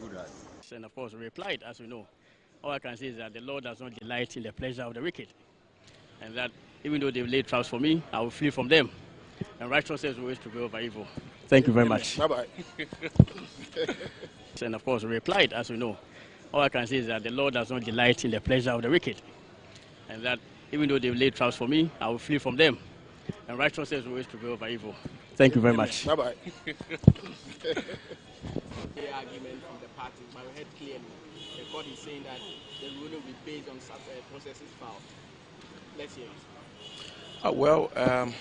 good at. And of course, replied, as we know. All I can say is that the Lord does not delight in the pleasure of the wicked. And that even though they've laid traps for me, I will flee from them. And righteousness will always prevail over evil. Thank you very much. Bye-bye. And of course, replied, as we know. All I can say is that the Lord does not delight in the pleasure of the wicked. And that even though they've laid traps for me, I will flee from them. And righteousness will always prevail over evil. Thank you very much. Bye-bye. The argument from the parties, but we heard clearly the court is saying that the ruling will be based on processes filed. Let's hear it.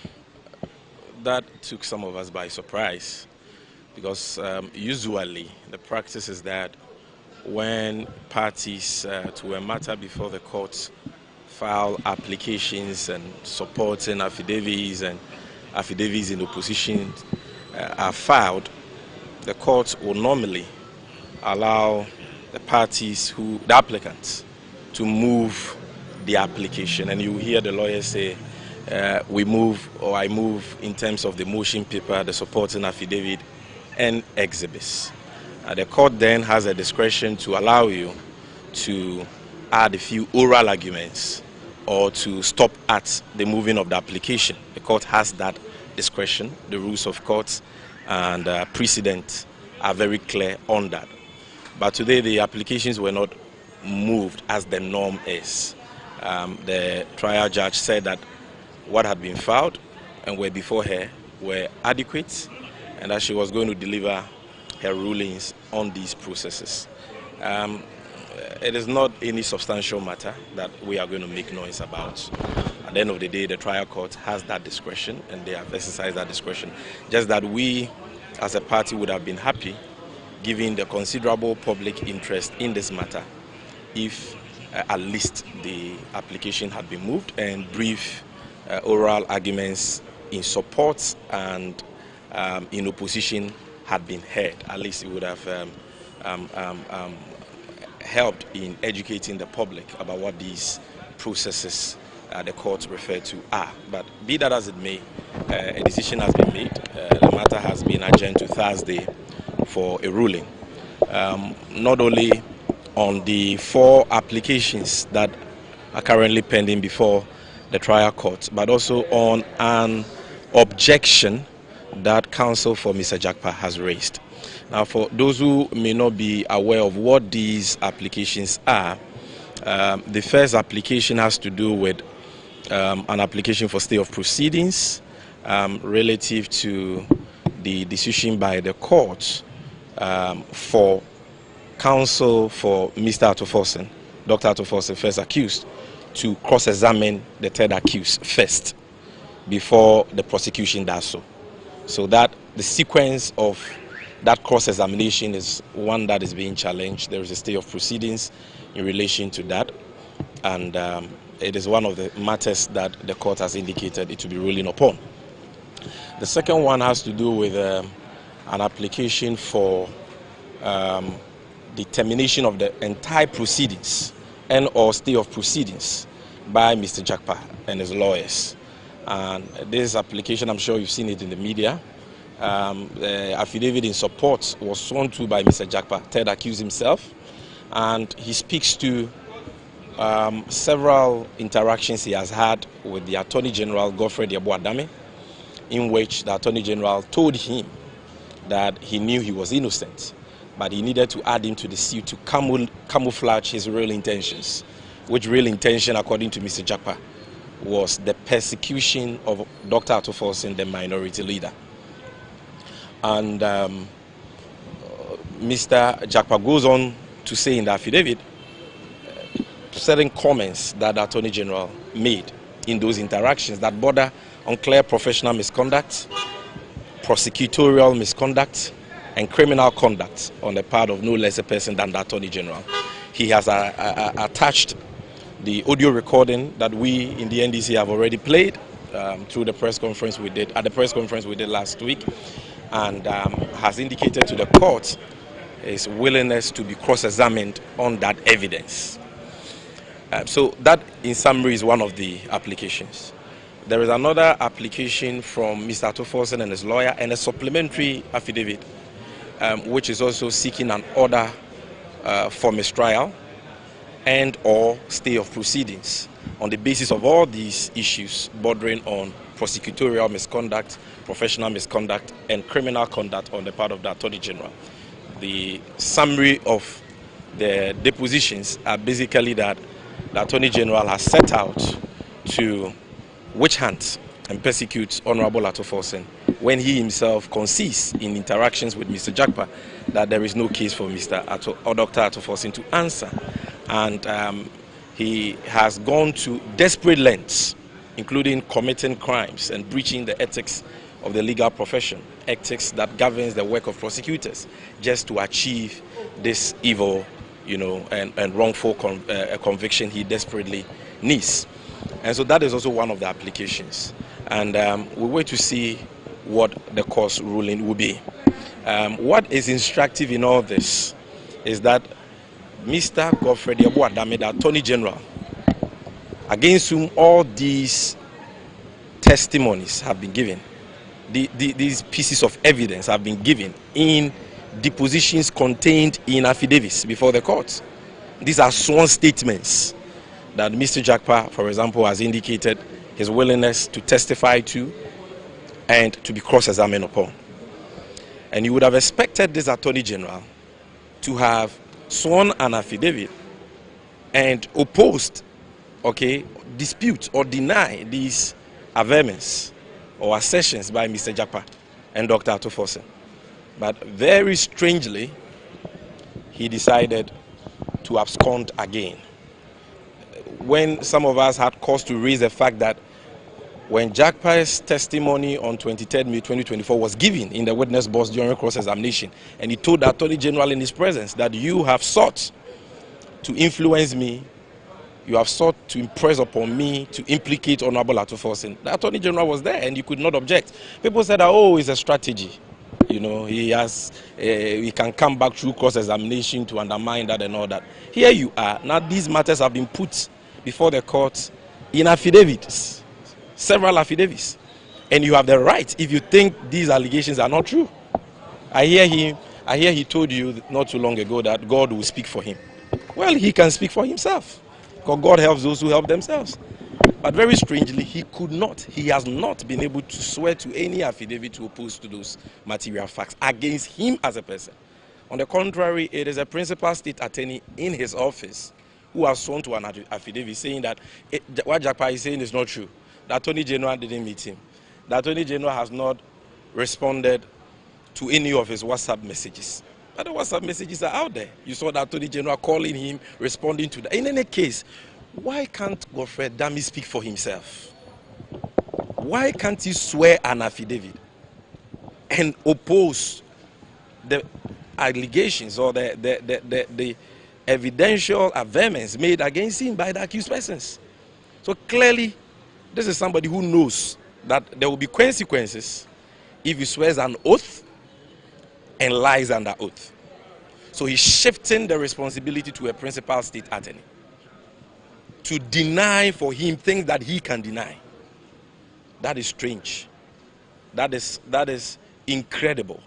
That took some of us by surprise because usually the practice is that when parties to a matter before the court file applications and supporting affidavits and affidavits in opposition are filed, the court will normally allow the parties, the applicants, to move the application. And you hear the lawyers say, we move, or I move in terms of the motion paper, the supporting affidavit, and exhibits. The court then has a discretion to allow you to add a few oral arguments or to stop at the moving of the application. The court has that discretion. The rules of courts and precedents are very clear on that. But today the applications were not moved as the norm is. The trial judge said that what had been filed and were before her were adequate and that she was going to deliver her rulings on these processes. It is not any substantial matter that we are going to make noise about. At the end of the day, the trial court has that discretion and they have exercised that discretion. Just that we as a party would have been happy, given the considerable public interest in this matter, if at least the application had been moved and brief oral arguments in support and in opposition had been heard. At least it would have helped in educating the public about what these processes the courts refer to are. But be that as it may, a decision has been made. The matter has been adjourned to Thursday for a ruling. Not only on the 4 applications that are currently pending before the trial court, but also on an objection that counsel for Mr. Jakpa has raised. Now, for those who may not be aware of what these applications are, the first application has to do with an application for stay of proceedings relative to the decision by the court for counsel for Mr. Atoforsen, Dr. Atoforsen, first accused, to cross-examine the third accused first before the prosecution does so. So that the sequence of that cross-examination is one that is being challenged. There is a stay of proceedings in relation to that, and it is one of the matters that the court has indicated it will be ruling upon. The second one has to do with an application for the termination of the entire proceedings and or stay of proceedings by Mr. Jakpa and his lawyers. And this application, I'm sure you've seen it in the media. The affidavit in support was sworn to by Mr. Jakpa, third accused himself, and he speaks to several interactions he has had with the Attorney General, Godfrey Adame, in which the Attorney General told him that he knew he was innocent, but he needed to add him to the suit to camouflage his real intentions, which real intention, according to Mr. Jakpa, was the persecution of Dr. Atoforsen, the minority leader. And Mr. Jakpa goes on to say in the affidavit certain comments that the Attorney General made in those interactions that border on clear professional misconduct, prosecutorial misconduct, and criminal conduct on the part of no less a person than the Attorney General. He has attached the audio recording that we in the NDC have already played through the press conference we did last week, and has indicated to the court his willingness to be cross-examined on that evidence. So that, in summary, is one of the applications. There is another application from Mr. Atoforsen and his lawyer, and a supplementary affidavit, which is also seeking an order for mistrial and or stay of proceedings on the basis of all these issues bordering on prosecutorial misconduct, professional misconduct, and criminal conduct on the part of the Attorney General. The summary of the depositions are basically that the Attorney General has set out to witch hunt and persecute Honorable Ato-Forson when he himself concedes in interactions with Mr. Jakpa that there is no case for Mr. or Dr. Ato-Forson to answer. And he has gone to desperate lengths, including committing crimes and breaching the ethics of the legal profession, ethics that governs the work of prosecutors, just to achieve this evil, and wrongful conviction he desperately needs. And so that is also one of the applications. And we wait to see what the court's ruling will be. What is instructive in all this is that Mr. Godfred Yeboah-Dame, the Attorney General, against whom all these testimonies have been given, these pieces of evidence have been given in depositions contained in affidavits before the court. These are sworn statements that Mr. Jakpa, for example, has indicated his willingness to testify to and to be cross-examined upon. And you would have expected this Attorney General to have sworn an affidavit and opposed, dispute or deny these averments or assertions by Mr. Jakpa and Dr. Ato-Forson. But very strangely, he decided to abscond again. When some of us had cause to raise the fact that when Jakpa's testimony on 23rd May 2024 was given in the witness box during cross-examination, and he told the Attorney General in his presence that you have sought to influence me, you have sought to impress upon me, to implicate Honorable Ato-Forson. The Attorney General was there and he could not object. People said, oh, it's a strategy. He can come back through cross-examination to undermine that and all that. Here you are. Now these matters have been put before the court in affidavits, several affidavits. And you have the right, if you think these allegations are not true. I hear he told you not too long ago that God will speak for him. Well, he can speak for himself, because God helps those who help themselves. But very strangely, he has not been able to swear to any affidavit to oppose to those material facts against him as a person. On the contrary, it is a principal state attorney in his office who has sworn to an affidavit saying that what Jakpa is saying is not true. The Attorney General didn't meet him. The Attorney General has not responded to any of his WhatsApp messages. But the WhatsApp messages are out there. You saw the Attorney General calling him, responding to that. In any case, why can't Godfred Dame speak for himself? Why can't he swear an affidavit and oppose the allegations or the evidential averments made against him by the accused persons? So clearly, this is somebody who knows that there will be consequences if he swears an oath and lies under oath. So he's shifting the responsibility to a principal state attorney to deny for him things that he can deny. That is strange. That is incredible.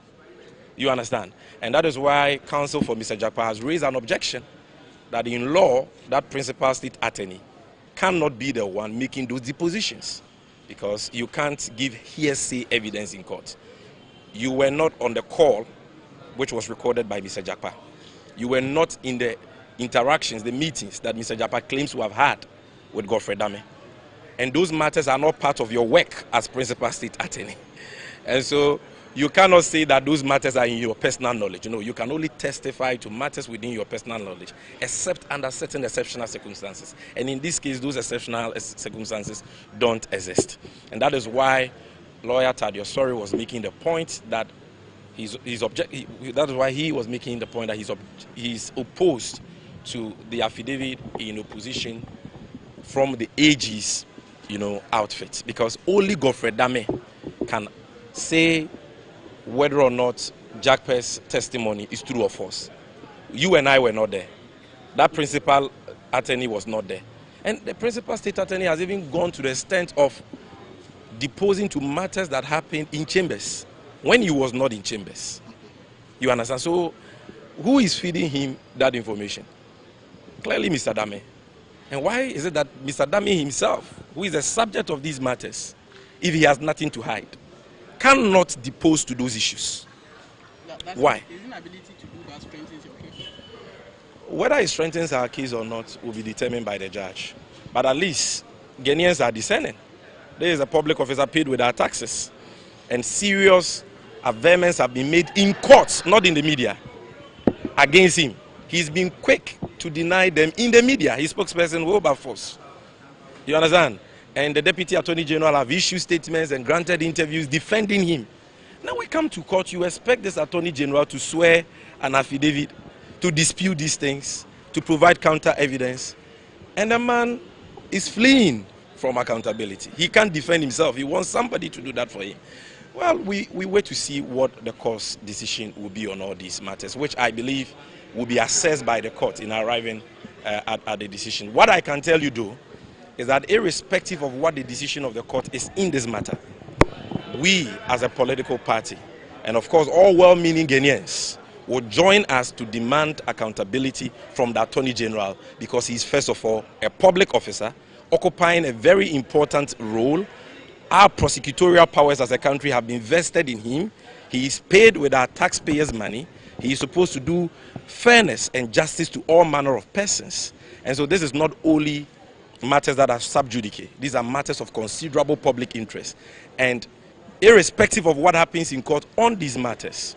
You understand? And that is why counsel for Mr. Jakpa has raised an objection that in law, that principal state attorney cannot be the one making those depositions, because you can't give hearsay evidence in court. You were not on the call, which was recorded by Mr. Jakpa. You were not in the interactions, the meetings that Mr. Jakpa claims to have had with Godfred Dame. And those matters are not part of your work as principal state attorney. And so you cannot say that those matters are in your personal knowledge. You can only testify to matters within your personal knowledge, except under certain exceptional circumstances. And in this case, those exceptional circumstances don't exist. And that is why lawyer Tadiosori was making the point that that is why he was making the point that he's opposed to the affidavit in opposition from the AG's, outfit, because only Godfred Dame can say whether or not Jakpa's testimony is true or false. You and I were not there. That principal attorney was not there. And the principal state attorney has even gone to the extent of deposing to matters that happened in chambers when he was not in chambers. You understand? So who is feeding him that information? Clearly, Mr. Dame. And why is it that Mr. Dame himself, who is the subject of these matters, if he has nothing to hide, cannot depose to those issues? Why? His inability to do that strengthens your case. Whether it strengthens our case or not will be determined by the judge. But at least Ghanaians are discerning. There is a public officer paid with our taxes. And serious averments have been made in court, not in the media, against him. He's been quick to deny them in the media. His spokesperson, Wilberforce. You understand? And the Deputy Attorney General have issued statements and granted interviews defending him. Now we come to court, you expect this Attorney General to swear an affidavit, to dispute these things, to provide counter evidence. And the man is fleeing from accountability. He can't defend himself. He wants somebody to do that for him. Well, we wait to see what the court's decision will be on all these matters, which I believe will be assessed by the court in arriving at the decision. What I can tell you, though, is that irrespective of what the decision of the court is in this matter, we as a political party, and of course all well-meaning Ghanaians, will join us to demand accountability from the Attorney General, because he is first of all a public officer occupying a very important role. Our prosecutorial powers as a country have been vested in him. He is paid with our taxpayers' money. He is supposed to do fairness and justice to all manner of persons. And so this is not only matters that are sub judice. These are matters of considerable public interest. And irrespective of what happens in court on these matters,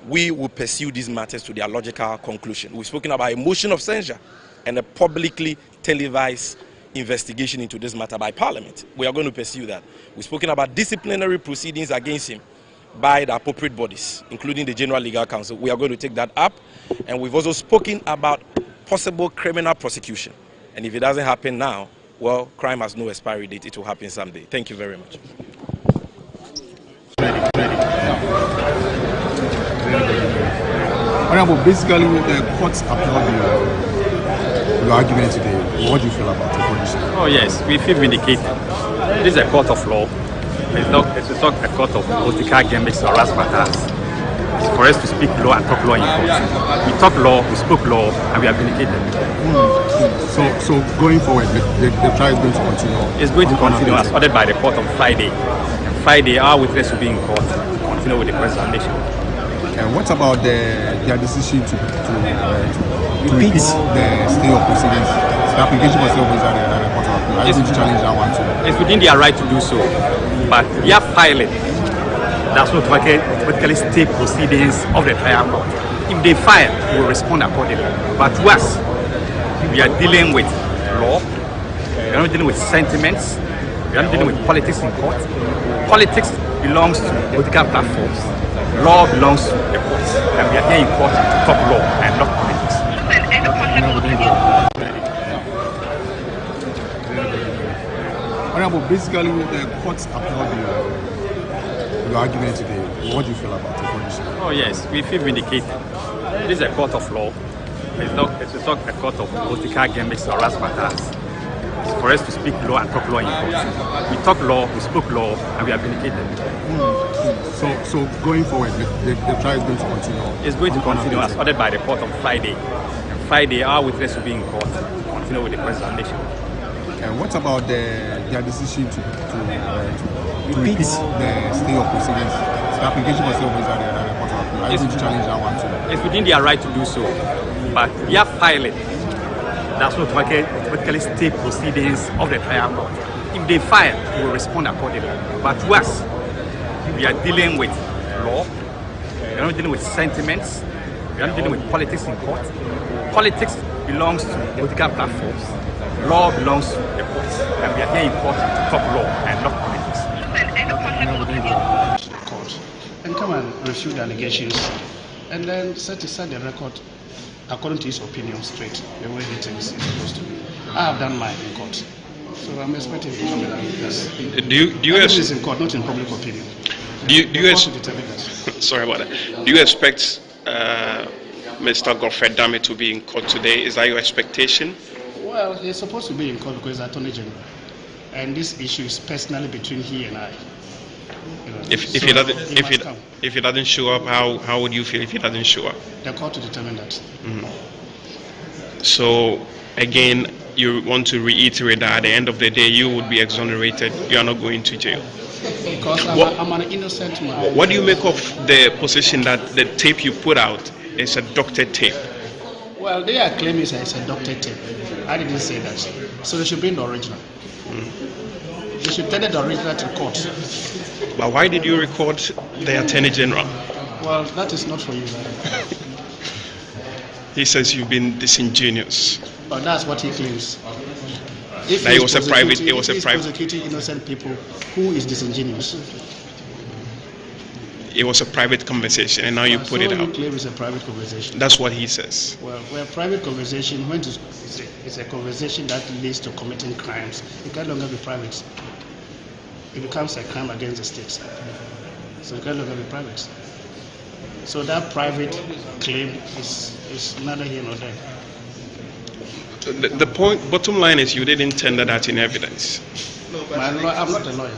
we will pursue these matters to their logical conclusion. We've spoken about a motion of censure and a publicly televised investigation into this matter by Parliament. We are going to pursue that. We've spoken about disciplinary proceedings against him by the appropriate bodies, including the General Legal Council. We are going to take that up. And we've also spoken about possible criminal prosecution. And if it doesn't happen now, well, crime has no expiry date. It will happen someday. Thank you very much. Honorable, basically, the courts upheld your argument today. What do you feel about it? Oh yes, we feel vindicated. This is a court of law. It's not a court of political gimmicks or razzmatazz. It's for us to speak law and talk law in court. We talk law, we spoke law, and we are vindicated. So going forward, the trial is going to continue? It's going to continue as ordered by the court on Friday. And Friday, our witness will be in court to continue with the cross-examination. And what about their decision to repeat the stay of proceedings? The application was still raised at the court of appeal. Are you going to challenge that one too? It's within their right to do so, but their filing does not automatically stay proceedings of the trial court. If they file, we will respond accordingly. But to us, we are dealing with law. We are not dealing with sentiments. We are not dealing with politics in court. Politics belongs to political platforms. Law belongs to the courts, and we are here in court to talk law and not politics. Honorable, basically, the courts upheld your argument today. What do you feel about it? Oh yes, we feel vindicated. This is a court of law. It's not a court of political gimmicks or razzmatazz. It's for us to speak law and talk law in court. We talk law, we spoke law, and we are vindicated. So going forward, the trial is going to continue? It's going to continue as ordered by the court on Friday. And Friday, our witness will be in court to continue with the cross-examination. And what about their decision to repeat the stay of proceedings? The application was still raised at the court of appeal. Are you going to challenge that one too? It's within their right to do so, but their filing does not automatically stay proceedings of the trial court. If they file, we will respond accordingly. But to us, we are dealing with law. We are not dealing with sentiments. We are not dealing with politics in court. Politics belongs to political platforms. Law belongs to the courts, and we are here in court to talk law and not politics. Court and come and refute the allegations, and then set the record according to his opinion straight, the way he thinks it's supposed to be. I have done mine in court, so I'm expecting to come in. Yes. Do you is in court, not in public opinion. Sorry about that. Do you expect Mr. Godfrey Dame to be in court today? Is that your expectation? Well, he's supposed to be in court because he's Attorney General, and this issue is personally between he and I. If he doesn't show up, how would you feel if he doesn't show up? The court to determine that. So again, you want to reiterate that at the end of the day, you would be exonerated. You are not going to jail. Because I'm an innocent man. What do you make of the position that the tape you put out is a doctored tape? Well, they are claiming it's a doctored tape. I didn't say that. So they should bring the original. They should tell the original to court. But why did you record the Attorney General? Well, that is not for you. He says you've been disingenuous. But that's what he claims. If it was a private. Prosecuting innocent people, who is disingenuous? It was a private conversation, and now you put it out. You claim it's a private conversation. That's what he says. Well, a private conversation, when it's a conversation that leads to committing crimes, it can no longer be private. It becomes a crime against the state. So it can no longer be private. So that private claim is neither here nor there. The bottom line is you didn't tender that in evidence. I'm not a lawyer.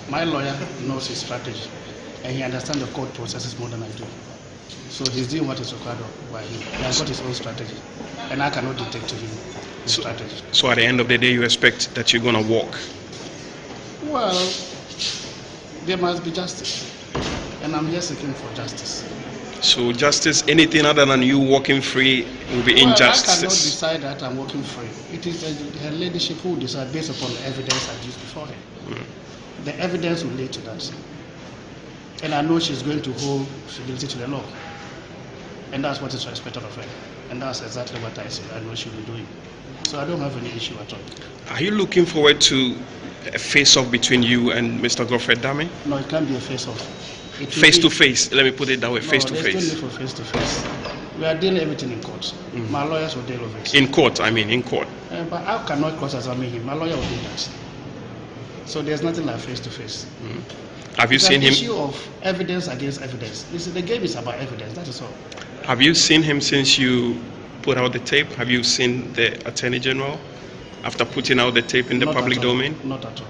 My lawyer knows his strategy, and he understands the court processes more than I do. So he's doing what is required by him. He has got his own strategy, and I cannot dictate to him his strategy. So at the end of the day, you expect that you're going to walk? Well, there must be justice, and I'm here seeking for justice. So justice, anything other than you walking free will be injustice? I cannot decide that I'm walking free. It is her ladyship who will decide based upon the evidence I used before her. The evidence will lead to that. And I know she's going to hold fidelity to the law. And that's what is expected of her. And that's exactly what I know she'll be doing. So I don't have any issue at all. Are you looking forward to a face-off between you and Mr. Godfred Dame? No, it can't be a face-off. Face to face, let me put it that way, face to face. There's no need for face to face. We are dealing everything in court. My lawyers will deal with it. In court, in court. But I cannot cross-examine him. My lawyer will do that. So there's nothing like face to face. Have you seen him? It's an issue of evidence against evidence. The game is about evidence, that is all. Have you seen him since you put out the tape? Have you seen the Attorney General after putting out the tape in the public domain? Not at all.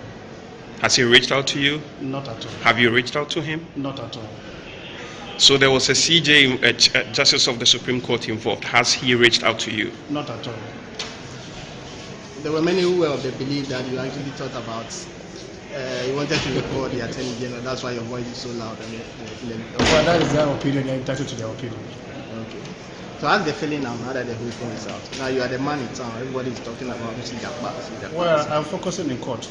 Has he reached out to you? Not at all. Have you reached out to him? Not at all. So there was a CJ, a Justice of the Supreme Court involved. Has he reached out to you? Not at all. There were many who were of the belief that you actually thought about, you wanted to record the Attorney General, that's why your voice is so loud. Well, that is their opinion, you're entitled to their opinion. Okay. So how's the feeling now that the whole thing is out? Now you are the man in town, everybody is talking about Mr. Japa. Well, I'm focusing in court.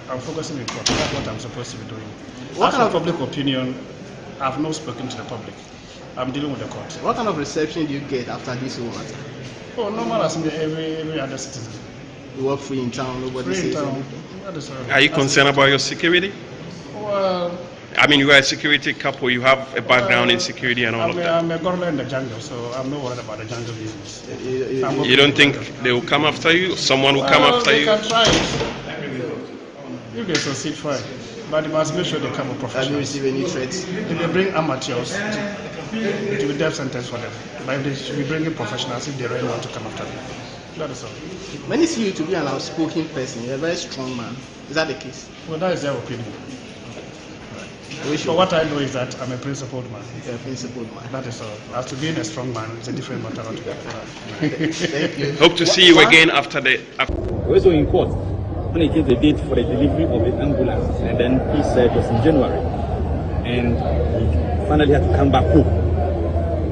That's what I'm supposed to be doing. What kind of public opinion? I've not spoken to the public. I'm dealing with the court. What kind of reception do you get after this whole matter? Oh, normal as every other citizen. You work free in town, nobody says anything. Are you concerned about your security? Well, you are a security couple, you have a background in security and all of that. I'm a gorilla in the jungle, so I'm not worried about the jungle business. You don't think they will come after you? Someone will come after you? They can try it. If they succeed, fine. But they must make sure they come with professionals. Have you received any threats? If they bring amateurs, it will be death sentence for them. But if they should be bringing professionals, if they really want to come after them. That is all. Many see you to be an outspoken person. You're a very strong man. Is that the case? Well, that is their opinion. But what I know is that I'm a principled man. You're a principled man. That is all. As to being a strong man, it's a different matter altogether. Thank you. Hope to see you again after the... We're also in court. When he gave the date for the delivery of the ambulance, and then he said it was in January, and he finally had to come back home.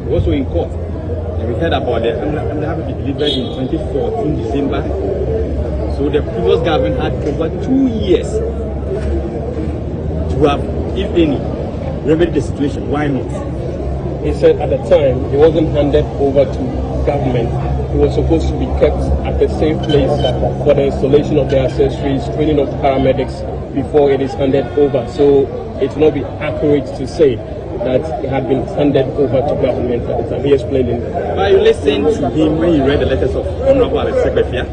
We're also in court, and we heard about the ambulance having been delivered in 2014 December. So the previous government had over 2 years to have, if any, remedied the situation. Why not? He said at the time he wasn't handed over to government. It was supposed to be kept at the same place for the installation of the accessories, training of paramedics before it is handed over. So it will not be accurate to say that it had been handed over to government at the time. He explained it. But you listened to him when he read the letters of Honorable Alex Secretary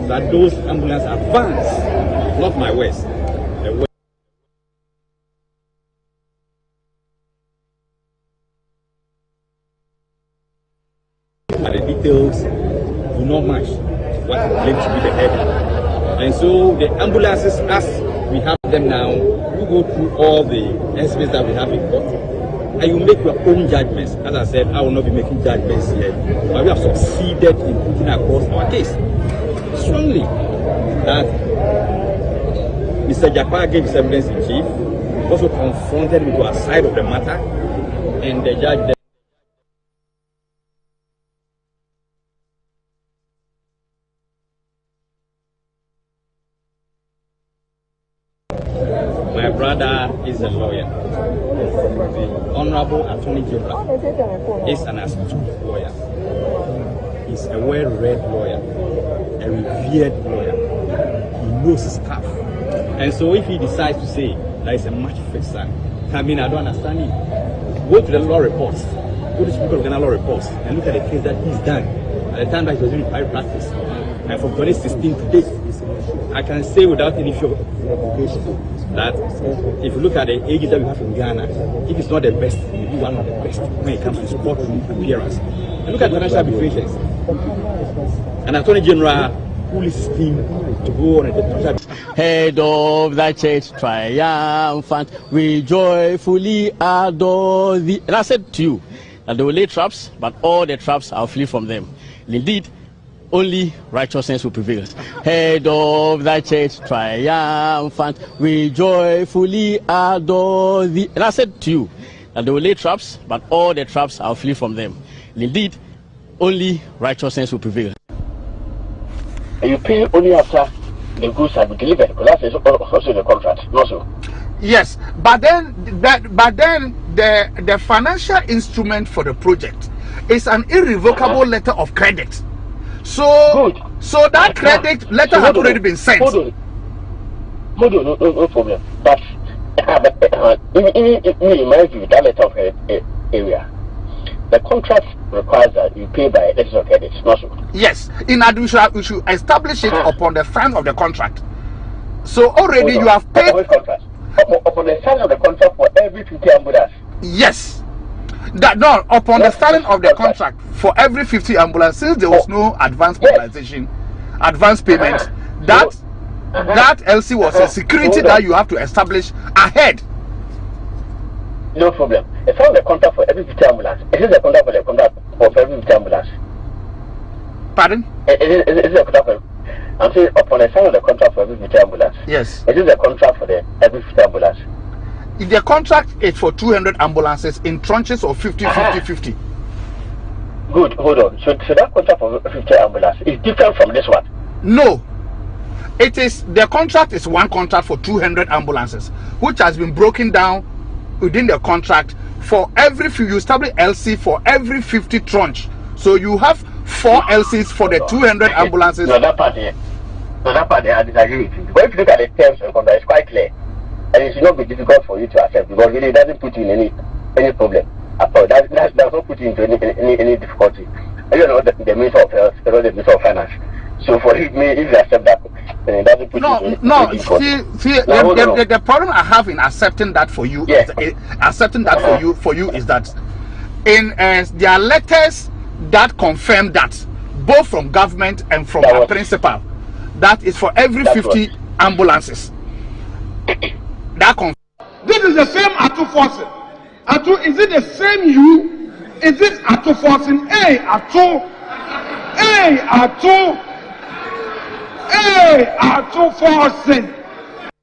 that those ambulances advance, not my words. The details do not match what is claimed to be the head. And so the ambulances, as we have them now, you go through all the exhibits that we have in court, and you make your own judgments. As I said, I will not be making judgments here, but we have succeeded in putting across our case strongly that Mr. Jakpa gave his evidence in chief, also confronted me to a side of the matter, and the judge. My brother is a lawyer. The Honorable Attorney General is an astute lawyer. He's a well-read lawyer, a revered lawyer. He knows his stuff. And so if he decides to say that it's a match fixer, I mean, I don't understand him. Go to the law reports, go to the Supreme Court of Ghana law reports, and look at the case that he's done at the time that he was doing private practice. And from 2016 to date, I can say without any fear that if you look at the ages that we have in Ghana, if it's not the best, maybe one of the best when it comes to courtroom appearance. And look at financial arbitrations. An Attorney General who is him to go on a head of the church triumphant, we joyfully adore thee. And I said to you that they will lay traps, but all the traps I'll flee from them. And indeed, only righteousness will prevail. Head of the church triumphant, we joyfully adore thee. And I said to you that they will lay traps, but all the traps I'll flee from them. And indeed, only righteousness will prevail. You pay only after the goods have been delivered, because that's also the contract, also. Yes, but then the financial instrument for the project is an irrevocable letter of credit. So, good. So that credit letter has already been sent. Hold on, no problem. But in my view, that letter of credit area, the contract requires that you pay by letters of credit, not so. Yes, in addition, we should establish it upon the sign of the contract. So already you have paid. Upon the sign of the contract for every 50 ambulance. Yes. Upon the signing of the contract for every 50 ambulance, since there was no advance mobilization, advance payment, that LC was a security that you have to establish ahead. No problem. It's on the contract for every 50 ambulance. Is it the contract for the contract for every 50 ambulance? Pardon? Is it the contract for? I'm saying upon the sign of the contract for every 50 ambulance. Yes. Is it the contract for the every 50 ambulance? If the contract is for 200 ambulances in tranches of 50. Good, hold on. So that contract for 50 ambulances is different from this one? No. It is, the contract is one contract for 200 ambulances, which has been broken down within the contract for every few. You establish LC for every 50 tranche. So you have 4 LCs for the 200 ambulances. No, that part I disagree with you. But if you look at the terms of the contract, it's quite clear. And it should not be difficult for you to accept, because really it doesn't put you in any problem at all. That does not put you into any difficulty. I don't know the Minister of Health, the Minister of Finance. So for me, if you accept that, then it doesn't put you in any difficulty. The problem I have in accepting that for you, for you is that in there are letters that confirm that, both from government and from our principal, that is for every 50 ambulances. This is the same Atu forcing. Atu, is it the same you? Is it Atu forcing? Hey, Atu forcing.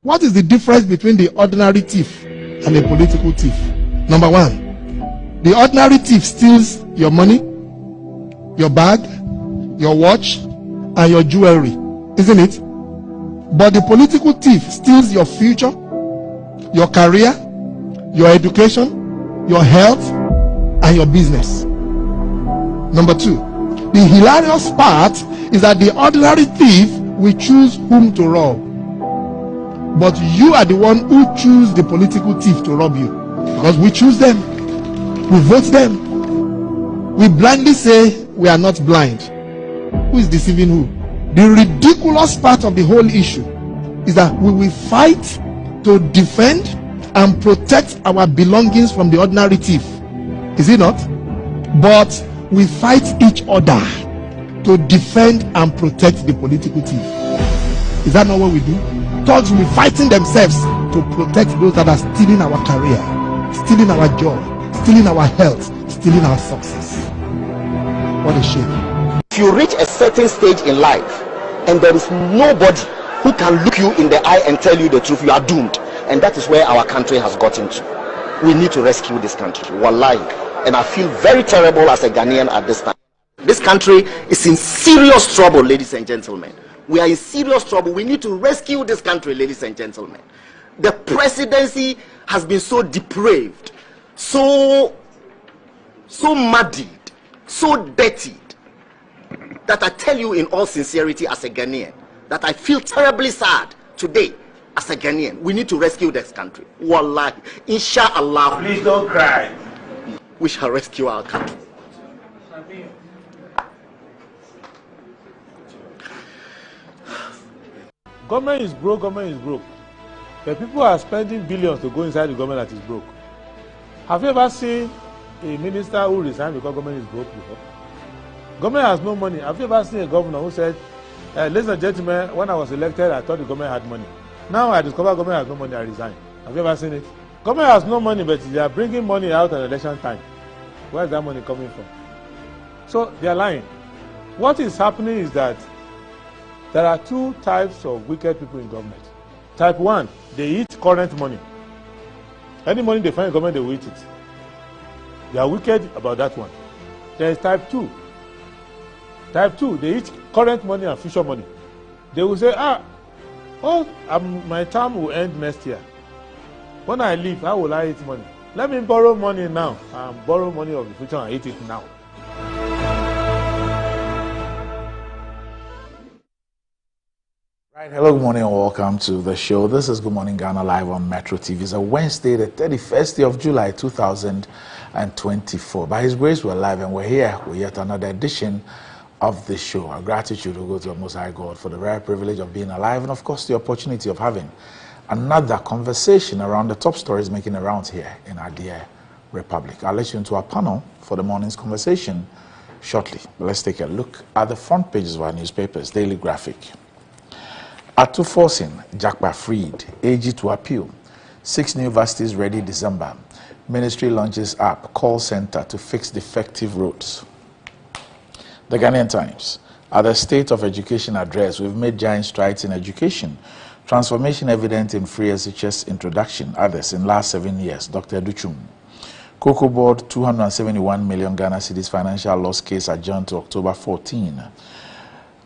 What is the difference between the ordinary thief and a political thief? Number one, the ordinary thief steals your money, your bag, your watch, and your jewelry, isn't it? But the political thief steals your future, your career, your education, your health, and your business. Number two, the hilarious part is that the ordinary thief will choose whom to rob, but you are the one who choose the political thief to rob you, because we choose them, we vote them, we blindly say we are not blind. Who is deceiving who? The ridiculous part of the whole issue is that we will fight to defend and protect our belongings from the ordinary thief. Is it not? But we fight each other to defend and protect the political thief. Is that not what we do? Thugs will be fighting themselves to protect those that are stealing our career, stealing our job, stealing our health, stealing our success. What a shame. If you reach a certain stage in life and there is nobody who can look you in the eye and tell you the truth, you are doomed. And that is where our country has gotten to. We need to rescue this country. Wallahi. And I feel very terrible as a Ghanaian at this time. This country is in serious trouble, ladies and gentlemen. We are in serious trouble. We need to rescue this country, ladies and gentlemen. The presidency has been so depraved, so muddied, so dirtied, that I tell you in all sincerity as a Ghanaian, that I feel terribly sad today as a Ghanaian. We need to rescue this country. Wallahi. Inshallah. Please don't cry. We shall rescue our country. Government is broke, government is broke. The people are spending billions to go inside the government that is broke. Have you ever seen a minister who resigned because government is broke before? Government has no money. Have you ever seen a governor who said, ladies and gentlemen, when I was elected, I thought the government had money. Now I discover government has no money, I resign. Have you ever seen it? Government has no money, but they are bringing money out at election time. Where is that money coming from? So they are lying. What is happening is that there are two types of wicked people in government. Type 1, they eat current money. Any money they find in government, they will eat it. They are wicked about that one. There is type 2. Type 2, they eat current money and future money. They will say, my term will end next year. When I leave, how will I eat money? Let me borrow money now and borrow money of the future and eat it now. Right, hello, good morning and welcome to the show. This is Good Morning Ghana live on Metro TV. It's a Wednesday, the 31st day of July 2024. By His grace, we're live and we're here with yet another edition of the show. Our gratitude will go to our Most High God for the very privilege of being alive and, of course, the opportunity of having another conversation around the top stories making the rounds here in our dear Republic. I'll let you into our panel for the morning's conversation shortly. But let's take a look at the front pages of our newspapers. Daily Graphic. Atu forcing Jakpa freed, AG to appeal. 6 new universities ready December. Ministry launches app, call center to fix defective roads. The Ghanaian Times. At the State of Education address, we've made giant strides in education. Transformation evident in free SHS introduction. Others in last 7 years. Dr. Duchum. Cocoa Board 271 million Ghana cedis financial loss case adjourned to October 14.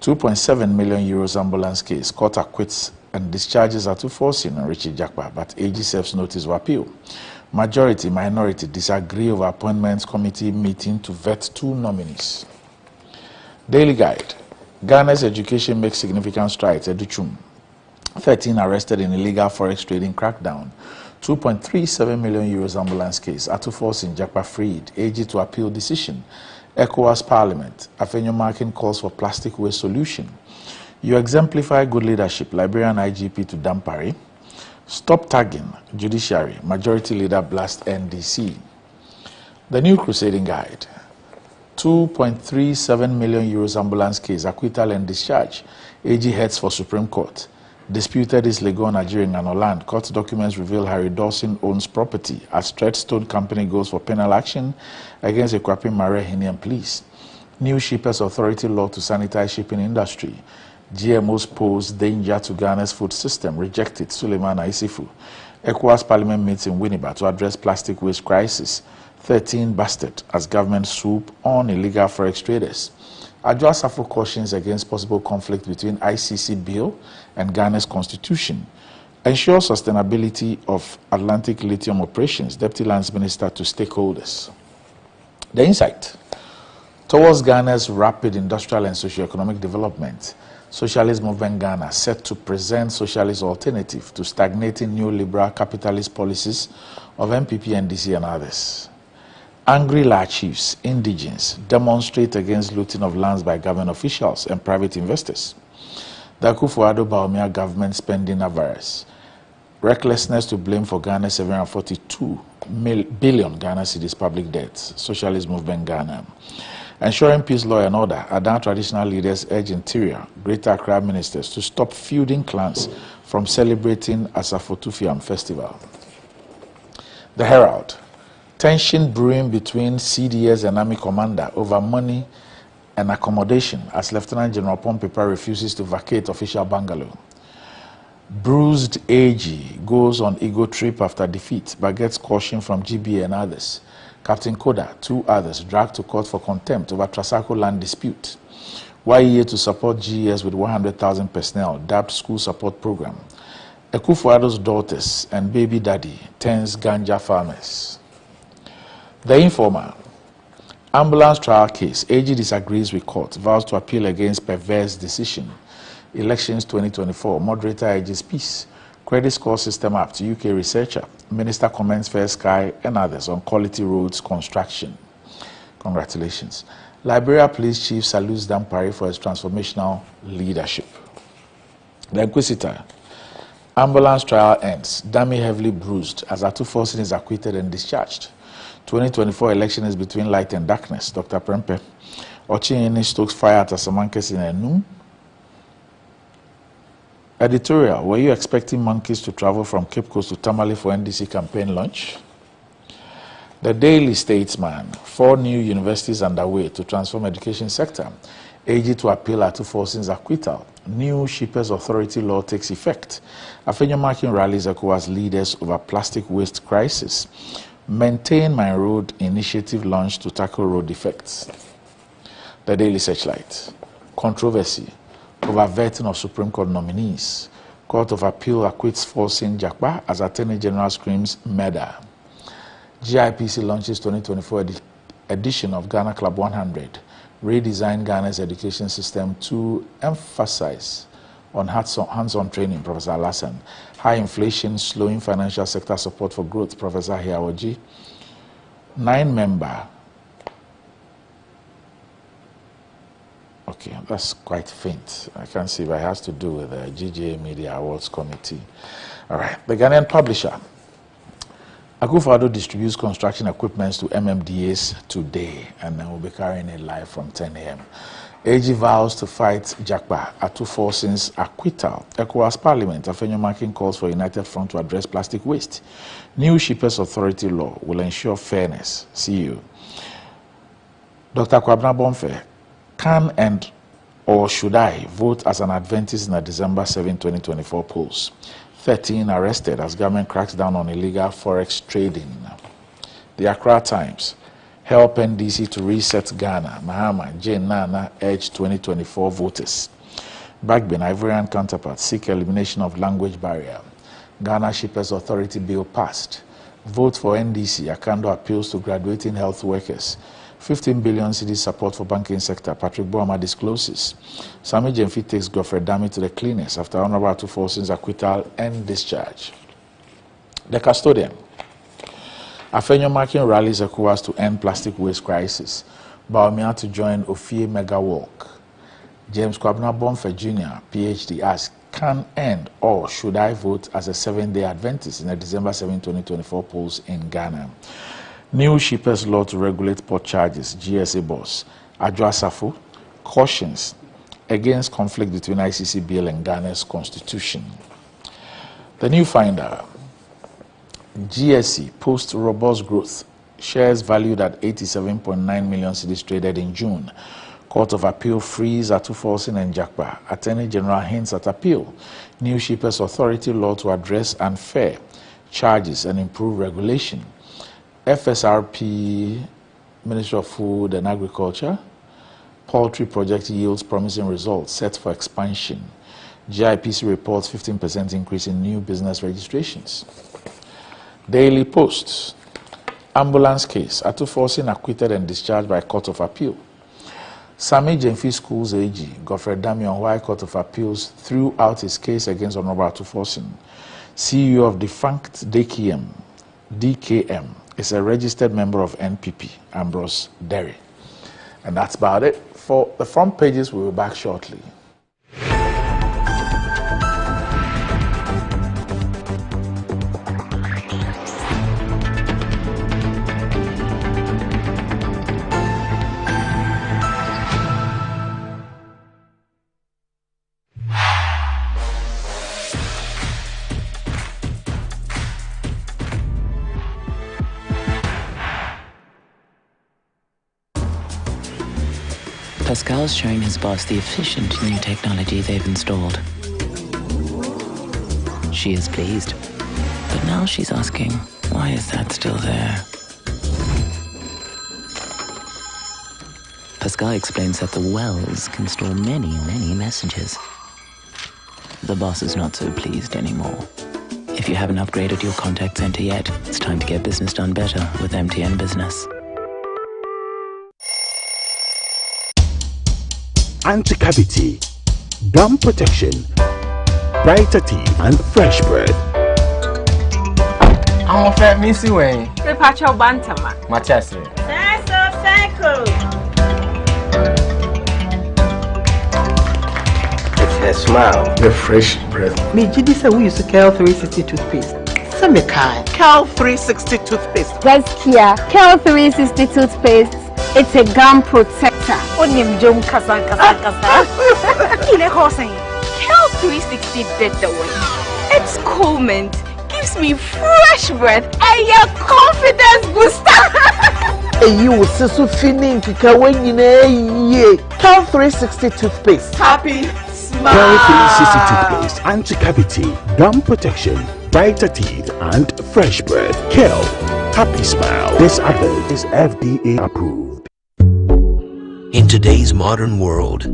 2.7 million euros ambulance case. Court acquits and discharges Atu forcing and Richard Jakpa, but AG serves notice of appeal. Majority, minority disagree over appointments committee meeting to vet 2 nominees. Daily Guide. Ghana's education makes significant strides. Educhum. 13 arrested in illegal forex trading crackdown. 2.37 million euros ambulance case. Atu forcing Jakpa freed. AG to appeal decision. ECOWAS Parliament. Afenyo Markin calls for plastic waste solution. You exemplify good leadership. Liberian IGP to Dampari. Stop tagging. Judiciary. Majority leader blast NDC. The New Crusading Guide. 2.37 million euros ambulance case. Acquittal and discharge. AG heads for Supreme Court. Disputed is Legon Nigerian and Holland. Court documents reveal Harry Dawson owns property as Treadstone Company goes for penal action against Ekwapin Mare Hinian police. New Shippers Authority law to sanitize shipping industry. GMOs pose danger to Ghana's food system. Rejected. Suleiman Aisifu. ECOWAS Parliament meets in Winneba to address plastic waste crisis. 13 busted as government swoop on illegal forex traders. Adjoa Safo cautions against possible conflict between ICC bill and Ghana's constitution. Ensure sustainability of Atlantic lithium operations. Deputy Lands Minister to stakeholders. The insight. Towards Ghana's rapid industrial and socio-economic development, Socialist Movement Ghana set to present socialist alternative to stagnating neoliberal capitalist policies of MPP, NDC and others. Angry La chiefs, indigents, demonstrate against looting of lands by government officials and private investors. The Akufo-Addo Bawumia government spending avarice. Recklessness to blame for Ghana's 742 billion Ghana cedis public debts. Socialist Movement Ghana. Ensuring peace, law and order, Adan traditional leaders urge interior, Greater Accra ministers to stop feuding clans from celebrating Asafotufiam festival. The Herald. Tension brewing between CDS and Army commander over money and accommodation as Lieutenant General Pompepa refuses to vacate official bungalow. Bruised AG goes on ego trip after defeat but gets caution from GBA and others. Captain Koda, 2 others, dragged to court for contempt over Trasaco land dispute. YEA to support GES with 100,000 personnel, dubbed school support program. Ekufuado's daughters and baby daddy turns ganja farmers. The Informer. Ambulance trial case. AG disagrees with court, vows to appeal against perverse decision. Elections 2024. Moderator urges peace. Credit score system up to UK researcher. Minister comments Fair Sky and others on quality roads construction. Congratulations. Liberia Police Chief salutes Dampari for his transformational leadership. The Inquisitor. Ambulance trial ends. Dummy heavily bruised as Atu Forson is acquitted and discharged. 2024 election is between light and darkness. Dr. Prempe. Ochinyeni stokes fire at Asamankes in Enum. Editorial. Were you expecting monkeys to travel from Cape Coast to Tamale for NDC campaign launch? The Daily Statesman. 4 new universities underway to transform education sector. AG to appeal at Atu Forson's acquittal. New Shippers Authority law takes effect. Afenyo marking rallies ECOWAS leaders over plastic waste crisis. Maintain My Road initiative launched to tackle road defects. The Daily Searchlight. Controversy over vetting of Supreme Court nominees. Court of Appeal acquits Forson Jakpa as Attorney General screams murder. GIPC launches 2024 edition of Ghana Club 100. Redesign Ghana's education system to emphasize on hands-on training, Professor Alassane. High inflation, slowing financial sector support for growth, Professor Hiawoji. 9-member. Okay, that's quite faint. I can't see, but it has to do with the GGA Media Awards Committee. All right, the Ghanaian publisher. Akufo-Addo distributes construction equipment to MMDAs today, and then we'll be carrying it live from 10 a.m. AG vows to fight Jakpa. Atu Forson's acquittal. ECOWAS Parliament. Afenyo Marking calls for United Front to address plastic waste. New Shippers Authority law will ensure fairness. See you. Dr. Kwabena Bonfe. Can and or should I vote as an Adventist in the December 7, 2024 polls? 13 arrested as government cracks down on illegal forex trading. The Accra Times. Help NDC to reset Ghana. Mahama, Jane Nana urge 2024 voters. Bagbin, Ivorian counterpart, seek elimination of language barrier. Ghana Shippers Authority bill passed. Vote for NDC. Akando appeals to graduating health workers. 15 billion cedi support for banking sector. Patrick Boama discloses. Sami Jemfi takes Godfrey Dami to the cleaners after Honorable Atu Forson's acquittal and discharge. The Custodian. Afenyo marking rallies ECOWAS to end plastic waste crisis. Baumia to join Ofie Mega Walk. James Kwabena Bonfe Jr., PhD, asks, can and or should I vote as a 7-day Adventist in the December 7, 2024 polls in Ghana? New Shippers law to regulate port charges. GSA boss Adjo Asafo cautions against conflict between ICC bill and Ghana's constitution. The New Finder. GSE post robust growth. Shares valued at 87.9 million cedis traded in June. Court of Appeal frees Atu Forson and Jakpa. Attorney General hints at appeal. New Shippers Authority law to address unfair charges and improve regulation. FSRP, Ministry of Food and Agriculture. Poultry project yields promising results, set for expansion. GIPC reports 15% increase in new business registrations. Daily Post. Ambulance case. Atu Forson acquitted and discharged by Court of Appeal. Sami Jemfi Schools AG, Godfrey Dami on why Court of Appeals threw out his case against Honorable Atu Forson. CEO of defunct DKM is a registered member of NPP, Ambrose Derry. And that's about it. For the front pages, we'll be back shortly. Pascal's showing his boss the efficient new technology they've installed. She is pleased, but now she's asking, why is that still there? Pascal explains that the wells can store many, many messages. The boss is not so pleased anymore. If you haven't upgraded your contact center yet, it's time to get business done better with MTN Business. Anti-cavity, gum protection, brighter teeth, and fresh breath. I'm a fat missy way. The patch of Bantama. Matias. A smile, the fresh breath. Me, Jidi said we use Cal 360 toothpaste. Some kind. Cal 360 toothpaste. That's Kia. Cal 360 toothpaste. It's a gum protector. Onim jom kasa. Ile hosing. Cal 360 did the way. It's cool mint. Gives me fresh breath and your confidence booster. You will see so feeling kika when you know Cal 360 toothpaste. Happy. Cal 360 toothpaste, anti-cavity, gum protection, brighter teeth, and fresh breath. Cal, happy smile. This advert is FDA approved. In today's modern world,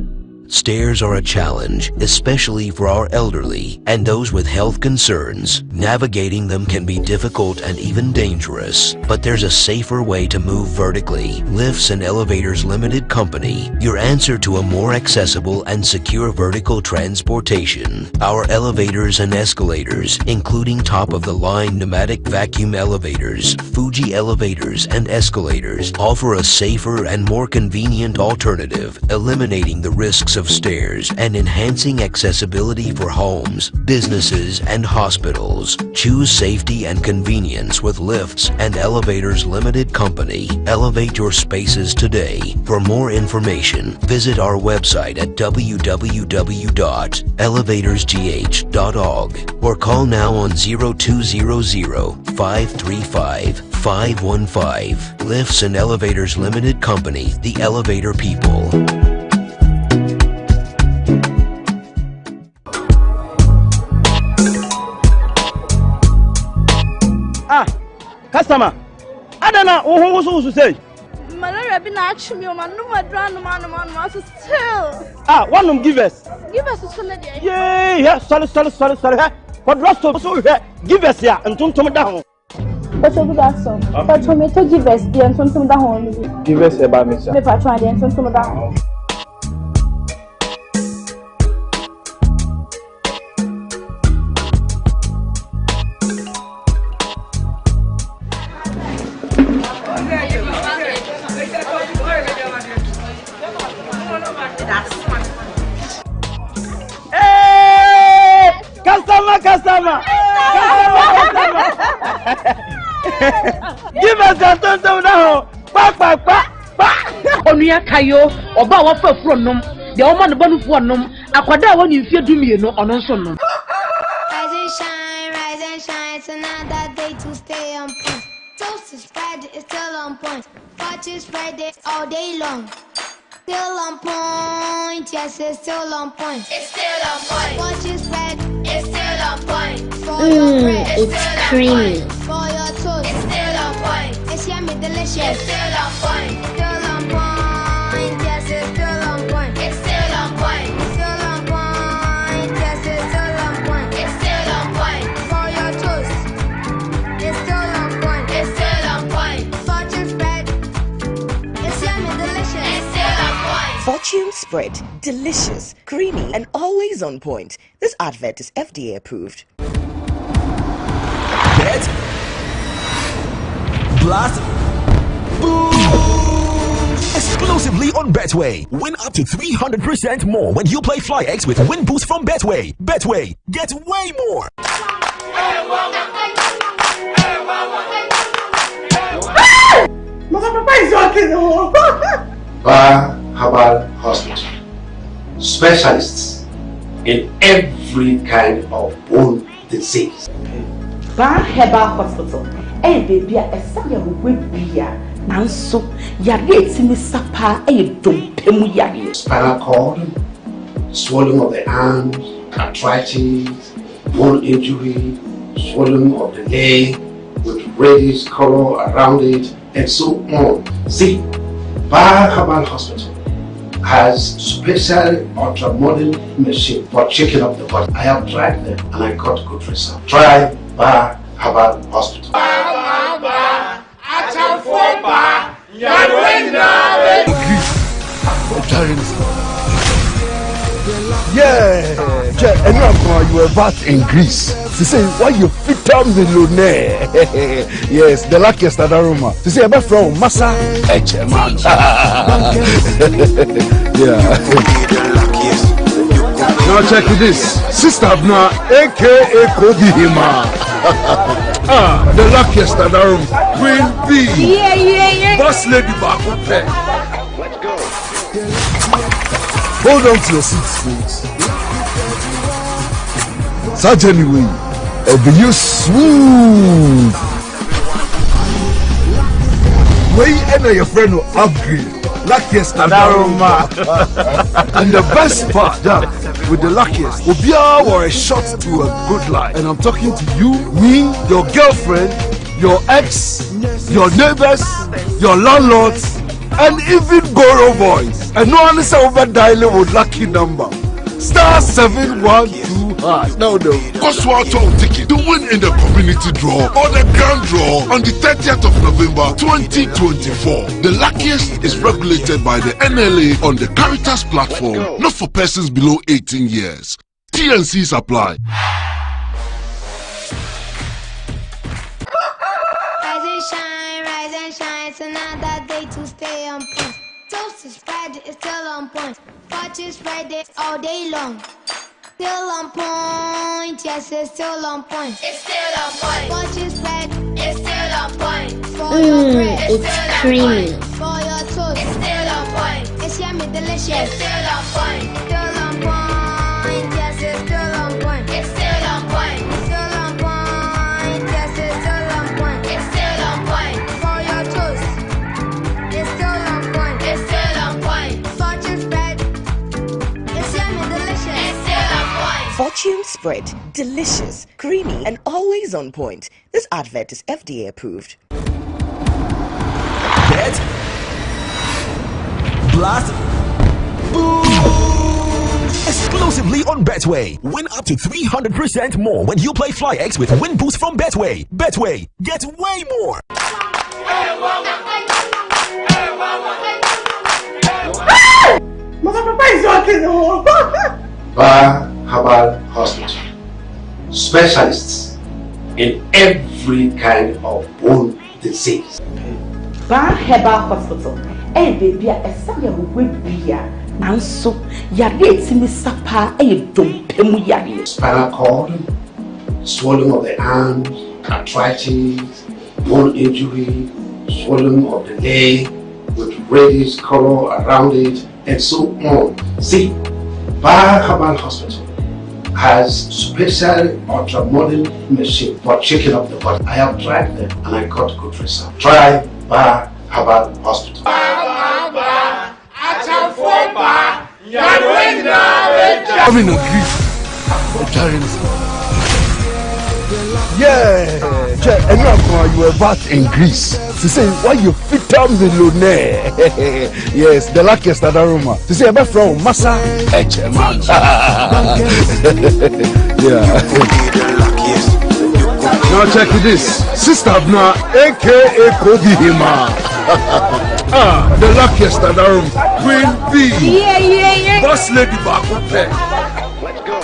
stairs are a challenge, especially for our elderly and those with health concerns. Navigating them can be difficult and even dangerous, but there's a safer way to move vertically. Lifts and Elevators Limited Company, your answer to a more accessible and secure vertical transportation. Our elevators and escalators, including top-of-the-line pneumatic vacuum elevators, Fuji elevators and escalators, offer a safer and more convenient alternative, eliminating the risks of stairs and enhancing accessibility for homes, businesses, and hospitals. Choose safety and convenience with Lifts and Elevators Limited Company. Elevate your spaces today. For more information, visit our website at www.elevatorsgh.org or call now on 0200-535-515. Lifts and Elevators Limited Company, the elevator people. Customer, I don't know who to say. Malaria been actually me, man. No, still. One of them give us. Give us a solid. Yeah, sorry. What rest of so give us here and don't come down. What's over that song? But tomato give us the and some down. Give us a bad miss. Maybe I try the and some down. Customer. Give us a tonto now. Pa. Onuya kayo, oba wa fa furo nom. De o ma no banu fo nom. Akwada wa ni fie dumie no ono nso nom. Rise and shine. It's another day to stay on point. Toast is Friday, it's still on point. Watch is Friday all day long. Still on point, yes, it's still on point. It's still on point. Watch is Friday, it's still on point. It's creamy. For your toast, it's still on point. It's yummy, delicious. It's still on point. Still on point, yes, it's still on point. It's still on point. Still on point, yes, it's still on point. It's still on point. For your toast, it's still on point. It's still on point. Fortune spread, it's yummy, delicious. It's still on point. Fortune spread, delicious, creamy, and always on point. This advert is FDA approved. Bet, blast, boom! Exclusively on Betway. Win up to 300% more when you play FlyX with Win Boost from Betway. Betway, get way more. Herbal Hospital. Specialists in every kind of bone disease. Bar Herbal Hospital. Baby, a son of a Nanso, yare timi sapa dompemu yare. Spinal cord, swelling of the arms, arthritis, bone injury, swelling of the leg with reddish color around it, and so on. See, Bar Herbal Hospital has special ultra-modern machine for checking up the body. I have tried them and I got good results. Try Bar Herbal Hospital. Yeah, and you were back in Greece. She said, why you fit up the millionaire? Yes, the luckiest at Aroma. She said, I'm from Massa Echeman. Yeah. Now check this. Sister Abna, aka Kodihima. The luckiest at Aroma. Queen B. Yeah. Boss Lady Baku. Let's go. Hold on to your seats, folks. Such anyway, it'll be you smooth. Way enter your friend will upgrade. Luckiest Aroma. And the best part, that with the luckiest, will be our shot to a good life. And I'm talking to you, me, your girlfriend, your ex, your neighbors, your landlords, and even Goro boys. And no one is over dialing with lucky number. Star 712 hash. No. Coswato ticket to win in the community draw or the grand draw on the 30th of November 2024. The luckiest is regulated by the NLA on the Caritas platform, not for persons below 18 years. T&Cs apply. Rise and shine, it's another day to stay on point. Toast is Friday, it's still on point. Watch is Friday all day long. Still on point, yes, it's still on point. It's still on point. Watch is Friday, it's still on point. For your bread, it's still creamy. On point. For your toast, it's still on point. It's yummy, delicious, it's still on point. Still on point, yes, it's still on point. It's still on point. Still on point, yes, it's still on point. It's still on point. For your toast, it's still on point. It's still on point. Fortune spread, it's yummy, delicious, it's still on point. Fortune spread, delicious, creamy, and always on point. This advert is FDA approved. Bet, blast, boom! Exclusively on Betway. Win up to 300% more when you play FlyX with Win Boost from Betway. Betway, get way more. Bar Herbal Hospital. Specialists in every kind of bone disease. Bar Herbal Hospital. Baby, a Samuel will be here. Nanso, yare timi sapa dompemu yare. Spinal cord, swelling of the arms, arthritis, bone injury, swelling of the leg with reddish color around it, and so on. See, Bar Herbal Hospital has special ultra-modern machine for checking up the body. I have tried them and I got good results. Try Bar Herbal Hospital. I'm in a grief. Yeah, and you were back in Greece. She said, why you fit up the millionaire? Yes, the luckiest at Aroma. She said, I'm from Massa Echeman. Yeah. Now check this. Sister Abna, aka Kodihima. The luckiest at Aroma. Queen B. Yeah. Boss Lady Baku. Let's go.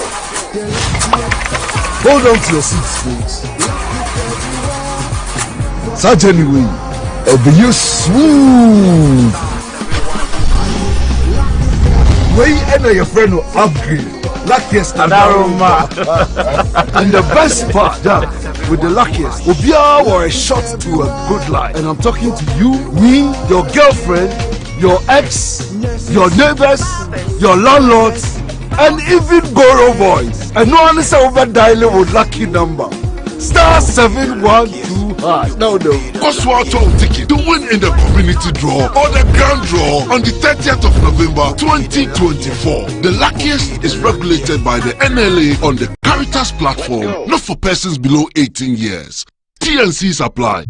Hold on to your seats, folks. Such anyway, it'll be you smooth. Way enter your friend will upgrade. Luckiest at Aroma. And the best part, that with the luckiest, will be our shot to a good life. And I'm talking to you, me, your girlfriend, your ex, your neighbors, your landlords, and even Goro boys. And no one is over dialing with lucky number. Star 712 #. No. Oswald ticket to win in the community draw or the grand draw on the 30th of November 2024. The luckiest is regulated by the NLA on the Caritas platform, not for persons below 18 years. TNCs apply.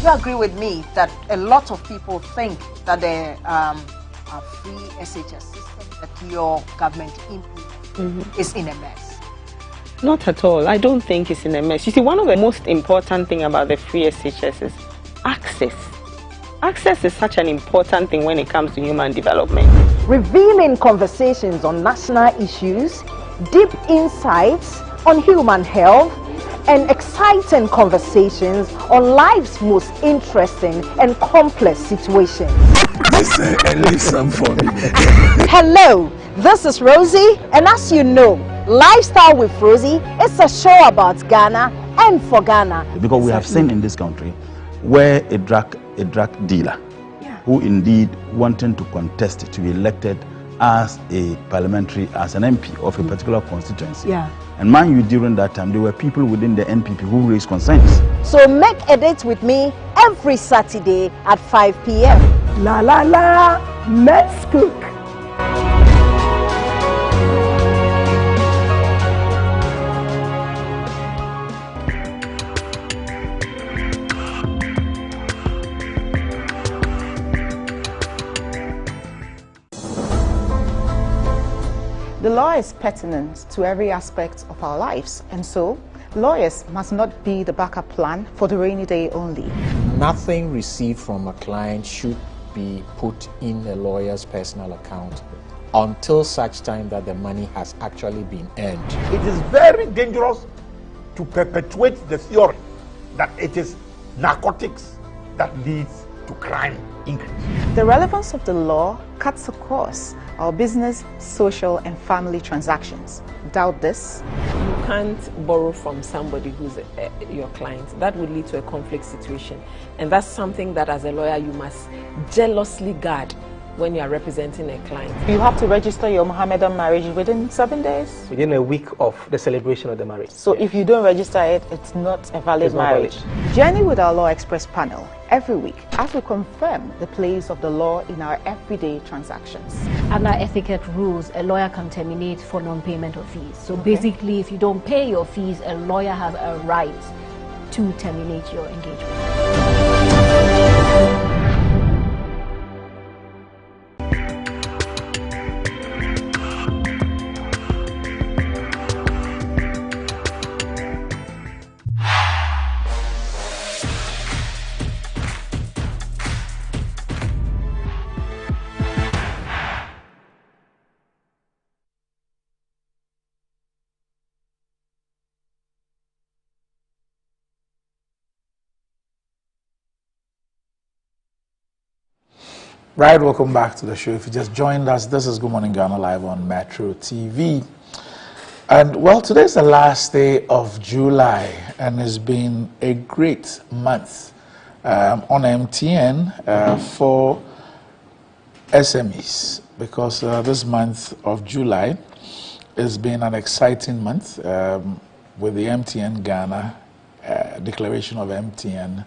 You agree with me that a lot of people think that the free SHS system that your government implements is in a mess? Not at all. I don't think it's in a mess. You see, one of the most important things about the free SHS is access. Access is such an important thing when it comes to human development. Revealing conversations on national issues, deep insights on human health, and exciting conversations on life's most interesting and complex situations. Listen for me. Hello, this is Rosie, and as you know, Lifestyle with Rosie is a show about Ghana and for Ghana. Because we have seen in this country where a drug dealer who indeed wanted to contest to be elected as a parliamentary, as an MP of a particular constituency. And mind you, during that time, there were people within the NPP who raised concerns. So make a date with me every Saturday at 5 p.m. La la la, let's cook. The law is pertinent to every aspect of our lives, and so lawyers must not be the backup plan for the rainy day only. Nothing received from a client should be put in a lawyer's personal account until such time that the money has actually been earned. It is very dangerous to perpetuate the theory that it is narcotics that leads to crime increase. The relevance of the law cuts across our business, social, and family transactions. Doubt this? You can't borrow from somebody who's your client. That would lead to a conflict situation. And that's something that as a lawyer you must jealously guard when you are representing a client. You have to register your Mohammedan marriage within 7 days? Within a week of the celebration of the marriage. So if you don't register it, it's not a valid marriage. Journey with our Law Express panel every week as we confirm the place of the law in our everyday transactions. Under etiquette rules, a lawyer can terminate for non-payment of fees. So basically, if you don't pay your fees, a lawyer has a right to terminate your engagement. Right, welcome back to the show. If you just joined us, this is Good Morning Ghana live on Metro TV. And well, today's the last day of July, and it's been a great month on MTN for SMEs, because this month of July has been an exciting month with the MTN Ghana declaration of MTN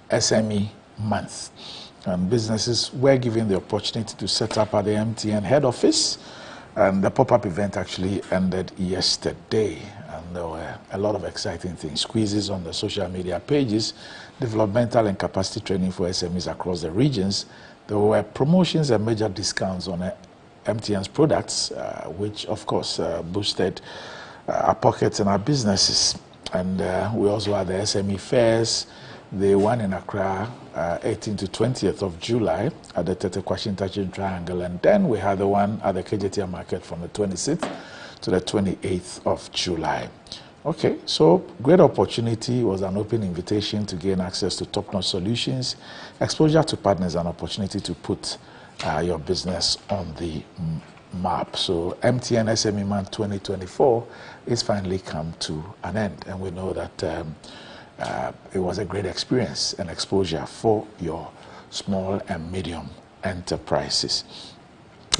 SME month. Businesses were given the opportunity to set up at the MTN head office, and the pop-up event actually ended yesterday, and there were a lot of exciting things, quizzes on the social media pages, developmental and capacity training for SMEs across the regions. There were promotions and major discounts on MTN's products, which of course boosted our pockets and our businesses. And we also had the SME fairs, the one in Accra, 18th to 20th of July at the Tete Kwashin Triangle, and then we had the one at the KJT Market from the 26th to the 28th of July. Okay, so great opportunity, was an open invitation to gain access to top-notch solutions, exposure to partners, and opportunity to put your business on the map. So MTN SME Month 2024 is finally come to an end, and we know that it was a great experience and exposure for your small and medium enterprises.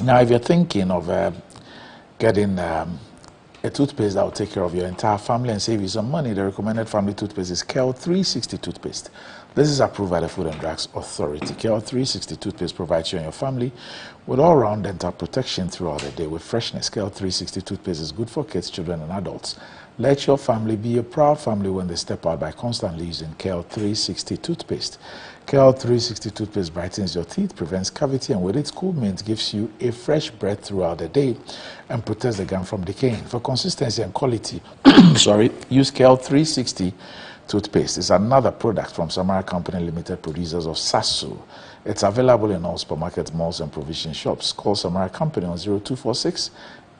Now, if you're thinking of getting a toothpaste that will take care of your entire family and save you some money, the recommended family toothpaste is KEL 360 toothpaste. This is approved by the Food and Drugs Authority. KEL 360 toothpaste provides you and your family with all-round dental protection throughout the day with freshness. KEL 360 toothpaste is good for kids, children, and adults. Let your family be a proud family when they step out by constantly using KEL 360 toothpaste. KEL 360 toothpaste brightens your teeth, prevents cavity, and with its cool mint gives you a fresh breath throughout the day and protects the gum from decaying. For consistency and quality, use KEL 360 toothpaste. It's another product from Samara Company Limited, producers of Sasso. It's available in all supermarkets, malls, and provision shops. Call Samara Company on 0246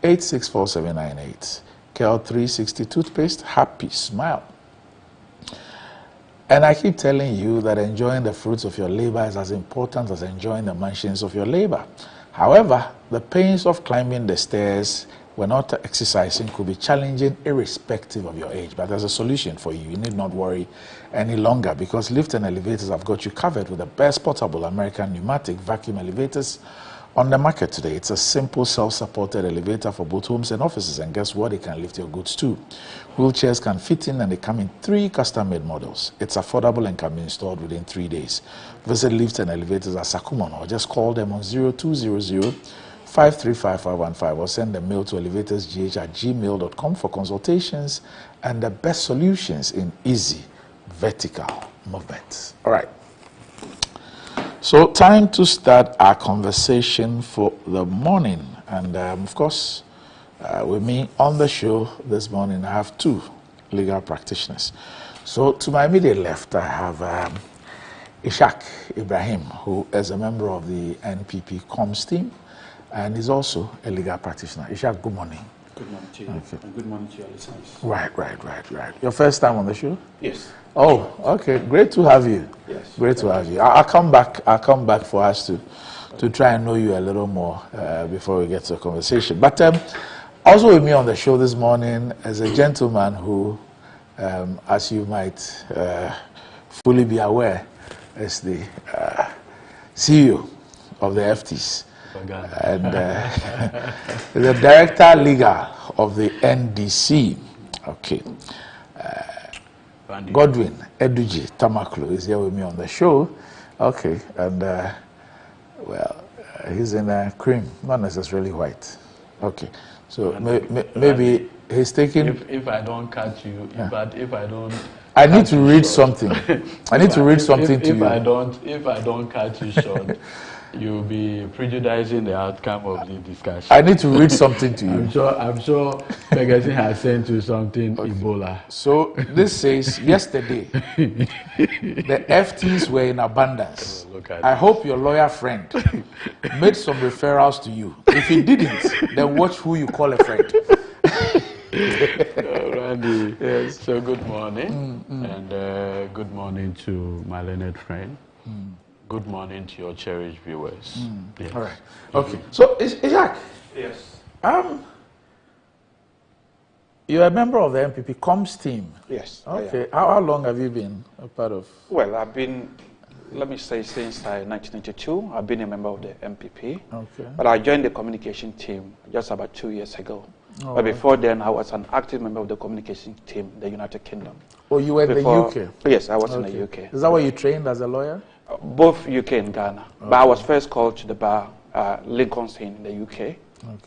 864798. KEL 360 toothpaste, happy smile. And I keep telling you that enjoying the fruits of your labor is as important as enjoying the mansions of your labor. However, the pains of climbing the stairs when not exercising could be challenging irrespective of your age. But there's a solution for you. You need not worry any longer because lift and elevators have got you covered with the best portable American pneumatic vacuum elevators on the market today. It's a simple self-supported elevator for both homes and offices, and guess what? It can lift your goods too. Wheelchairs can fit in, and they come in 3 custom-made models. It's affordable and can be installed within 3 days. Visit Lifts and Elevators at Sakumon or just call them on 0200 535 or send a mail to elevatorsgh@gmail.com for consultations and the best solutions in easy vertical movements. All right. So time to start our conversation for the morning. And of course, with me on the show this morning, I have 2 legal practitioners. So to my immediate left, I have Ishak Ibrahim, who is a member of the NPP comms team, and is also a legal practitioner. Ishak, good morning. Good morning to you, and good morning to your listeners. Right. Your first time on the show? Yes. Oh, okay. Great to have you. Yes. Great to have you. I'll come back for us to try and know you a little more before we get to the conversation. But also with me on the show this morning is a gentleman who, as you might fully be aware, is the CEO of the FTs. And the Director Legal of the NDC. Okay. Godwin Eduji Tamaklo is here with me on the show. Okay. And, he's in cream, not necessarily white. Okay. So maybe he's taking... If I don't catch you, if I don't... I need to read something. I need to read something to you. If I don't catch you short, you'll be prejudicing the outcome of the discussion. I need to read something to you. I'm sure Pegasus has sent you something Ebola. So this says, yesterday, the FTs were in abundance. I hope your lawyer friend made some referrals to you. If he didn't, then watch who you call a friend. Randy, yes. So good morning, and good morning to my learned friend. Good morning to your cherished viewers. Yes. All right. Okay. So, Isaac. Yes. You're a member of the MPP comms team. Yes. Okay. How long have you been a part of? Well, I've been, let me say, since 1992. I've been a member of the MPP. Okay. But I joined the communication team just about 2 years ago. Oh, but before then, I was an active member of the communication team in the United Kingdom. Oh, you were in the UK? Yes, I was in the UK. Is that where you trained as a lawyer? Both UK and Ghana. Okay. But I was first called to the bar, Lincoln's Inn in the UK. Okay.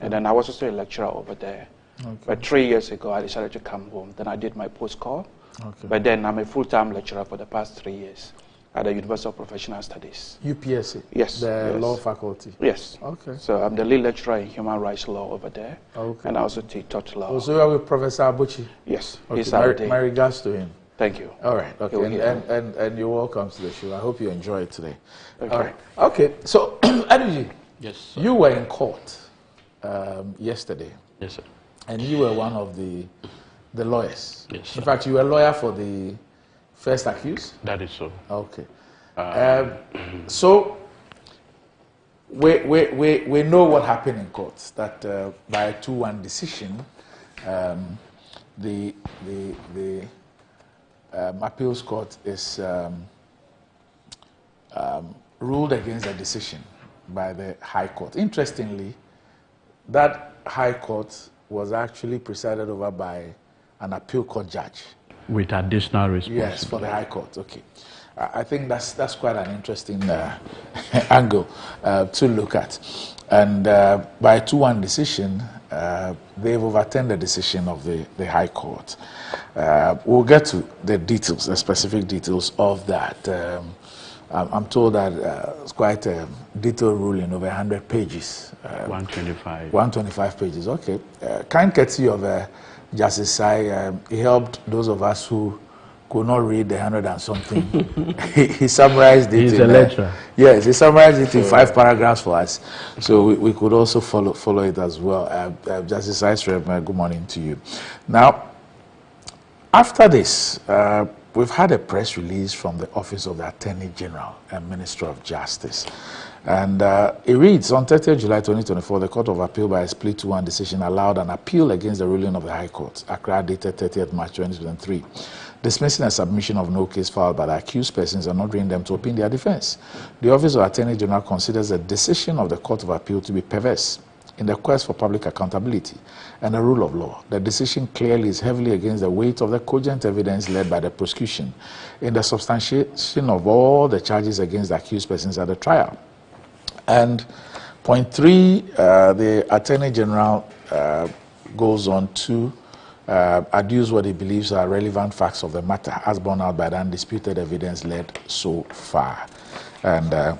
And then I was also a lecturer over there. Okay. But 3 years ago, I decided to come home. Then I did my post-call. Okay. But then I'm a full-time lecturer for the past 3 years at the University of Professional Studies. UPSC? Yes. The law faculty? Yes. Okay. So I'm the lead lecturer in human rights law over there. Okay. And I also teach tort law. Oh, so you are with Professor Abuchi? Yes. Okay. He's my regards to him. Thank you. All right. Okay. And you're welcome to the show. I hope you enjoy it today. Okay. All right. Okay. So, Aduji, yes, sir. You were in court yesterday. Yes, sir. And you were one of the lawyers. Yes, sir. In fact, you were a lawyer for the first accused? That is so. Okay. So, we know what happened in courts, that by a 2-1 decision, the appeals court is ruled against the decision by the High Court. Interestingly, that High Court was actually presided over by an appeal court judge. With additional responsibility. Yes, for the High Court, okay. I think that's quite an interesting angle to look at. And by a 2-1 decision, they've overturned the decision of the High Court. We'll get to the details, the specific details of that. I'm told that it's quite a detailed ruling, over 100 pages. 125. 125 pages, okay. Kind courtesy of Justice Sai, he helped those of us who could not read the 100 and something. he summarized it. He's a lecturer. Yes, he summarized it in 5 paragraphs for us, so we could also follow it as well. Justice Sai, good morning to you. Now, after this, we've had a press release from the Office of the Attorney General and Minister of Justice. And it reads, on 30th July 2024, the Court of Appeal by a split 2-1 decision allowed an appeal against the ruling of the High Court, Accra, dated 30th March 2023, dismissing a submission of no case filed by the accused persons and ordering them to open their defense. The Office of Attorney General considers the decision of the Court of Appeal to be perverse in the quest for public accountability and the rule of law. The decision clearly is heavily against the weight of the cogent evidence led by the prosecution in the substantiation of all the charges against the accused persons at the trial. And point 3, the Attorney General goes on to adduce what he believes are relevant facts of the matter as borne out by the undisputed evidence led so far. And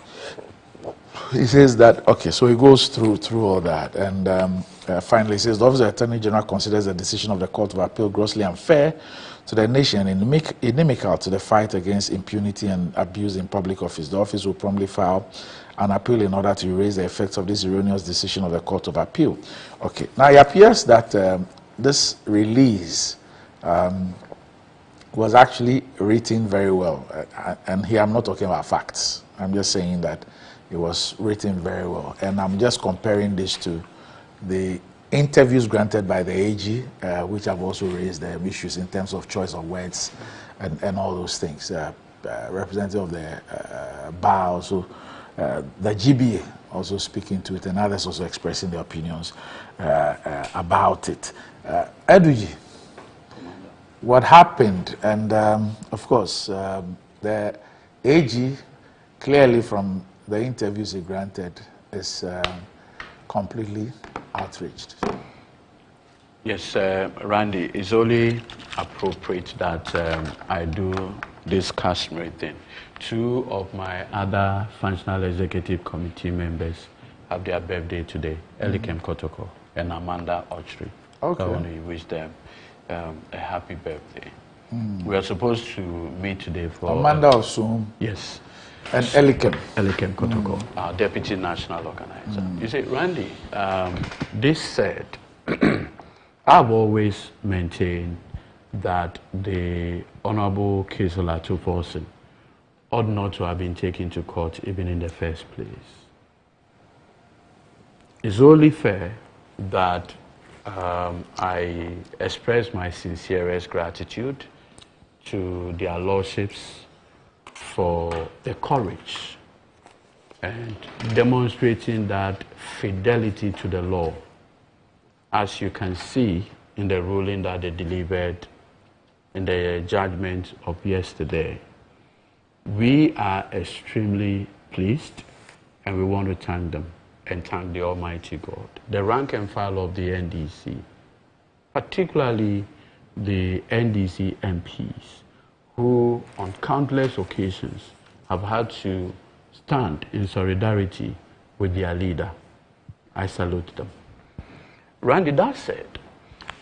he says that, okay, so he goes through all that, and finally he says, the Office of the Attorney General considers the decision of the Court of Appeal grossly unfair to the nation and inimical to the fight against impunity and abuse in public office. The office will promptly file an appeal in order to erase the effects of this erroneous decision of the Court of Appeal. Okay, now it appears that this release was actually written very well, and here I'm not talking about facts. I'm just saying that it was written very well, and I'm just comparing this to the interviews granted by the AG, which have also raised the issues in terms of choice of words and all those things. Representative of the bar also, the GBA also speaking to it, and others also expressing their opinions about it. Edwiji, what happened? And of course, the AG clearly from the interviews he granted is completely outraged. Yes, Randy, it's only appropriate that I do this customary thing. 2 of my other functional executive committee members have their birthday today, Elikem Kotoko and Amanda Ochri. Okay. I want to wish them a happy birthday. We are supposed to meet today for... Amanda Osum. Yes. And Elikem. Elikem Kotoko, our Deputy National Organizer. You see, Randy, this said, I've always maintained that the Honorable Kesola Tuforsen ought not to have been taken to court even in the first place. It's only fair that I express my sincerest gratitude to their lordships for the courage and demonstrating that fidelity to the law, as you can see in the ruling that they delivered in the judgment of yesterday. We are extremely pleased, and we want to thank them and thank the Almighty God. The rank and file of the NDC, particularly the NDC MPs, who on countless occasions have had to stand in solidarity with their leader. I salute them. Randy, that said,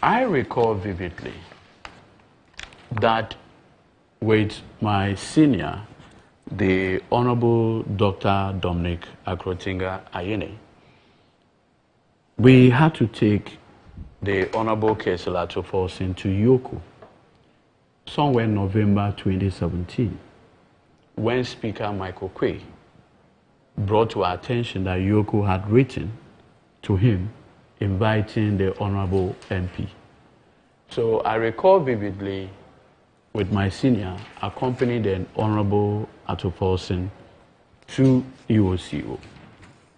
I recall vividly that with my senior, the Honorable Dr. Dominic Akrotinga Ayene, we had to take the Honorable Kesola Tuforsen to Yoko somewhere in November 2017, when Speaker Michael Quay brought to our attention that Yoko had written to him inviting the Honorable MP. So I recall vividly with my senior accompanied the Honorable Atofolson to EOCO.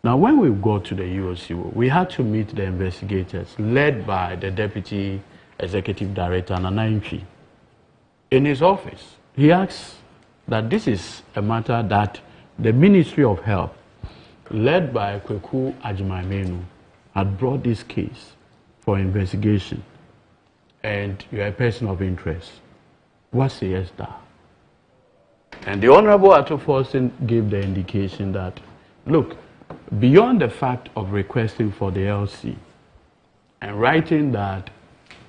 Now when we got to the EOCO, we had to meet the investigators led by the Deputy Executive Director, Nanaimchi. In his office, he asked that this is a matter that the Ministry of Health, led by Kweku Ajimaimenu, had brought this case for investigation, and you are a person of interest. What says that? And the Honorable Atofolson gave the indication that, look, beyond the fact of requesting for the LC and writing that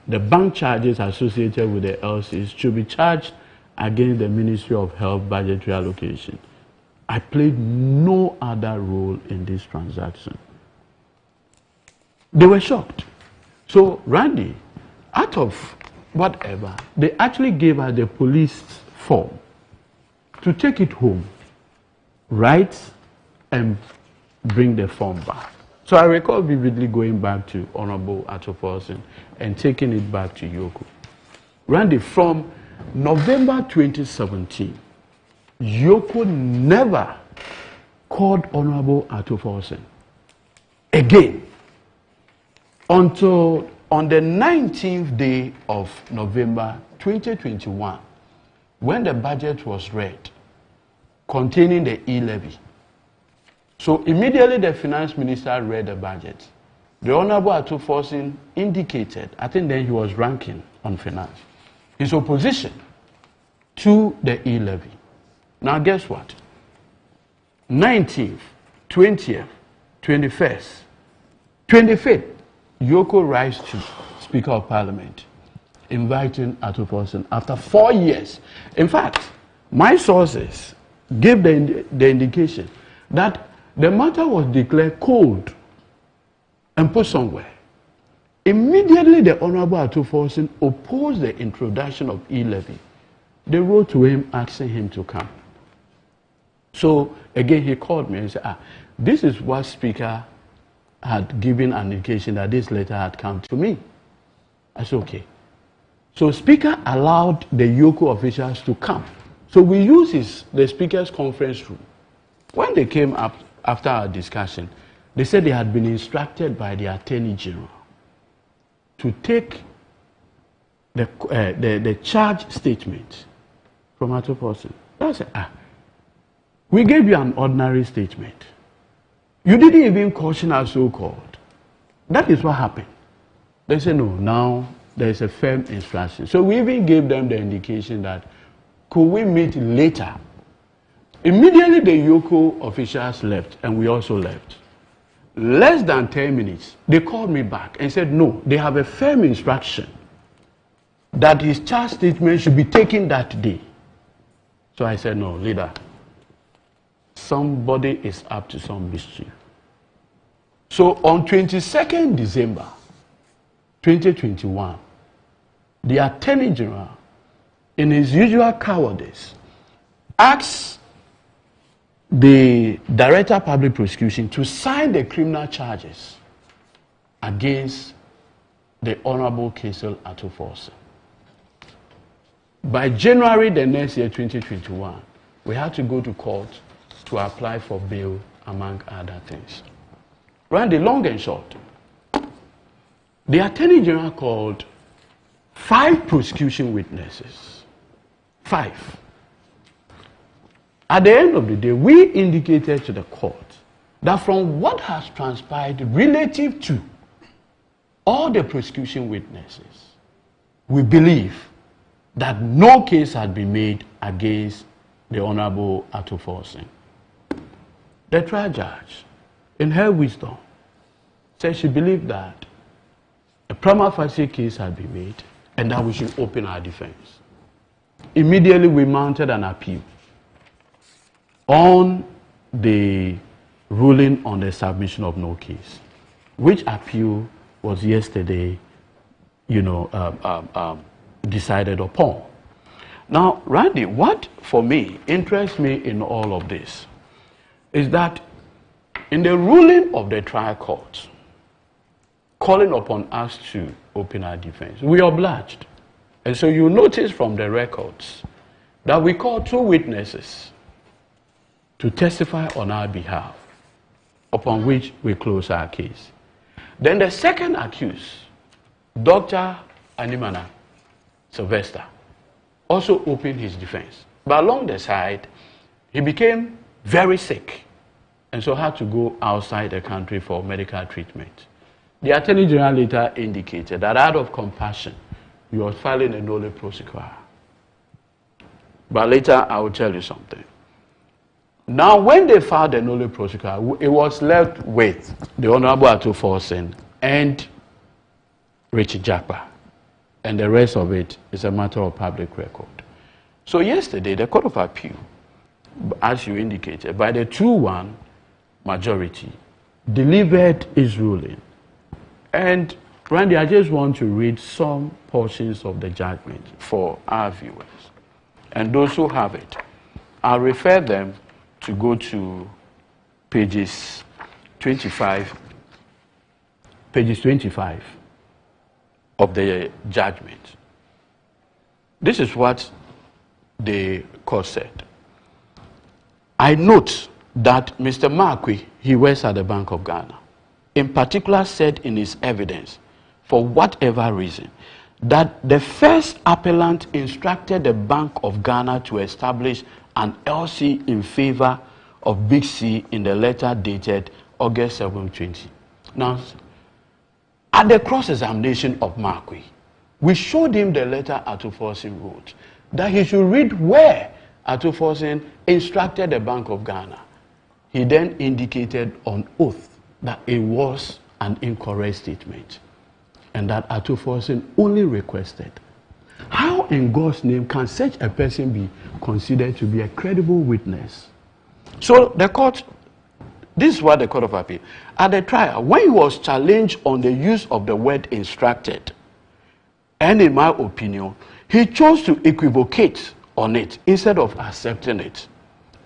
the bank charges associated with the LCs should be charged against the Ministry of Health budgetary allocation, I played no other role in this transaction. They were shocked. So Randy, out of whatever, they actually gave us the police form to take it home, write, and bring the form back. So I recall vividly going back to Honorable Atofolson and taking it back to Yoko. Randy, from November 2017, Yoko never called Honorable Atofolson again until on the 19th day of November 2021, when the budget was read containing the e-levy. So immediately the finance minister read the budget. The Honorable Atofolson indicated, I think then he was ranking on finance, his opposition to the e-levy. Now guess what? 19th, 20th, 21st, 25th, Yoko writes to Speaker of Parliament, inviting Atofolson after 4 years. In fact, my sources gave the indication that the matter was declared cold and put somewhere. Immediately, the Honorable Atofolson opposed the introduction of e-levy. They wrote to him asking him to come. So again, he called me and said, this is what Speaker had given an indication that this letter had come to me. I said, okay. So Speaker allowed the Yoko officials to come. So we used the Speaker's conference room. When they came up after our discussion, they said they had been instructed by the Attorney General to take the charge statement from Atofolson. I said, we gave you an ordinary statement. You didn't even caution us so-called. That is what happened. They said, no, now there's a firm instruction. So we even gave them the indication that, could we meet later? Immediately the Yoko officials left, and we also left. Less than 10 minutes, they called me back and said, no, they have a firm instruction that his charge statement should be taken that day. So I said, no, leader, somebody is up to some mischief. So on 22nd December 2021, the Attorney General, in his usual cowardice, asked the Director of Public Prosecution to sign the criminal charges against the Honorable Kaisel Atofolson. By January the next year, 2021, we had to go to court to apply for bail, among other things. Randy, long and short, the Attorney General called 5 prosecution witnesses. 5. At the end of the day, we indicated to the court that from what has transpired relative to all the prosecution witnesses, we believe that no case had been made against the Honorable Atofolson. The trial judge, in her wisdom, said she believed that a prima facie case had been made and that we should open our defense. Immediately, we mounted an appeal on the ruling on the submission of no case, which appeal was yesterday, decided upon. Now, Randy, what for me interests me in all of this is that In the ruling of the trial court, calling upon us to open our defense, we obliged. And so you notice from the records that we called 2 witnesses to testify on our behalf, upon which we close our case. Then the second accused, Dr. Animana Sylvester, also opened his defense. But along the side, he became very sick and so had to go outside the country for medical treatment. The Attorney General later indicated that out of compassion, he was filing a nolle prosequi. But later, I will tell you something. Now, when they filed the nolle prosequi, it was left with the Honorable Ato Forsen and Richard Jakpa. And the rest of it is a matter of public record. So yesterday, the Court of Appeal, as you indicated, by the 2-1 majority, delivered its ruling. And Randy, I just want to read some portions of the judgment for our viewers. And those who have it, I'll refer them to go to pages 25 of the judgment. This is what the court said. I note that Mr. Markwe, he works at the Bank of Ghana, in particular said in his evidence, for whatever reason, that the first appellant instructed the Bank of Ghana to establish an LC in favor of Big C in the letter dated August 720. Now, at the cross-examination of Markwe, we showed him the letter Ato Forsen wrote, that he should read where Ato Forsen instructed the Bank of Ghana. He then indicated on oath that it was an incorrect statement and that Ato Forsen only requested. How in God's name can such a person be considered to be a credible witness? So the court, this is what the Court of Appeal, at the trial, when he was challenged on the use of the word instructed, and in my opinion, he chose to equivocate on it instead of accepting it.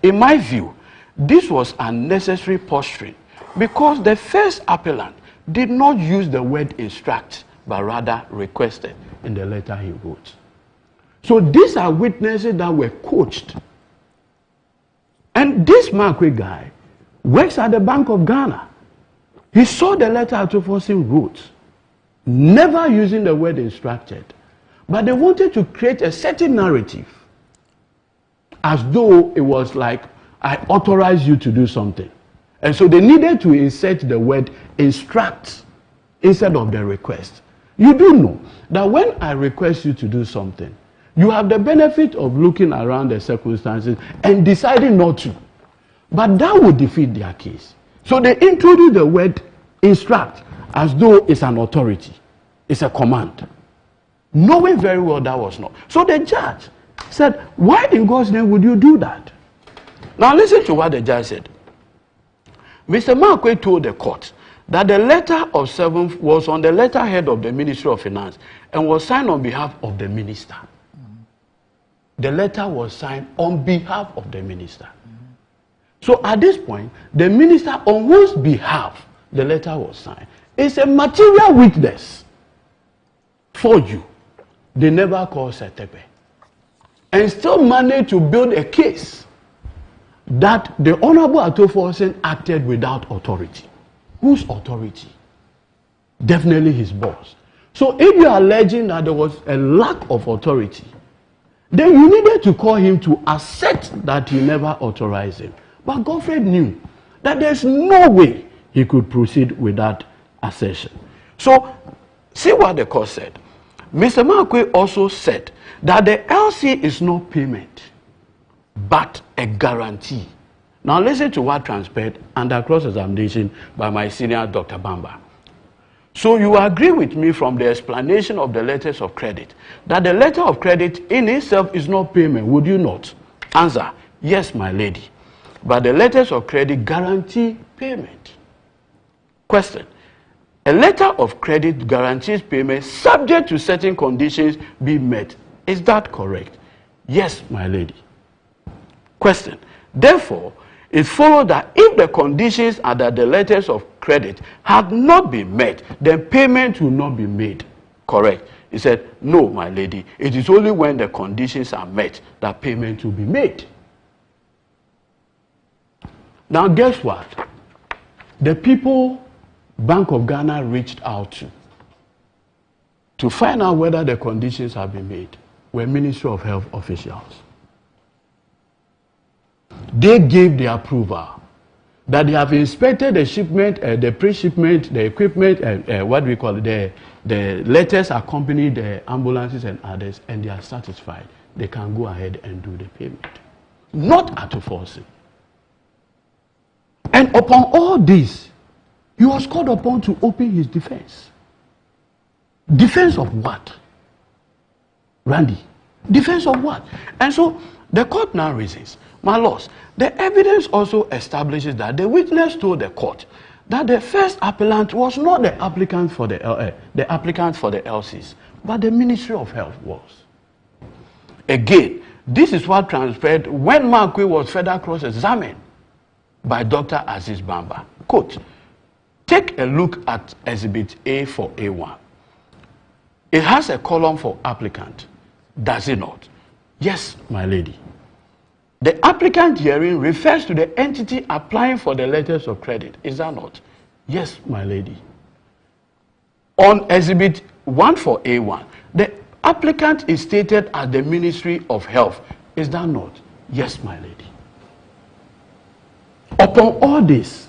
In my view, this was unnecessary posturing because the first appellant did not use the word instruct, but rather requested in the letter he wrote. So these are witnesses that were coached. And this Markwe guy works at the Bank of Ghana. He saw the letter Ato Forsen wrote, never using the word instructed. But they wanted to create a certain narrative as though it was like, I authorize you to do something. And so they needed to insert the word instruct instead of the request. You do know that when I request you to do something, you have the benefit of looking around the circumstances and deciding not to. But that would defeat their case. So they introduced the word instruct as though it's an authority. It's a command. Knowing very well that was not. So the judge said, why in God's name would you do that? Now listen to what the judge said. Mr. Markwe told the court that the letter of 7th was on the letterhead of the Ministry of Finance and was signed on behalf of the minister. The letter was signed on behalf of the minister. So at this point, the minister on whose behalf the letter was signed is a material witness for you. They never called Setepe. And still managed to build a case that the Honorable Ato Forsen acted without authority. Whose authority? Definitely his boss. So if you are alleging that there was a lack of authority, then you needed to call him to accept that he never authorized him. But Godfrey knew that there's no way he could proceed with that assertion. So, see what the court said. Mr. Markwe also said that the LC is not payment, but a guarantee. Now listen to what transpired under cross-examination by my senior Dr. Bamba. So you agree with me from the explanation of the letters of credit that the letter of credit in itself is not payment, would you not? Answer, yes, my lady. But the letters of credit guarantee payment. Question, a letter of credit guarantees payment subject to certain conditions be met. Is that correct? Yes, my lady. Question, therefore, it followed that if the conditions under the letters of credit had not been met, then payment will not be made. Correct. He said, no, my lady, it is only when the conditions are met that payment will be made. Now, guess what? The people Bank of Ghana reached out to find out whether the conditions have been made were Ministry of Health officials. They gave the approval that they have inspected the shipment, the pre-shipment, the equipment, and what we call it, the letters accompany the ambulances and others, and they are satisfied. They can go ahead and do the payment. Not at forcing. And upon all this, he was called upon to open his defense. Defense of what? Randy, defense of what? And so the court now reasons, my lords, the evidence also establishes that the witness told the court that the first appellant was not the applicant for the LCs, but the Ministry of Health was. Again, this is what transpired when Markwe was further cross-examined by Dr. Aziz Bamba. Quote, take a look at Exhibit A for A1. It has a column for applicant, does it not? Yes, my lady. The applicant herein refers to the entity applying for the letters of credit, is that not? Yes, my lady. On Exhibit 1 for A1, the applicant is stated as the Ministry of Health, is that not? Yes, my lady. Upon all this,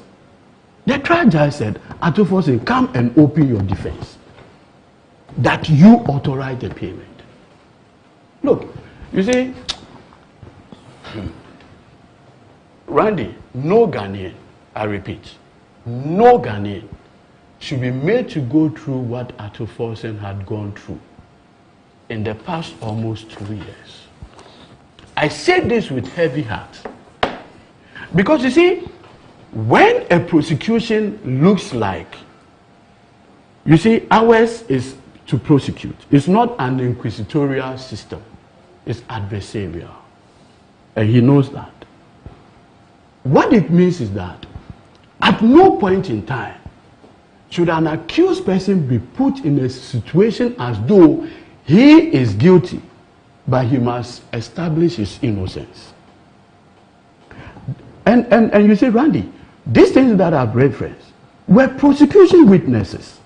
the trial judge said, Atufosin, come and open your defense. That you authorize the payment. Look, you see, Randy, no Ghanaian, I repeat, no Ghanaian should be made to go through what Atufosin had gone through in the past almost 2 years. I say this with heavy heart. Because you see, when a prosecution looks like, you see, ours is to prosecute. It's not an inquisitorial system. It's adversarial. And he knows that. What it means is that at no point in time should an accused person be put in a situation as though he is guilty, but he must establish his innocence. And you say, Randy, these things that I've referenced were prosecution witnesses.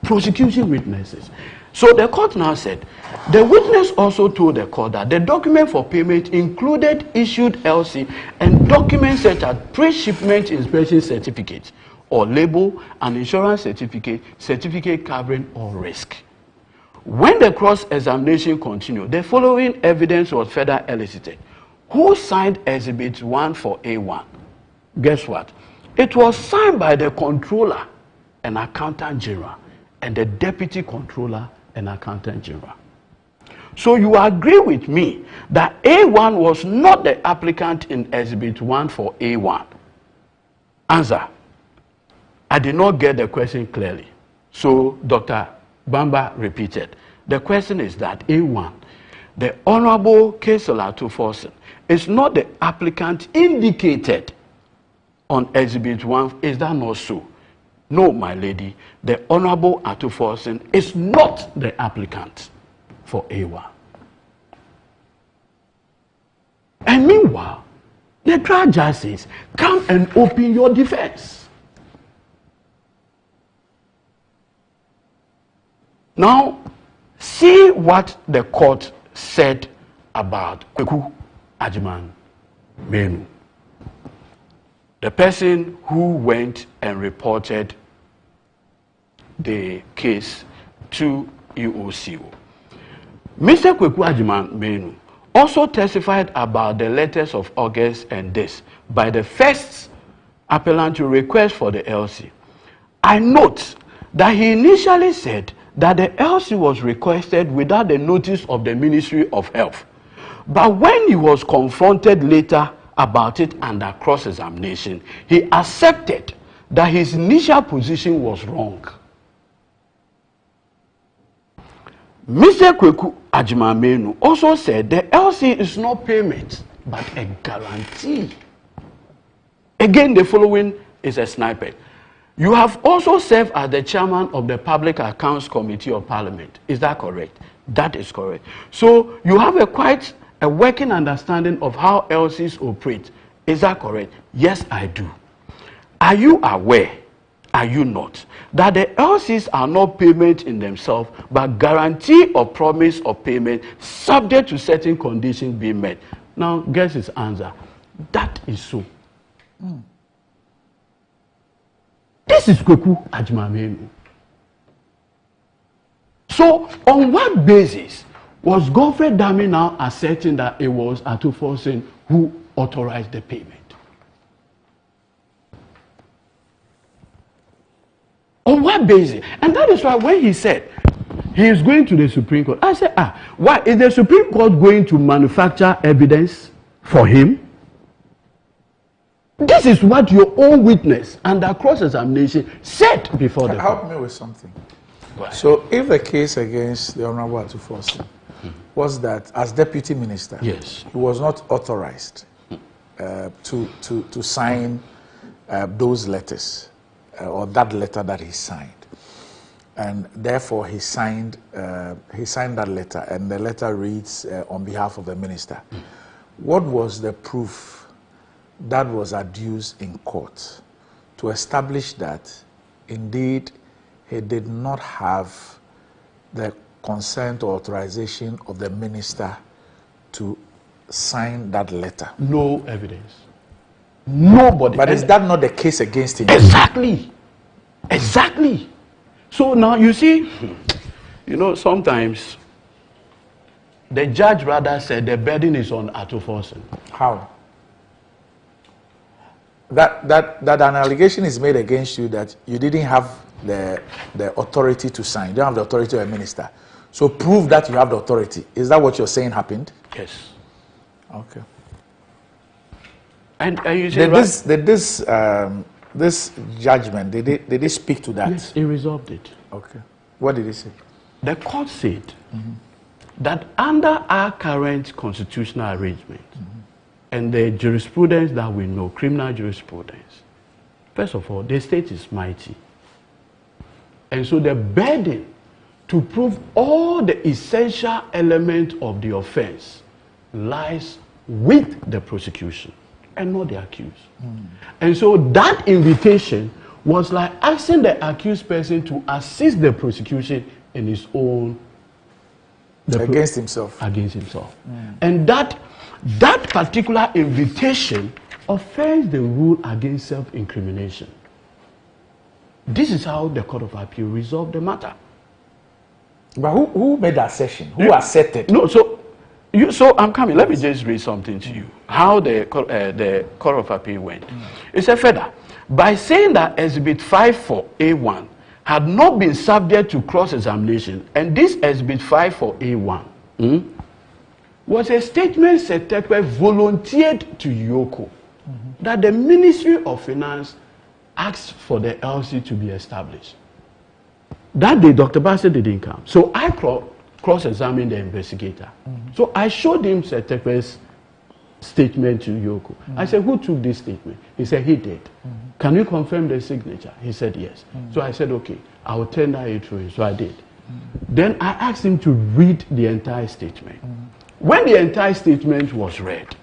Prosecution witnesses. So the court now said, the witness also told the court that the document for payment included issued LC and documents such as pre-shipment inspection certificate or label, an insurance certificate, certificate covering all risk. When the cross-examination continued, the following evidence was further elicited. Who signed Exhibit 1 for A1? Guess what? It was signed by the controller and accountant general and the deputy controller and accountant general. So you agree with me that A1 was not the applicant in Exhibit 1 for A1? Answer. I did not get the question clearly. So Dr. Bamba repeated. The question is that A1, the Honorable Kesela Atufosin, is not the applicant indicated on Exhibit 1. Is that not so? No, my lady. The Honorable Atufosin is not the applicant for A1. And meanwhile, the trial judge says, come and open your defense. Now, see what the court said about Kweku Ajiman Menu, the person who went and reported the case to EOCO. Mr. Kweku Ajiman Menu also testified about the letters of August and this by the first appellant to request for the LC. I note that he initially said that the LC was requested without the notice of the Ministry of Health. But when he was confronted later about it under cross-examination, he accepted that his initial position was wrong. Mr. Kweku Ajiman Menu also said the LC is not payment, but a guarantee. Again, the following is a snippet. You have also served as the chairman of the Public Accounts Committee of Parliament. Is that correct? That is correct. So you have quite a working understanding of how LCs operate. Is that correct? Yes, I do. Are you aware, are you not, that the LCs are not payment in themselves, but guarantee or promise of payment subject to certain conditions being met? Now, guess his answer. That is so. This is Kweku Ajmamenu. So, on what basis was Godfrey Dami now asserting that it was Atufosin who authorized the payment? On what basis? And that is why when he said he is going to the Supreme Court, I said, why is the Supreme Court going to manufacture evidence for him? This is what your own witness under cross-examination said before the court. Help me with something. So, if the case against the Honorable Atufosin was that as deputy minister, yes, he was not authorized to sign those letters or that letter that he signed, and therefore he signed that letter, and the letter reads on behalf of the minister. What was the proof that was adduced in court to establish that indeed he did not have the consent or authorization of the minister to sign that letter? No evidence. Nobody. But is that not the case against him? Exactly. Exactly. So now you see, you know, sometimes the judge rather said the burden is on Atufosin. How? That an allegation is made against you that you didn't have the authority to sign. You don't have the authority of a minister. So prove that you have the authority. Is that what you're saying happened? Yes. Okay. And you say this judgment, did they speak to that? Yes, he resolved it. Okay. What did he say? The court said that under our current constitutional arrangement and the jurisprudence that we know, criminal jurisprudence, first of all, the state is mighty. And so the burden to prove all the essential elements of the offense lies with the prosecution and not the accused. And so that invitation was like asking the accused person to assist the prosecution in his own... Against himself. Against himself. And that particular invitation offends the rule against self-incrimination. This is how the Court of Appeal resolved the matter. But who made that assertion? Who accepted? No, so I'm coming. Let me just read something to you. How the Court of Appeal went. It said further, by saying that Exhibit 54A1 had not been subject to cross-examination, and this Exhibit 54A1 was a statement Setekwe volunteered to Yoko that the Ministry of Finance asked for the LC to be established. That day, Dr. Bassett didn't come. So I cross-examined the investigator. So I showed him Setekwe's statement to Yoko. I said, who took this statement? He said, he did. Can you confirm the signature? He said, yes. So I said, okay, I will tender it to him. So I did. Then I asked him to read the entire statement. When the entire statement was read,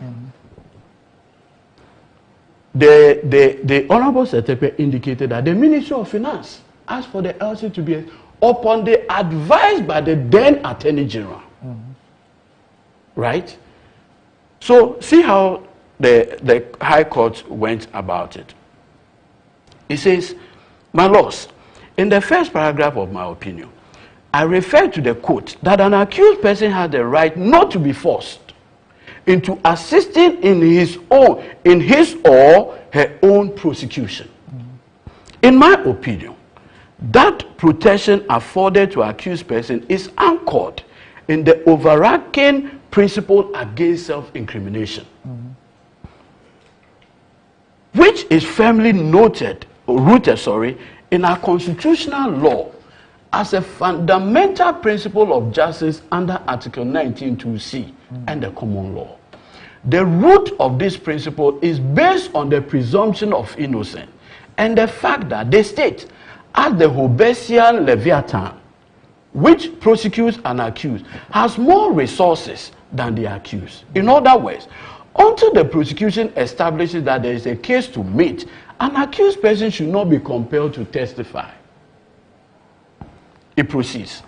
the Honorable Setekwe indicated that the Ministry of Finance asked for the LC to be upon the advice by the then Attorney General. Right? So see how the High Court went about it. It says, my lords, in the first paragraph of my opinion, I refer to the quote that an accused person has the right not to be forced into assisting in his or her own prosecution. In my opinion, that protection afforded to accused person is anchored in the overarching principle against self-incrimination, which is firmly rooted in our constitutional law as a fundamental principle of justice under Article 19(2)C and the common law. The root of this principle is based on the presumption of innocence and the fact that the state, as the Hobbesian Leviathan, which prosecutes an accused, has more resources than the accused. In other words, until the prosecution establishes that there is a case to meet, an accused person should not be compelled to testify. It proceeds.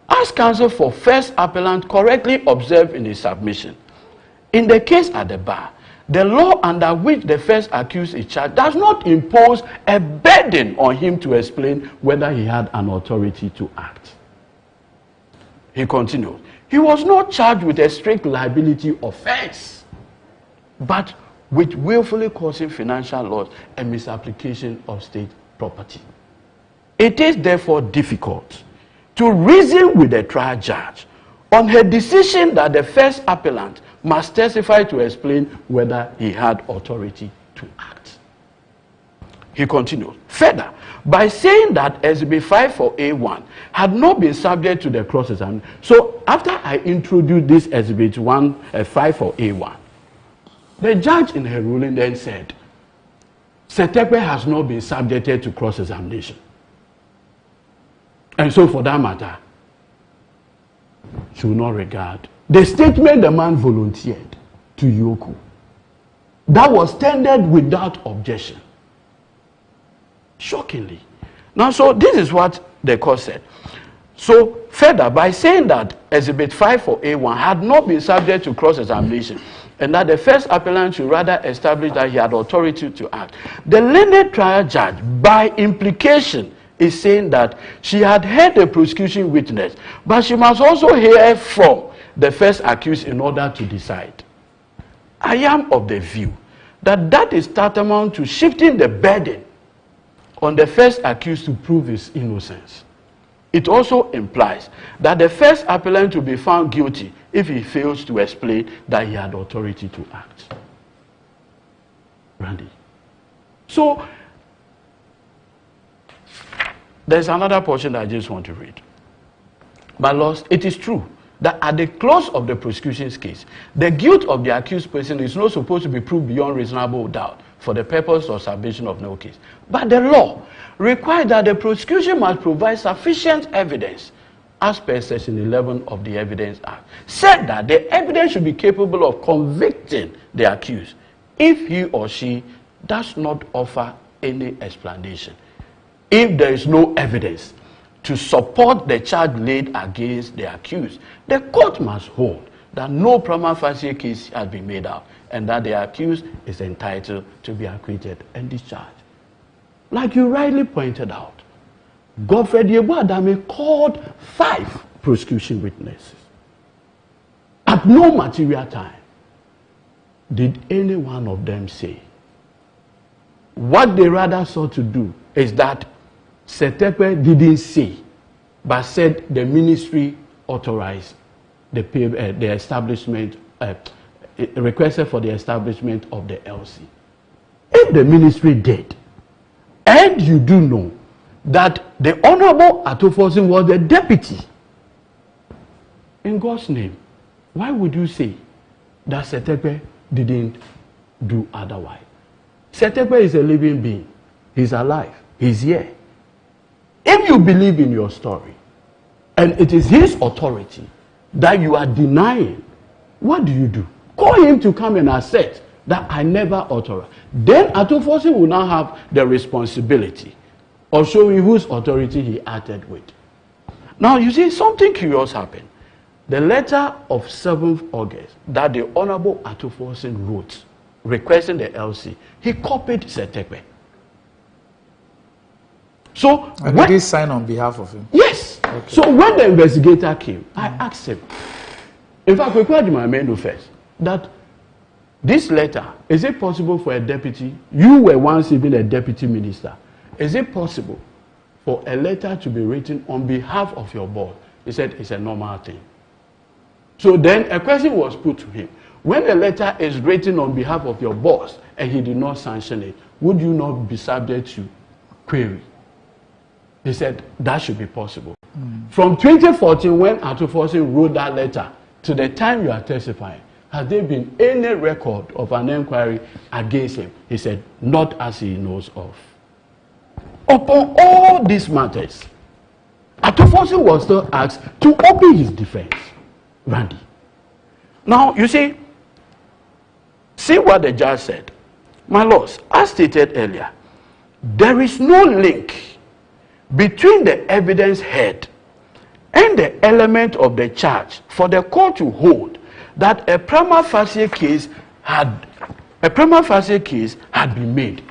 As counsel for first appellant correctly observed in his submission, in the case at the bar, the law under which the first accused is charged does not impose a burden on him to explain whether he had an authority to act. He continues, he was not charged with a strict liability offense, but with willfully causing financial loss and misapplication of state property. It is therefore difficult to reason with the trial judge on her decision that the first appellant must testify to explain whether he had authority to act. He continues, further, by saying that Exhibit 5 for A1 had not been subject to the cross-examination. So after I introduced this Exhibit 5 for A1, the judge in her ruling then said, Setekpe has not been subjected to cross-examination. And so for that matter, she will not regard the statement the man volunteered to Yoku. That was tendered without objection. Shockingly. Now, so this is what the court said. So, further, by saying that Exhibit 5 for A1 had not been subject to cross-examination, and that the first appellant should rather establish that he had authority to act, the learned trial judge, by implication, is saying that she had heard the prosecution witness, but she must also hear from the first accused in order to decide. I am of the view that that is tantamount to shifting the burden on the first accused to prove his innocence. It also implies that the first appellant will be found guilty if he fails to explain that he had authority to act. Randy. So, there's another portion that I just want to read. My lords, it is true that at the close of the prosecution's case, the guilt of the accused person is not supposed to be proved beyond reasonable doubt for the purpose of submission of no case. But the law requires that the prosecution must provide sufficient evidence, as per Section 11 of the Evidence Act, said that the evidence should be capable of convicting the accused if he or she does not offer any explanation. If there is no evidence to support the charge laid against the accused, the court must hold that no prima facie case has been made out and that the accused is entitled to be acquitted and discharged. Like you rightly pointed out, Godfrey Adame called 5 prosecution witnesses. At no material time did any one of them say. What they rather sought to do is that Setekpe didn't say, but said the ministry authorized the establishment, requested for the establishment of the LC. If the ministry did, and you do know that the Honorable Atofosin was the deputy, in God's name, why would you say that Setekpe didn't do otherwise? Setekpe is a living being. He's alive. He's here. If you believe in your story, and it is his authority that you are denying, what do? Call him to come and assert that I never authorized. Then Atofosin will now have the responsibility of showing whose authority he acted with. Now, you see, something curious happened. The letter of 7th August that the Honorable Atofosin wrote, requesting the LC, he copied Setekpe. So, and did he sign on behalf of him? Yes. Okay. So when the investigator came, I asked him, in fact, we required my menu first, that this letter, is it possible for a deputy, you were once even a deputy minister, is it possible for a letter to be written on behalf of your board? He said it's a normal thing. So then a question was put to him. When a letter is written on behalf of your boss and he did not sanction it, would you not be subject to query? He said that should be possible. From 2014, when Atofosin wrote that letter, to the time you are testifying, has there been any record of an inquiry against him? He said, not as he knows of. Upon all these matters, Atufosin was still asked to open his defense. Randy. Now, you see what the judge said. My lords, as stated earlier, there is no link between the evidence heard and the element of the charge for the court to hold that a prima facie case had been made.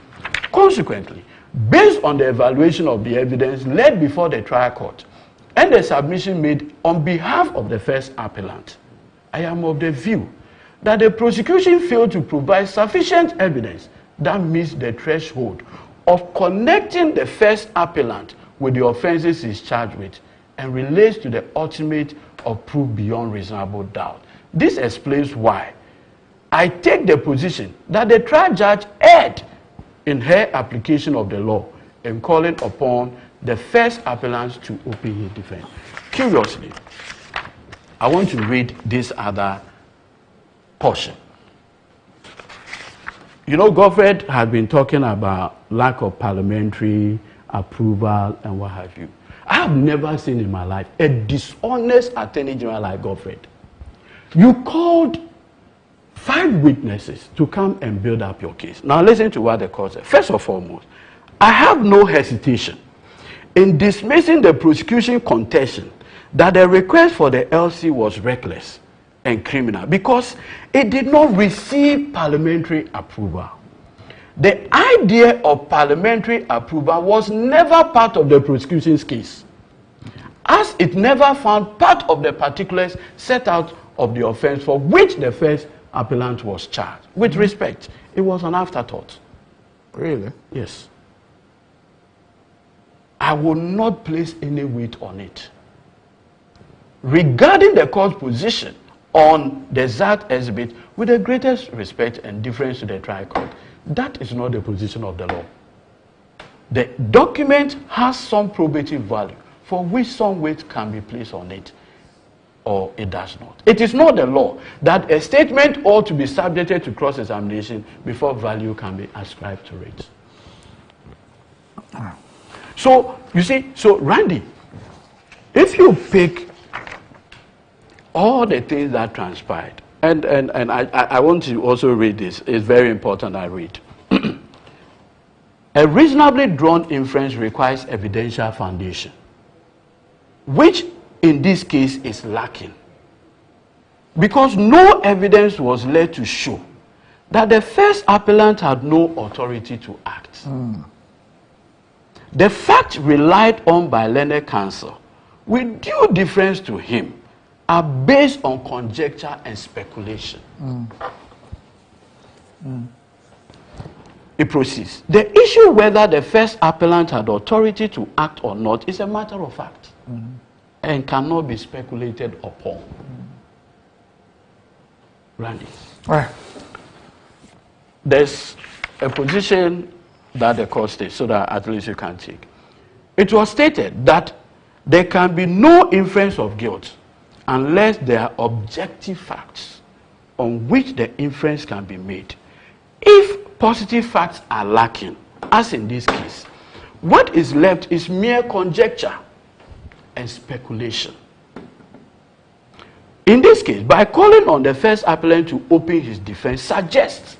Consequently, based on the evaluation of the evidence laid before the trial court and the submission made on behalf of the first appellant, I am of the view that the prosecution failed to provide sufficient evidence that meets the threshold of connecting the first appellant with the offenses he's charged with and relates to the ultimate of proof beyond reasonable doubt. This explains why I take the position that the trial judge erred in her application of the law and calling upon the first appellant to open his defense. Curiously, I want to read this other portion. You know, Godfred had been talking about lack of parliamentary approval and what have you. I have never seen in my life a dishonest attorney general like Godfred. You called 5 witnesses to come and build up your case. Now listen to what the court said. First and foremost, I have no hesitation in dismissing the prosecution contention that the request for the LC was reckless and criminal because it did not receive parliamentary approval. The idea of parliamentary approval was never part of the prosecution's case, as it never found part of the particulars set out of the offense for which the first appellant was charged. With respect, it was an afterthought. Really? Yes. I will not place any weight on it. Regarding the court's position on the ZAT exhibit, with the greatest respect and deference to the trial court, that is not the position of the law. The document has some probative value for which some weight can be placed on it, or it does not. It is not the law that a statement ought to be subjected to cross-examination before value can be ascribed to it. So, you see, Randy, if you pick all the things that transpired, and I want to also read this, it's very important I read. A reasonably drawn inference requires evidential foundation, which in this case is lacking, because no evidence was led to show that the first appellant had no authority to act. The fact relied on by learned counsel, with due deference to him, are based on conjecture and speculation. It proceeds. The issue whether the first appellant had authority to act or not is a matter of fact and cannot be speculated upon. Randy. Right. There's a position that the court states, so that at least you can take. It was stated that there can be no inference of guilt unless there are objective facts on which the inference can be made. If positive facts are lacking, as in this case, what is left is mere conjecture and speculation. In this case, by calling on the first appellant to open his defense suggests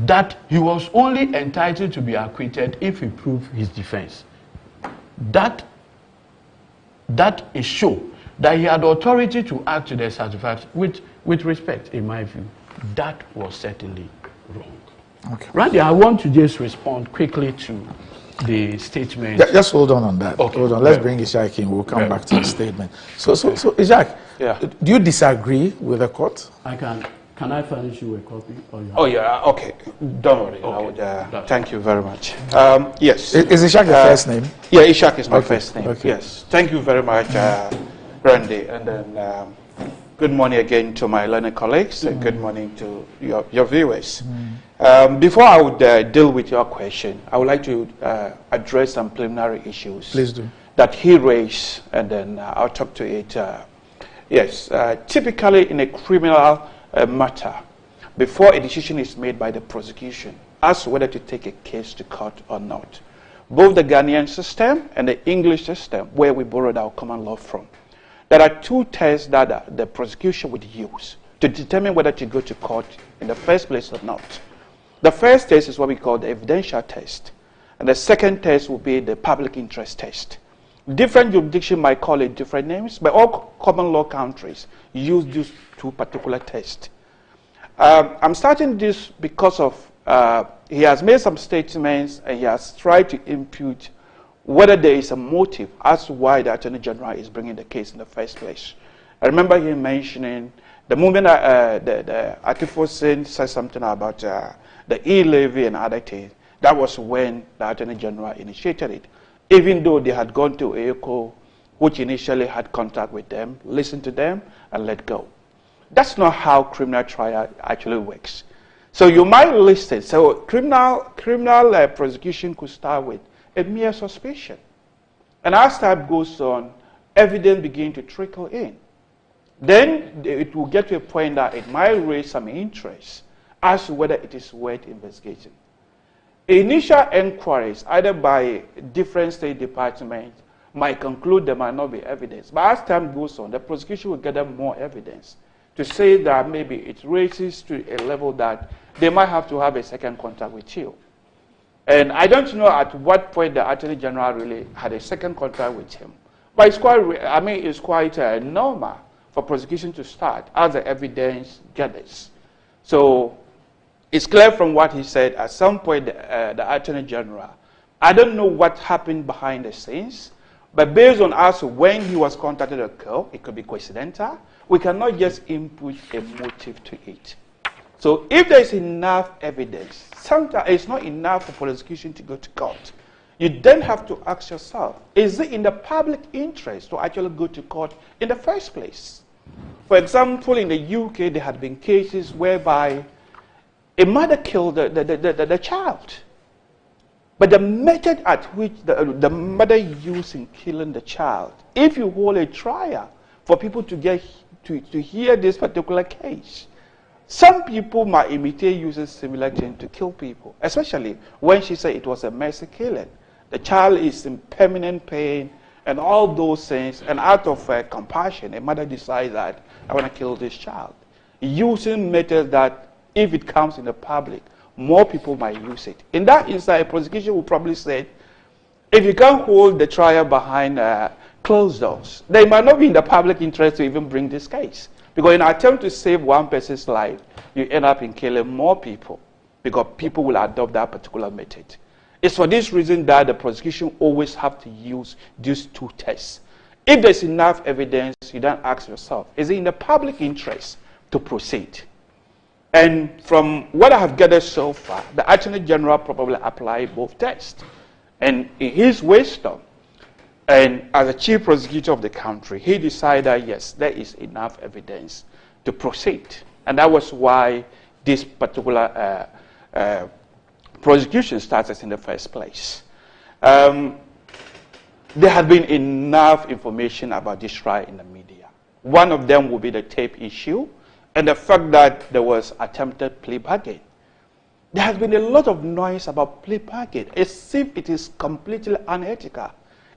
that he was only entitled to be acquitted if he proved his defense. That is show that he had authority to act to the satisfaction. With respect, in my view, that was certainly wrong. Okay. Randy, I want to just respond quickly to the statement. Just hold on that. Okay. Hold on. Let's bring Ishak in. We'll come back to the statement. So Ishak, do you disagree with the court? I can. Can I furnish you a copy? Oh yeah. Okay. Don't worry. Okay. I would. Thank you very much. Yes. Is Ishak your first name? Yeah, Ishak is my first name. Okay. Yes. Thank you very much, Randy. And then good morning again to my learned colleagues, and good morning to your viewers. Before I would deal with your question, I would like to address some preliminary issues. Please do. That he raised, and then I'll talk to it. Yes, typically in a criminal matter before a decision is made by the prosecution as to whether to take a case to court or not. Both the Ghanaian system and the English system, where we borrowed our common law from, there are two tests that the prosecution would use to determine whether to go to court in the first place or not. The first test is what we call the evidential test, and the second test will be the public interest test. Different jurisdictions might call it different names, but all common law countries use these two particular tests. I'm starting this because of he has made some statements and he has tried to impute whether there is a motive as to why the Attorney General is bringing the case in the first place. I remember him mentioning the moment the Atifosin said something about the e-levy and other things. That was when the Attorney General initiated it, even though they had gone to ECO, which initially had contact with them, listened to them, and let go. That's not how criminal trial actually works. So you might listen. So criminal prosecution could start with a mere suspicion. And as time goes on, evidence begins to trickle in. Then it will get to a point that it might raise some interest as to whether it is worth investigating. Initial inquiries, either by different state departments, might conclude there might not be evidence. But as time goes on, the prosecution will gather more evidence to say that maybe it raises to a level that they might have to have a second contact with you. And I don't know at what point the Attorney General really had a second contact with him. But it's quite normal for prosecution to start as the evidence gathers. So it's clear from what he said, at some point the Attorney General, I don't know what happened behind the scenes, but based on us when he was contacted or called, it could be coincidental. We cannot just input a motive to it. So if there is enough evidence, sometimes it's not enough for prosecution to go to court. You then have to ask yourself, is it in the public interest to actually go to court in the first place? For example, in the UK, there had been cases whereby a mother killed the child. But the method at which the mother used in killing the child, if you hold a trial for people to get to hear this particular case, some people might imitate using similar things to kill people, especially when she said it was a mercy killing. The child is in permanent pain and all those things, and out of compassion, a mother decides that I want to kill this child, using methods that if it comes in the public, more people might use it. In that instance, a prosecution will probably say, if you can't hold the trial behind closed doors, then it might not be in the public interest to even bring this case. Because in an attempt to save one person's life, you end up in killing more people because people will adopt that particular method. It's for this reason that the prosecution always have to use these two tests. If there's enough evidence, you then ask yourself, is it in the public interest to proceed? And from what I have gathered so far, the Attorney General probably applied both tests. And in his wisdom, and as a chief prosecutor of the country, he decided, yes, there is enough evidence to proceed. And that was why this particular prosecution started in the first place. There had been enough information about this trial in the media. One of them will be the tape issue and the fact that there was attempted plea bargain. There has been a lot of noise about plea bargain, as if it is completely unethical.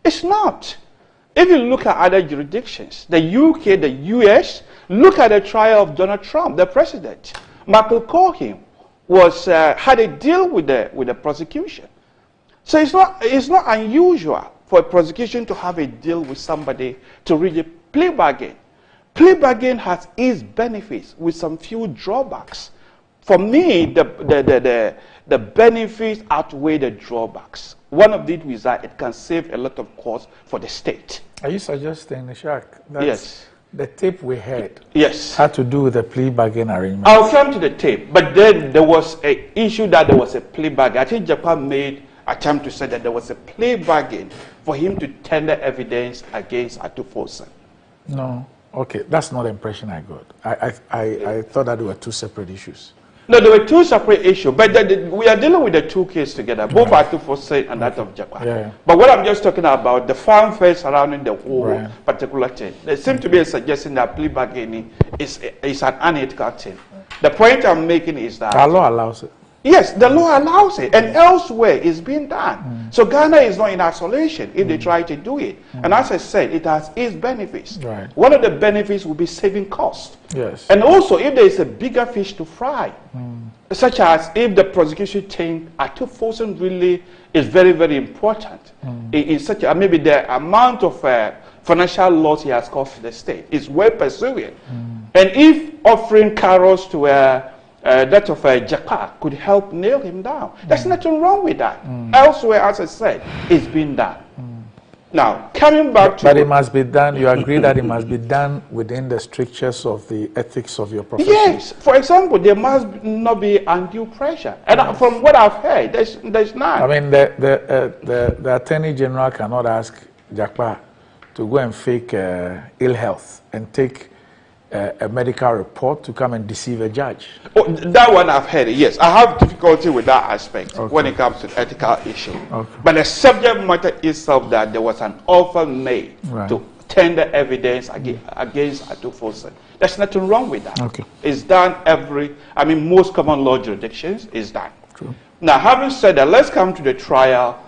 It's not. If you look at other jurisdictions, the UK, the US, look at the trial of Donald Trump, the president. Michael Cohen had a deal with the prosecution. So it's not unusual for a prosecution to have a deal with somebody to reach a plea bargain. Plea bargain has its benefits with some few drawbacks. For me, the benefits outweigh the drawbacks. One of these is that it can save a lot of costs for the state. Are you suggesting, Shaq, that yes, the tape we heard yes, had to do with the plea bargain arrangement? I'll come to the tape, but then there was an issue that there was a plea bargain. I think Japan made an attempt to say that there was a plea bargain for him to tender evidence against Atufosa. No. Okay, that's not the impression I got. I thought that there were two separate issues. No, there were two separate issues, but we are dealing with the two cases together, both Atufose and that of Japan. Yeah. But what I'm just talking about, the fanfare surrounding the whole particular thing. There seems to be a suggestion that plea bargaining is an unethical thing. The point I'm making is that the law allows it. Yes, the law allows it, and elsewhere it's being done. So Ghana is not in isolation if they try to do it. And as I said, it has its benefits. Right. One of the benefits will be saving costs. Yes. And also, if there is a bigger fish to fry, such as if the prosecution think Atufose really is very, very important, in such a, maybe the amount of financial loss he has caused to the state is worth pursuing. And if offering carrots to that of Jakarta could help nail him down. There's nothing wrong with that. Elsewhere, as I said, it's been done. Now, coming back to... But it must be done, you agree that it must be done within the strictures of the ethics of your profession? Yes. For example, there must not be undue pressure. And from what I've heard, there's none. I mean, the Attorney General cannot ask Jakarta to go and fake ill health and take a medical report to come and deceive a judge. Oh, that one I've heard, yes. I have difficulty with that aspect when it comes to ethical issue. But the subject matter itself, that there was an offer made to tender evidence against Atufose. There's nothing wrong with that. It's done most common law jurisdictions is done. True. Now, having said that, let's come to the trial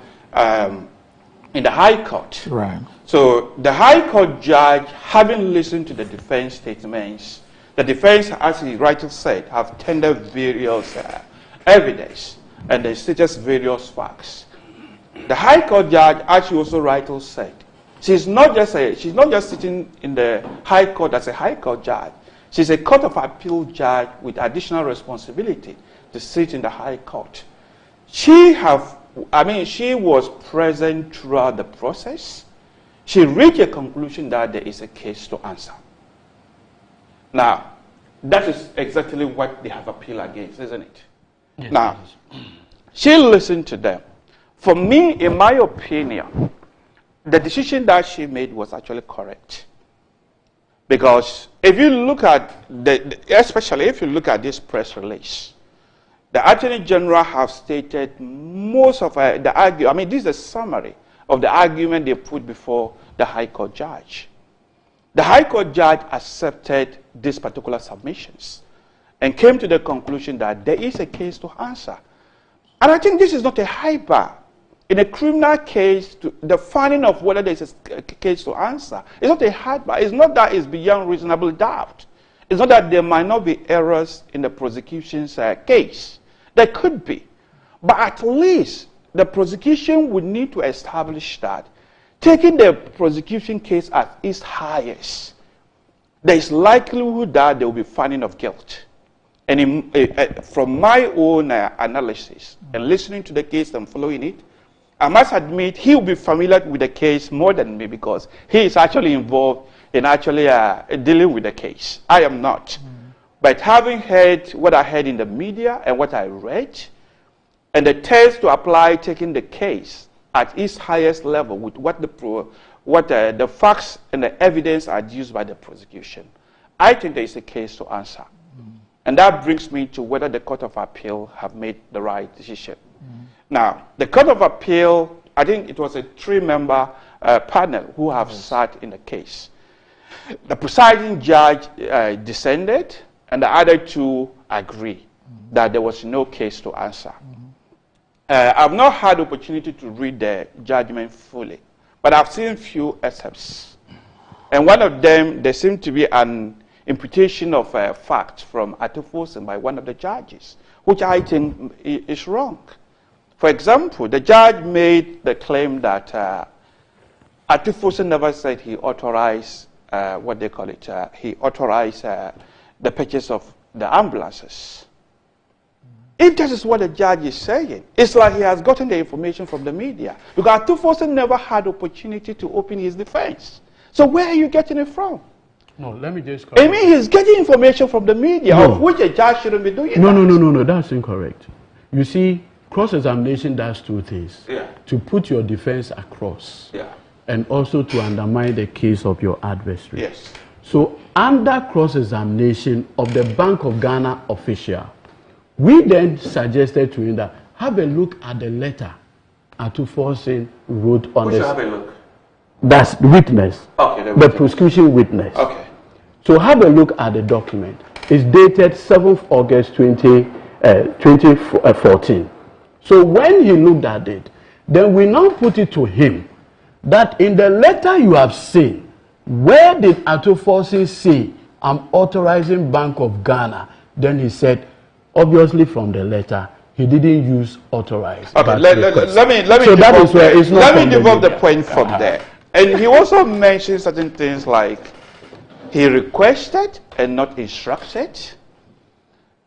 in the High Court. Right. So the High Court judge, having listened to the defense statements, the defense, as he rightly said, have tendered various evidence and they stated various facts. The High Court judge, as she also rightly said, she's not just sitting in the High Court as a High Court judge. She's a Court of Appeal judge with additional responsibility to sit in the High Court. She was present throughout the process. She reached a conclusion that there is a case to answer. Now, that is exactly what they have appealed against, isn't it? Yes, now, she listened to them. For me, in my opinion, the decision that she made was actually correct. Because if you look at, especially if you look at this press release, the Attorney General have stated most of the argument. This is a summary of the argument they put before the High Court judge. The High Court judge accepted these particular submissions and came to the conclusion that there is a case to answer. And I think this is not a high bar. In a criminal case, the finding of whether there is a case to answer is not a high bar. It's not that it's beyond reasonable doubt. It's not that there might not be errors in the prosecution's case. There could be. But at least the prosecution would need to establish that, taking the prosecution case at its highest, there is likelihood that there will be finding of guilt. And from my own analysis and listening to the case and following it, I must admit he will be familiar with the case more than me because he is actually involved in actually dealing with the case. I am not. But having heard what I heard in the media and what I read, and the test to apply taking the case at its highest level with what the facts and the evidence are used by the prosecution, I think there is a case to answer. And that brings me to whether the Court of Appeal have made the right decision. Now, the Court of Appeal, I think it was a 3-member panel who have sat in the case. The presiding judge dissented, and the other 2 agree that there was no case to answer. I've not had the opportunity to read the judgment fully, but I've seen few excerpts. And one of them, there seemed to be an imputation of fact from Atufose by one of the judges, which I think is wrong. For example, the judge made the claim that Atufose never said he authorized, he authorized the purchase of the ambulances. If that is what the judge is saying, it's like he has gotten the information from the media. Because Atufose never had opportunity to open his defense. So where are you getting it from? No, let me just... I mean, he's getting information from the media, of which a judge shouldn't be doing No, that's incorrect. You see, cross-examination does 2 things. To put your defense across. And also to undermine the case of your adversary. So under cross-examination of the Bank of Ghana official, We then suggested to him that have a look at the letter Atuforsin wrote on We this. should have a look. That's the witness. Okay, the prosecution witness. Okay. So have a look at the document. It's dated 7th August 2014. So when he looked at it, then we now put it to him that in the letter you have seen, where did Atuforsin say, I'm authorizing Bank of Ghana? Then he said, obviously from the letter, he didn't use authorized. Okay, let me so that is where it's not let me develop the point from there. And he also mentioned certain things like he requested and not instructed.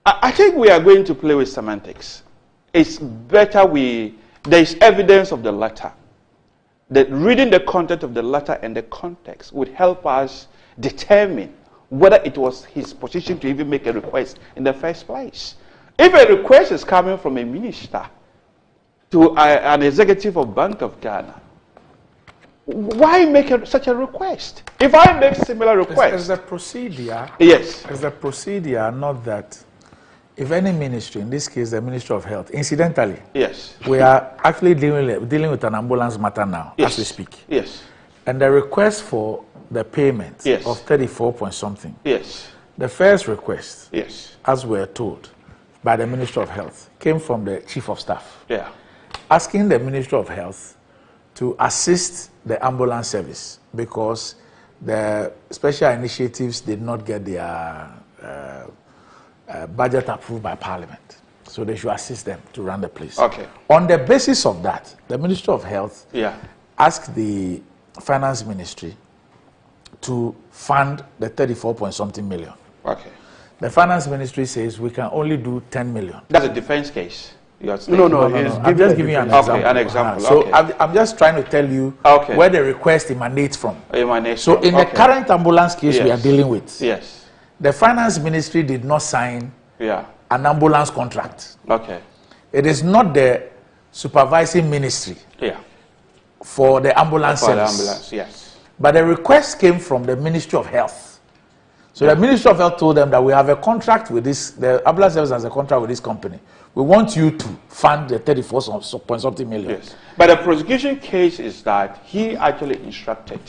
I think we are going to play with semantics. It's better there is evidence of the letter. That reading the content of the letter and the context would help us determine whether it was his position to even make a request in the first place. If a request is coming from a minister to an executive of Bank of Ghana, why make such a request? If I make similar requests, As a procedure, yes, as a procedure, not that. If any ministry, in this case the Ministry of Health, incidentally, yes, we are actually dealing with an ambulance matter now, yes, as we speak. Yes. And the request for the payment of 34 point something. Yes. The first request, yes, as we are told by the Ministry of Health, came from the Chief of Staff. Yeah. Asking the Ministry of Health to assist the ambulance service because the special initiatives did not get their budget approved by Parliament. So they should assist them to run the place. Okay. On the basis of that, the Ministry of Health asked the Finance Ministry to fund the 34 point something million. Okay. The Finance Ministry says we can only do 10 million. That's a defense case. No. I'm just giving you an example. Okay, an example. So okay. I'm just trying to tell you where the request emanates from. So in the current ambulance case we are dealing with, the Finance Ministry did not sign an ambulance contract. Okay. It is not the supervising ministry for the ambulance service. The ambulance, yes. But the request came from the Ministry of Health. So the Ministry of Health told them that we have a contract with this, the ambulance service has a contract with this company. We want you to fund the 34 point something million. Yes. But the prosecution case is that he actually instructed.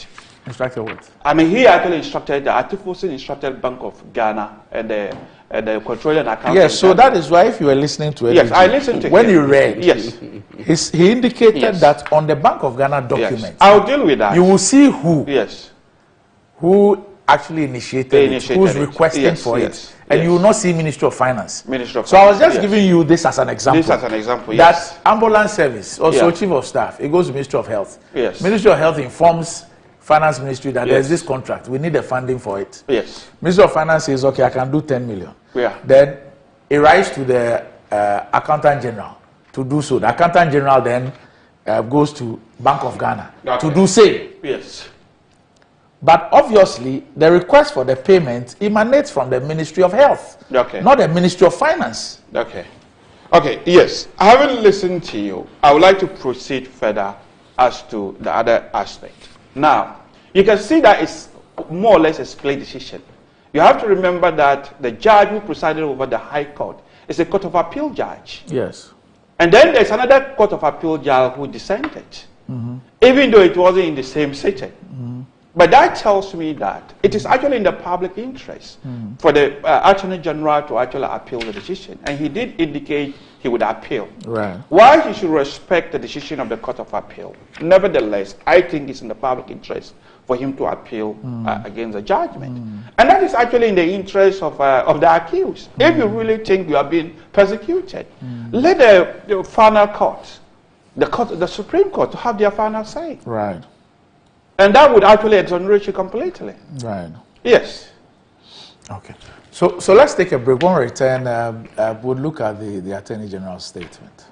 Instructed what? I mean, he actually instructed, the Atuforsin instructed Bank of Ghana and the controlling account. Yes, so that is why if you were listening to it. Yes, I listened to when him. you read. Yes. He indicated that on the Bank of Ghana document. Yes. I'll deal with that. You will see who. Yes. Who actually initiated it, who's requesting for it. And you will not see Ministry of Finance. So I was just giving you this as an example. This as an example, that ambulance service, also Chief of Staff, it goes to Ministry of Health. Yes. Ministry of Health informs Finance Ministry that there's this contract. We need the funding for it. Yes. Ministry of Finance says, okay, I can do 10 million. Yeah. Then it writes to the Accountant General to do so. The Accountant General then goes to Bank of Ghana to do same. Yes. But obviously, the request for the payment emanates from the Ministry of Health, not the Ministry of Finance. Okay. Okay, yes. Having listened to you, I would like to proceed further as to the other aspect. Now, you can see that it's more or less a split decision. You have to remember that the judge who presided over the High Court is a Court of Appeal judge. Yes. And then there's another Court of Appeal judge who dissented, even though it wasn't in the same sitting. But that tells me that it is actually in the public interest for the Attorney General to actually appeal the decision. And he did indicate he would appeal. Right. Why he should respect the decision of the Court of Appeal. Nevertheless, I think it's in the public interest for him to appeal against the judgment. And that is actually in the interest of the accused. If you really think you are being persecuted, let the final court, the Supreme Court, to have their final say. Right. And that would actually exonerate you completely. Right. Yes. Okay. So let's take a break. When we return, we'll look at the Attorney General's statement.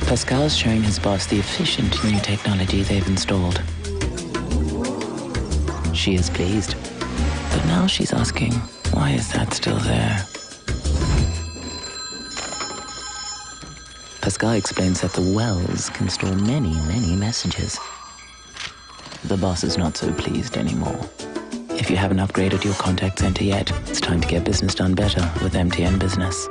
Pascal's showing his boss the efficient new technology they've installed. She is pleased, but now she's asking, why is that still there? Pascal explains that the wells can store many, many messages. The boss is not so pleased anymore. If you haven't upgraded your contact center yet, it's time to get business done better with MTN Business.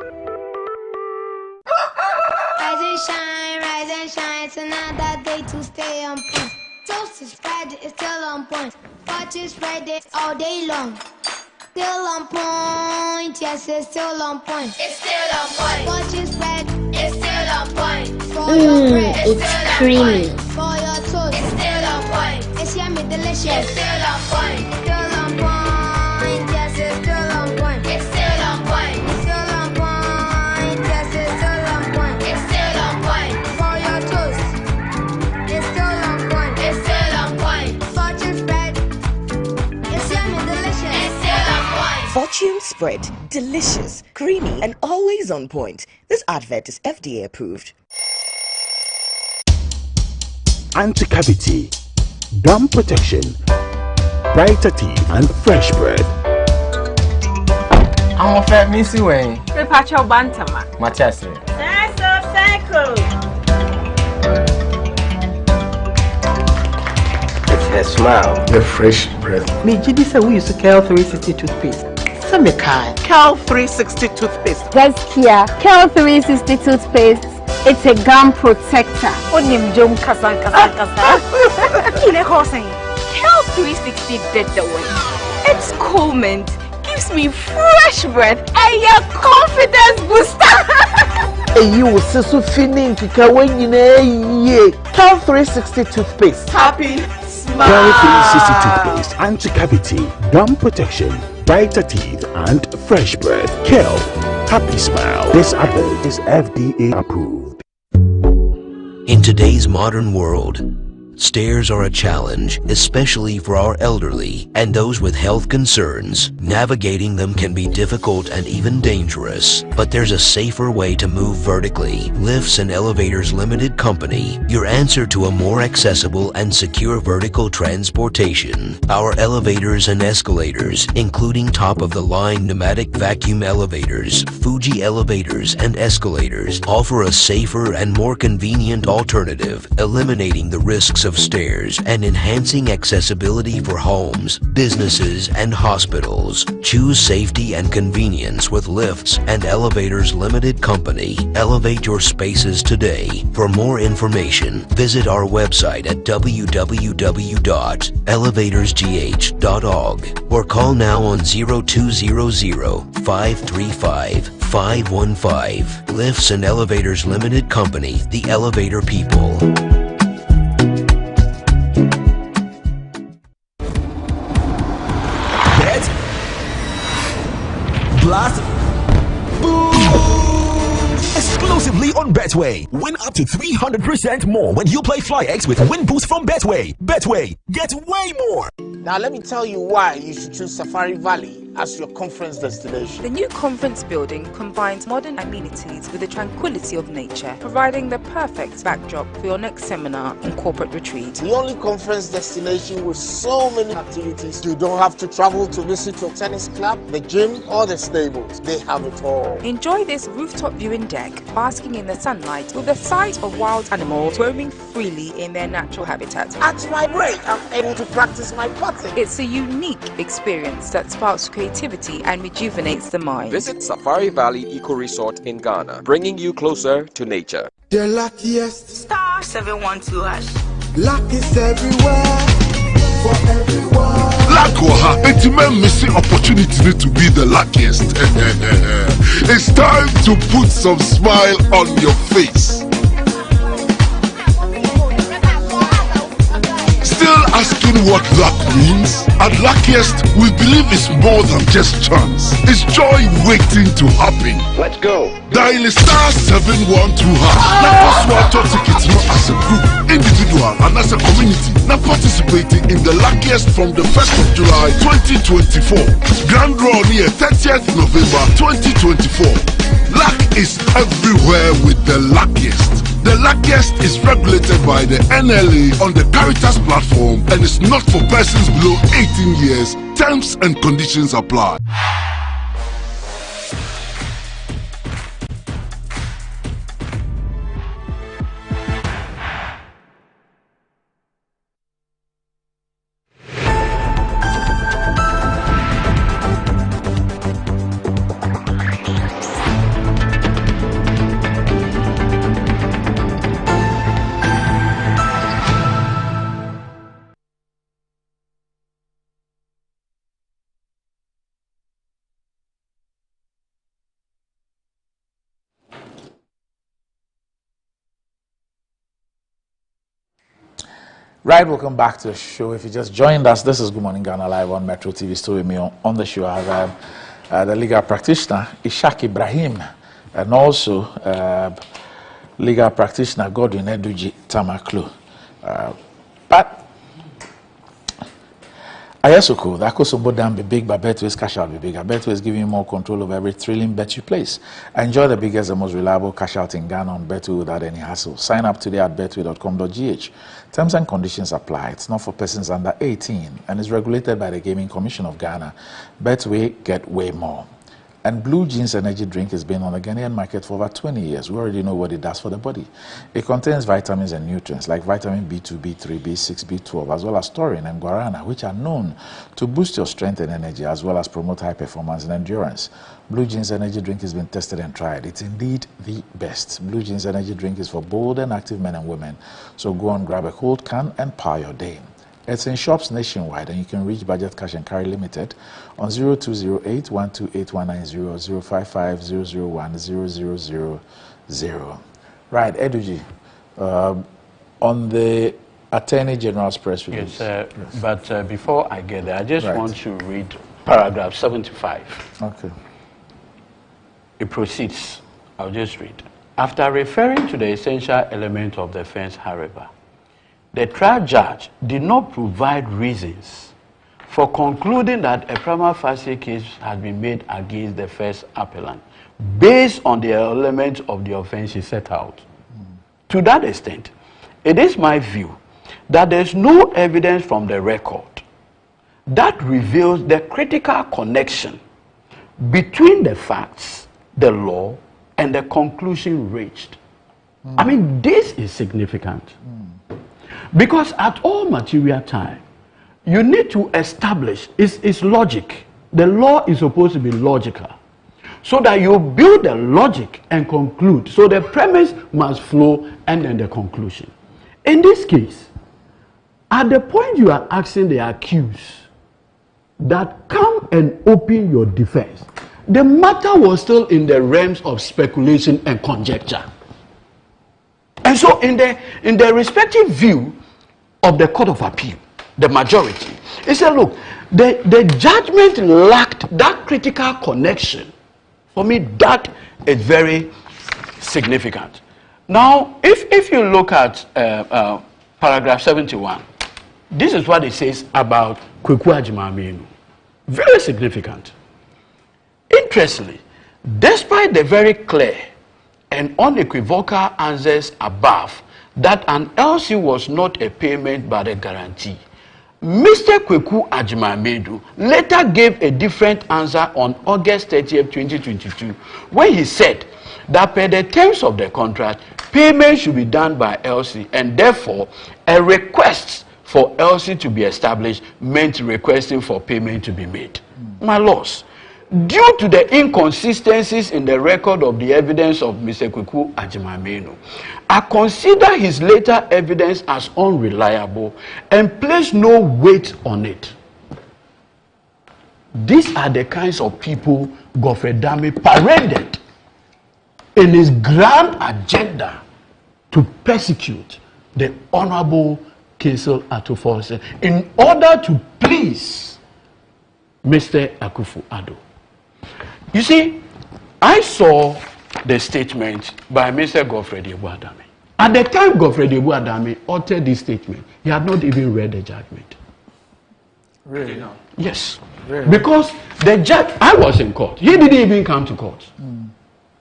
Rise and shine, it's another day to stay on point. Toast is spread, it's still on point. Watch is spread it all day long. Still on point, yes, it's still on point. It's still on point. Watch is spread, it's still on point. For your bread, it's creamy. For your toast, it's still on point. It's yummy, delicious. It's still on point. Still on point, yes, it's still on point. It's still on point. Still on point, yes, it's still on point. It's still on point. For your toast, it's still on point. It's still on point. Fortune spread, it's yummy, delicious. It's still on point. Fortune spread, delicious, creamy, and always on point. This advert is FDA approved. Anti-cavity, gum protection, brighter teeth, and fresh bread. I'm a fat missy way. The patch of Bantama. Matias. That's a cycle. It's her smile. The fresh breath. Me, Jidisa, we use Cal 360 toothpaste. Cal 360 toothpaste. Gaskia, Cal 360 toothpaste. It's a gum protector. Onim jom kasan. Ile kosen. Cal 360 did the way. It's cool mint. Gives me fresh breath and your confidence booster. You will see so feeling to when you know Cal 360 toothpaste. Happy smile. Cal 360 toothpaste, anti-cavity, gum protection, brighter teeth, and fresh breath. Kel, happy smile. This advert is FDA approved. In today's modern world, stairs are a challenge, especially for our elderly and those with health concerns. Navigating them can be difficult and even dangerous, but there's a safer way to move vertically. Lifts and Elevators Limited Company, your answer to a more accessible and secure vertical transportation. Our elevators and escalators, including top-of-the-line pneumatic vacuum elevators, Fuji elevators and escalators, offer a safer and more convenient alternative, eliminating the risks of stairs and enhancing accessibility for homes, businesses, and hospitals. Choose safety and convenience with Lifts and Elevators Limited Company. Elevate your spaces today. For more information, visit our website at www.elevatorsgh.org or call now on 0200-535-515. Lifts and Elevators Limited Company, the elevator people. Blast. Boom! Exclusively on Betway. Win up to 300% more when you play FlyX with Win Boost from Betway. Betway, get way more. Now let me tell you why you should choose Safari Valley as your conference destination. The new conference building combines modern amenities with the tranquility of nature, providing the perfect backdrop for your next seminar and corporate retreat. The only conference destination with so many activities. You don't have to travel to visit your tennis club, the gym, or the stables. They have it all. Enjoy this rooftop viewing deck, basking in the sunlight with the sight of wild animals roaming freely in their natural habitat. At my break, I'm able to practice my putting. It's a unique experience that sparks creativity and rejuvenates the mind. Visit Safari Valley Eco Resort in Ghana, bringing you closer to nature. The luckiest. Star 712 hash. Luck is everywhere. For everyone. Lakwaha, Etimen missing opportunity to be the luckiest. It's time to put some smile on your face. Still asking what luck means? At Luckiest, we believe it's more than just chance. It's joy waiting to happen. Let's go. Dial star 712 hash. Now password top tickets not as a group, individual and as a community. Now participating in the Luckiest from the 1st of July 2024. Grand draw near 30th November 2024. Luck is everywhere with the Luckiest. The luckiest is regulated by the NLA on the Caritas platform and is not for persons below 18 years. Terms and conditions apply. Right, welcome back to the show. If you just joined us, this is Good Morning Ghana Live on Metro TV. Still with me on the show. I have the legal practitioner, Ishak Ibrahim, and also legal practitioner, Godwin Eduji Tamaklu. But I also cool. That could so down be big, but Betway's cash out be bigger. Betway is giving you more control over every thrilling bet you place. Enjoy the biggest and most reliable cash out in Ghana on Betway without any hassle. Sign up today at betway.com.gh. Terms and conditions apply. It's not for persons under 18 and is regulated by the Gaming Commission of Ghana. Betway, get way more. And Blue Jeans energy drink has been on the Ghanaian market for over 20 years. We already know what it does for the body. It contains vitamins and nutrients like vitamin B2, B3, B6, B12, as well as taurine and guarana, which are known to boost your strength and energy, as well as promote high performance and endurance. Blue Jeans energy drink has been tested and tried. It's indeed the best. Blue Jeans energy drink is for bold and active men and women. So go and grab a cold can and power your day. It's in shops nationwide, and you can reach Budget Cash and Carry Limited on 0208-128-190 055-001-0000. Right, Eduji, on the Attorney General's press release. Yes, but before I get there, I just want to read paragraph 75. Okay. It proceeds. I'll just read. After referring to the essential element of the offense, however, the trial judge did not provide reasons for concluding that a prima facie case has been made against the first appellant based on the element of the offense he set out. To that extent, it is my view that there is no evidence from the record that reveals the critical connection between the facts, the law, and the conclusion reached. I mean, this is significant. Because at all material time, you need to establish, it's logic. The law is supposed to be logical. So that you build the logic and conclude. So the premise must flow and then the conclusion. In this case, at the point you are asking the accused that come and open your defense, the matter was still in the realms of speculation and conjecture. And so in the respective view of the Court of Appeal, the majority, it said, look, the judgment lacked that critical connection. For me, that is very significant. Now, if you look at paragraph 71, this is what it says about Kweku Agyeman. Very significant. Interestingly, despite the very clear and unequivocal answers above that an LC was not a payment but a guarantee, Mr. Kweku Agyeman later gave a different answer on August 30th, 2022, when he said that per the terms of the contract, payment should be done by LC, and therefore a request for LC to be established meant requesting for payment to be made. My lords, due to the inconsistencies in the record of the evidence of Mr. Kweku Agyeman, I consider his later evidence as unreliable and place no weight on it. These are the kinds of people Godfrey Dame paraded in his grand agenda to persecute the Honorable Kinsel Atufo in order to please Mr. Akufo-Addo. You see, I saw the statement by Mr. Godfrey Adame. At the time Godfrey Adame uttered this statement, he had not even read the judgment. Really? No. Yes. Really? Because the judge, I was in court. He didn't even come to court.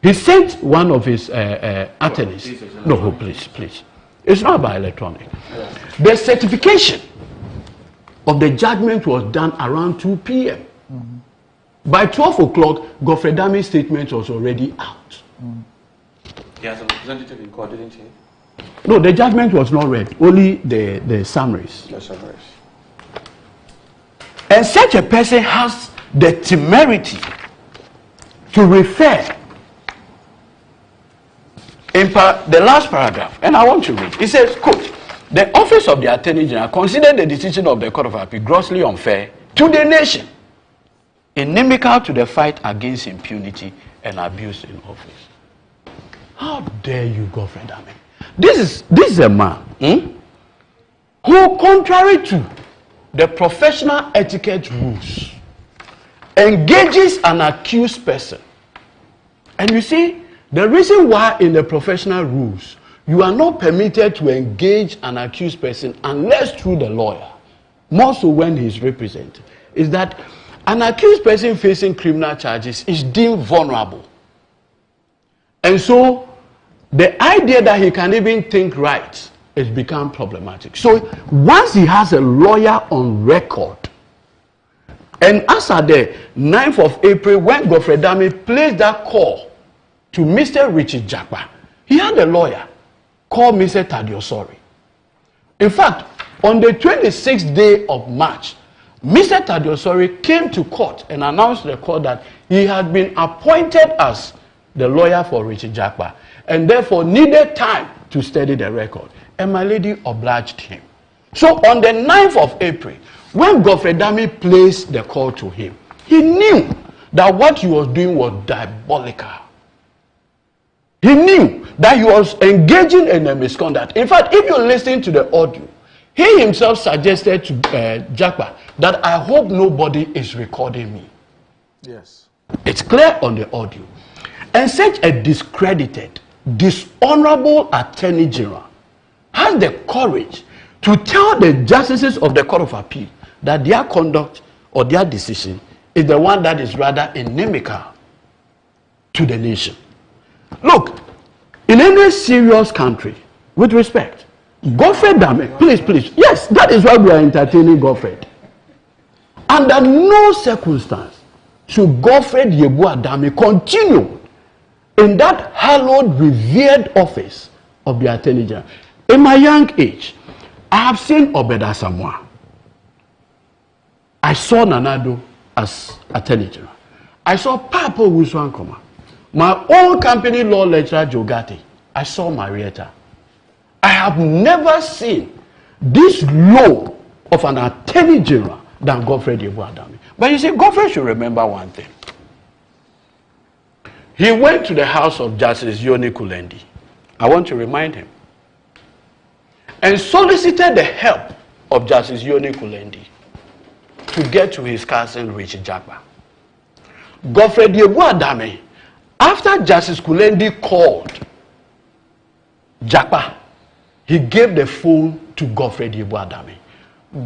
He sent one of his attorneys. No, please. It's not by electronic. Yeah. The certification of the judgment was done around 2 p.m. By 12 o'clock, Godfrey Dami's statement was already out. He has a representative in court, didn't he? No, the judgment was not read, only the summaries. The summaries. And such a person has the temerity to refer in the last paragraph, and I want to read. It says, quote, the office of the Attorney General considered the decision of the Court of Appeal grossly unfair to the nation, inimical to the fight against impunity and abuse in office. How dare you, Godfrey Dami? This is a man who, contrary to the professional etiquette rules, engages an accused person. And you see, the reason why in the professional rules you are not permitted to engage an accused person unless through the lawyer, more so when he's represented, is that an accused person facing criminal charges is deemed vulnerable. And so the idea that he can even think right has become problematic. So once he has a lawyer on record, and as at the 9th of April, when Godfrey Dami placed that call to Mr. Richard Jakpa, he had a lawyer called Mr. Tadiosori. In fact, on the 26th day of March, Mr. Tadiosori came to court and announced to the court that he had been appointed as the lawyer for Richard Jakpa and therefore needed time to study the record. And my lady obliged him. So on the 9th of April, when Godfrey Dami placed the call to him, he knew that what he was doing was diabolical. He knew that he was engaging in a misconduct. In fact, if you listen to the audio, he himself suggested to Jakpa that I hope nobody is recording me. Yes. It's clear on the audio. And such a discredited, dishonorable Attorney General has the courage to tell the justices of the Court of Appeal that their conduct or their decision is the one that is rather inimical to the nation. Look, in any serious country, with respect, Godfrey Dami, please, yes, that is why we are entertaining Godfrey. Under no circumstance should Godfrey Dami continue in that hallowed, revered office of the Attorney General. In my young age, I have seen Obeda Samoa. I saw Nanado as Attorney General. I saw Papa Wuswankoma. My own company law lecturer Jogati. I saw Marietta. I have never seen this low of an Attorney General than Godfrey Dami. But you see, Godfrey should remember one thing. He went to the house of Justice Yoni Kulendi. I want to remind him. And solicited the help of Justice Yoni Kulendi to get to his cousin Richard Jakpa. Godfrey Dami, after Justice Kulendi called Jakpa, he gave the phone to Godfrey Dami.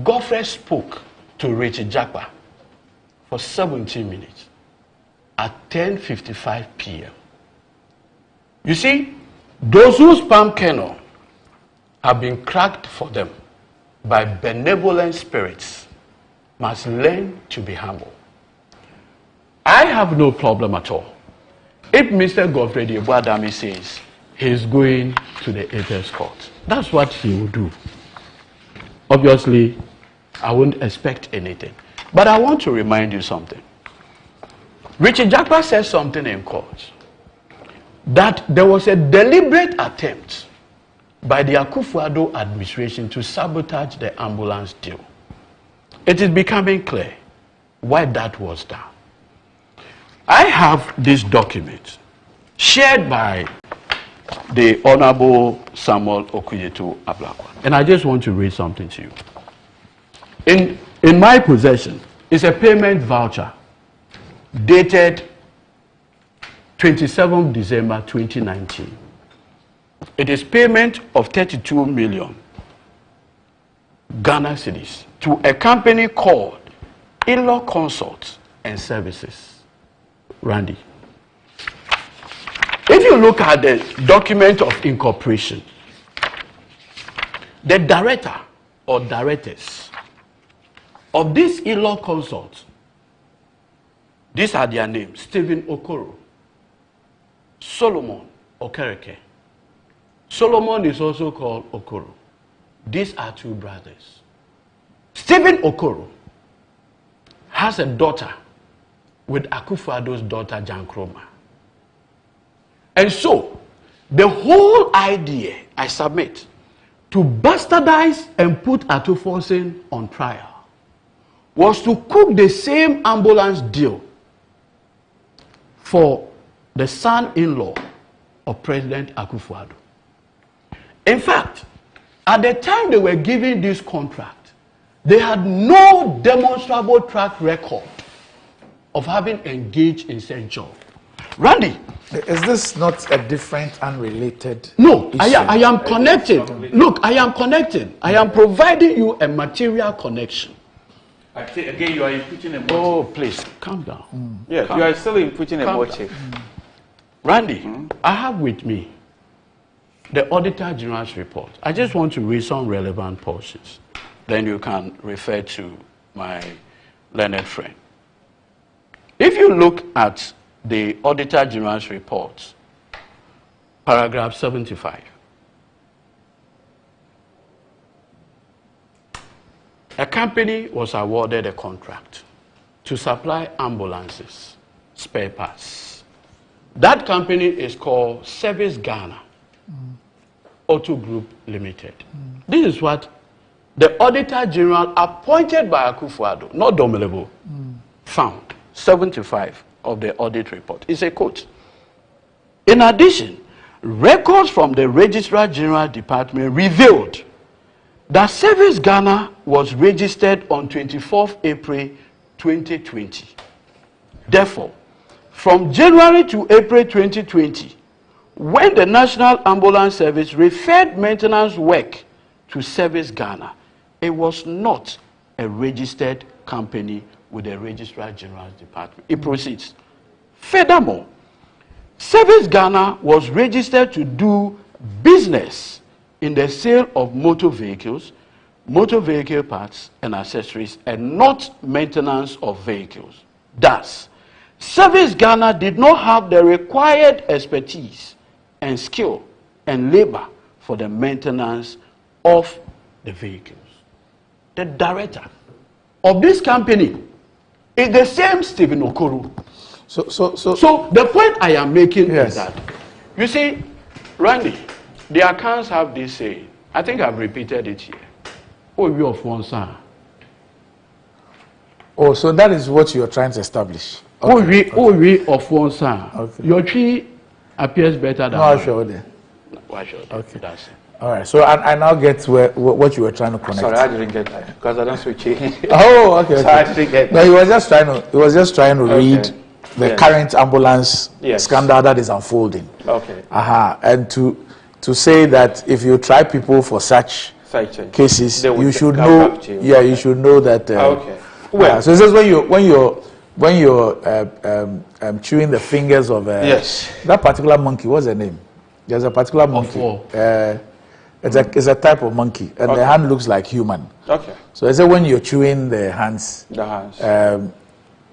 Godfrey spoke to Richard Jakpa for 17 minutes at 10:55 p.m. You see, those whose palm kernel have been cracked for them by benevolent spirits must learn to be humble. I have no problem at all if Mr. Godfrey Dami says he's going to the Apex Court. That's what he will do. Obviously, I wouldn't expect anything. But I want to remind you something. Richard Jakpa said something in court that there was a deliberate attempt by the Akufo-Addo administration to sabotage the ambulance deal. It is becoming clear why that was done. I have this document shared by the Honorable Samuel Okuyeto Ablakwa, and I just want to read something to you. In my possession is a payment voucher dated 27 December 2019. It is payment of 32 million Ghana cedis to a company called In-Law Consults and Services. Randy. If you look at the document of incorporation, the director or directors of this in-law consult, these are their names: Stephen Okoro, Solomon Okereke. Solomon is also called Okoro. These are two brothers. Stephen Okoro has a daughter with Akufo-Addo's daughter, Jankroma. And so, the whole idea, I submit, to bastardize and put Atufonsin on trial was to cook the same ambulance deal for the son-in-law of President Akufo-Addo. In fact, at the time they were giving this contract, they had no demonstrable track record of having engaged in such job. Randy, is this not a different, unrelated No, issue? I am connected. Look, I am connected. I am providing you a material connection. I think again you are inputting a motive. Oh, please, calm down. Yes, you are still inputting a motive. Randy, I have with me the Auditor General's report. I just want to read some relevant portions. Then you can refer to my learned friend. If you look at the Auditor General's report, paragraph 75, a company was awarded a contract to supply ambulances, spare parts. That company is called Service Ghana Auto Group Limited. This is what the Auditor General appointed by Akufo-Addo, not Domelebo, found. 75 of the audit report. It's a quote. In addition, records from the Registrar General Department revealed that Service Ghana was registered on 24th April 2020. Therefore, from January to April 2020, when the National Ambulance Service referred maintenance work to Service Ghana, it was not a registered company with the Registrar General's Department. It proceeds. Furthermore, Service Ghana was registered to do business in the sale of motor vehicles, motor vehicle parts and accessories, and not maintenance of vehicles. Thus, Service Ghana did not have the required expertise and skill and labor for the maintenance of the vehicles. The director of this company is the same Stephen Okoro. So the point I am making is that, you see, Randy, the accounts have this saying. I think I've repeated it here. Oh, you of one son. Oh, so that is what you are trying to establish. Okay. Oh, we of one son. Okay. Your tree appears better than mine. Why should they? Okay, that's it. All right, so I now get what you were trying to connect. Sorry, I didn't get that because I don't switch it. Oh, okay. So I didn't get that. No, he was just trying to read the current ambulance scandal that is unfolding. Okay. And to say that if you try people for such cases, you should know. You should know that. Okay. Well, so this is when you're chewing the fingers of that particular monkey. What's the name? There's a particular monkey. It's a type of monkey, and the hand looks like human. Okay. So I say when you're chewing the hands,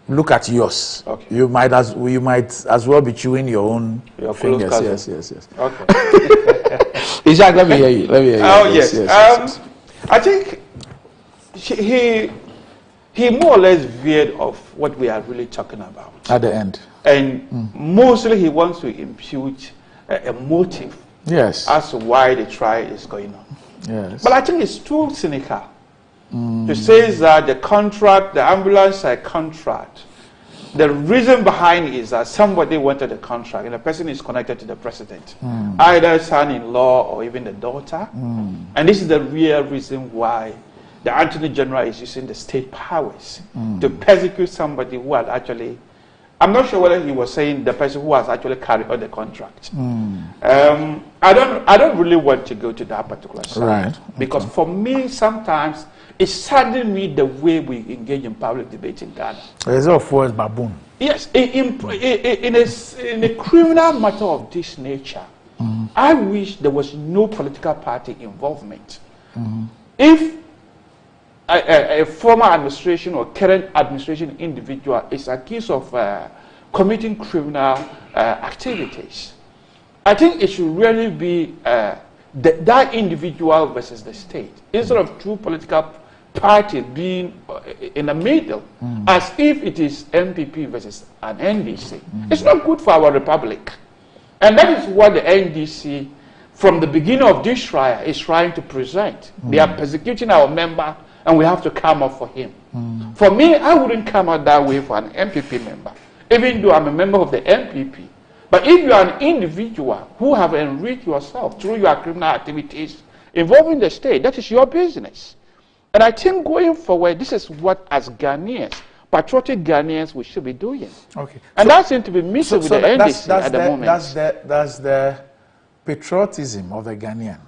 look at yours. Okay. You might as well be chewing your own fingers. Yes. Okay. Ishak, let me hear you. Oh yes. I think he more or less veered off what we are really talking about at the end, and mostly he wants to impute a motive as to why the trial is going on. Yes. But I think it's too cynical to say that the contract, the ambulance contract, the reason behind it is that somebody wanted the contract and the person is connected to the president, either son-in-law or even the daughter. And this is the real reason why the Attorney General is using the state powers to persecute somebody who had actually, I'm not sure whether he was saying the person who has actually carried out the contract. I don't really want to go to that particular side. Right. Because for me, sometimes it saddened me the way we engage in public debate in Ghana. There's a force baboon. Yes, in a criminal matter of this nature, I wish there was no political party involvement. If a former administration or current administration individual is accused of committing criminal activities, I think it should really be that individual versus the state, instead of two political parties being in the middle, as if it is MPP versus an NDC. It's not good for our republic. And that is what the NDC, from the beginning of this trial, is trying to present. They are persecuting our member, and we have to come up for him. For me, I wouldn't come out that way for an MPP member, even though I'm a member of the MPP. But if you are an individual who have enriched yourself through your criminal activities involving the state, that is your business. And I think going forward, this is what, as Ghanaians, patriotic Ghanaians, we should be doing. Okay. And that seems to be missing with the NDC at the moment. Does the patriotism of the Ghanaian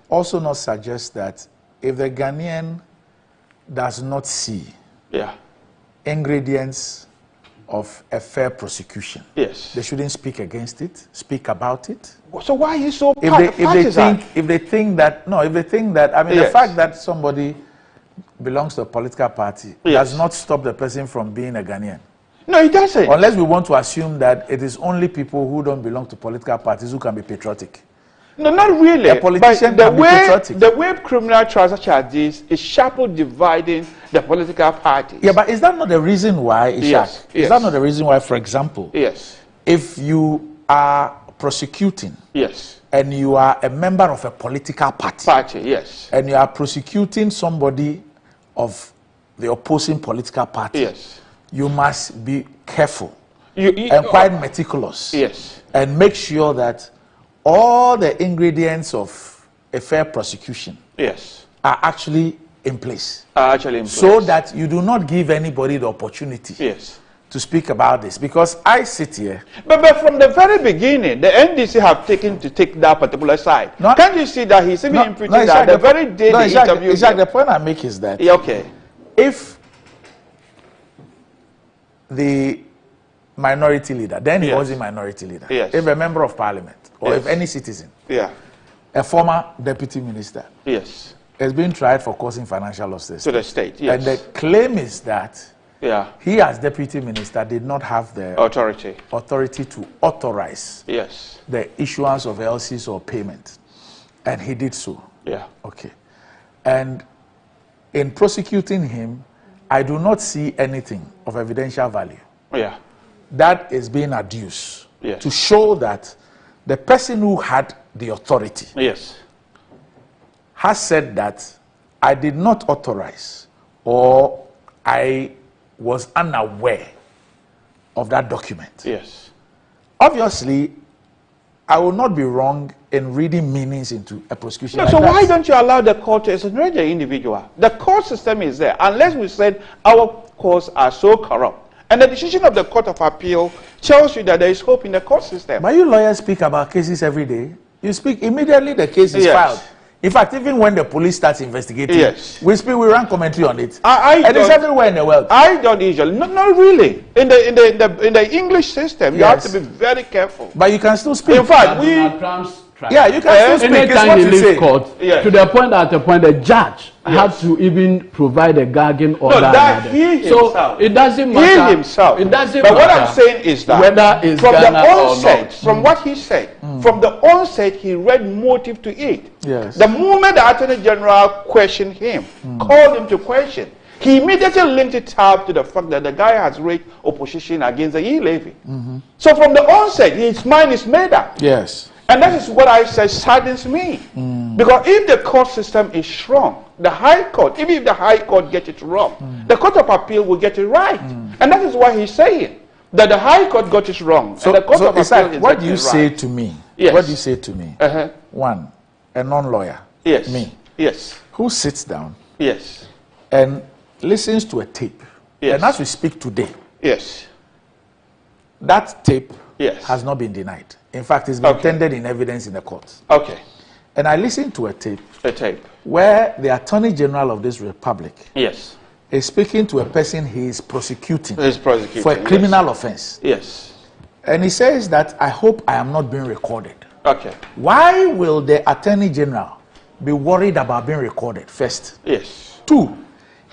also not suggest that if the Ghanaian does not see ingredients of a fair prosecution, they shouldn't speak against it, speak about it? So why are you so if they think that, I mean, the fact that somebody belongs to a political party does not stop the person from being a Ghanaian. No, it doesn't. Unless we want to assume that it is only people who don't belong to political parties who can be patriotic. No, not really. A politician but can be patriotic. The way criminal trials such as this is sharply dividing the political parties. Yeah, but is that not the reason why, Ishak? Is that not the reason why, for example, if you are prosecuting and you are a member of a political party, and you are prosecuting somebody of the opposing political party, you must be careful and quite meticulous and make sure that all the ingredients of a fair prosecution are actually in place. So that you do not give anybody the opportunity to speak about this. Because I sit here. But from the very beginning, the NDC have taken to take that particular side. Can't you see that he's even imputing that the very day they interviewed him? The point I make is that if the minority leader, then he was a minority leader, if a member of parliament, or if any citizen, a former deputy minister, has been tried for causing financial losses to the state, and the claim is that he, as deputy minister, did not have the authority to authorize the issuance of LCs or payment, and he did so. Okay. And in prosecuting him, I do not see anything of evidential value that is being adduced to show that the person who had the authority has said that I did not authorize or I was unaware of that document. Obviously, I will not be wrong in reading meanings into a prosecution. No, like so that. why don't you allow the court to exonerate the individual? The court system is there, unless we said our courts are so corrupt. And the decision of the Court of Appeal tells you that there is hope in the court system. But you lawyers speak about cases every day. You speak immediately the case is filed. In fact, even when the police starts investigating, we run commentary on it. And it's everywhere in the world. I don't usually. Not really. In the English system, you have to be very careful. But you can still speak. In fact, you can still speak. Anytime he leaves court, to the point that the judge had to even provide a gagging order. No, that he himself. So it doesn't matter. He himself. It doesn't but matter. what I'm saying is that whether it's from Ghana the onset, or not. from what he said, from the onset, he read motive to it. Yes. The moment the Attorney General questioned him, called him to question, he immediately linked it up to the fact that the guy has raised opposition against the e-levy. So from the onset, his mind is made up. Yes. And that is what I say saddens me. Because if the court system is strong, the High Court, even if the High Court gets it wrong, the Court of Appeal will get it right. And that is why he's saying that the High Court got it wrong. So, and the Court of Appeal is what do you getting it say right. to me? Yes. What do you say to me? One, a non-lawyer. Yes. Me. Yes. Who sits down Yes. and listens to a tape. Yes. And as we speak today, Yes. that tape Yes. has not been denied. In fact, it's been tendered in evidence in the court. Okay. And I listened to a tape. A tape. Where the Attorney General of this republic. Yes. Is speaking to a person he is prosecuting. He is prosecuting. For a criminal offense. Yes. And he says that I hope I am not being recorded. Okay. Why will the Attorney General be worried about being recorded first? Yes. 2,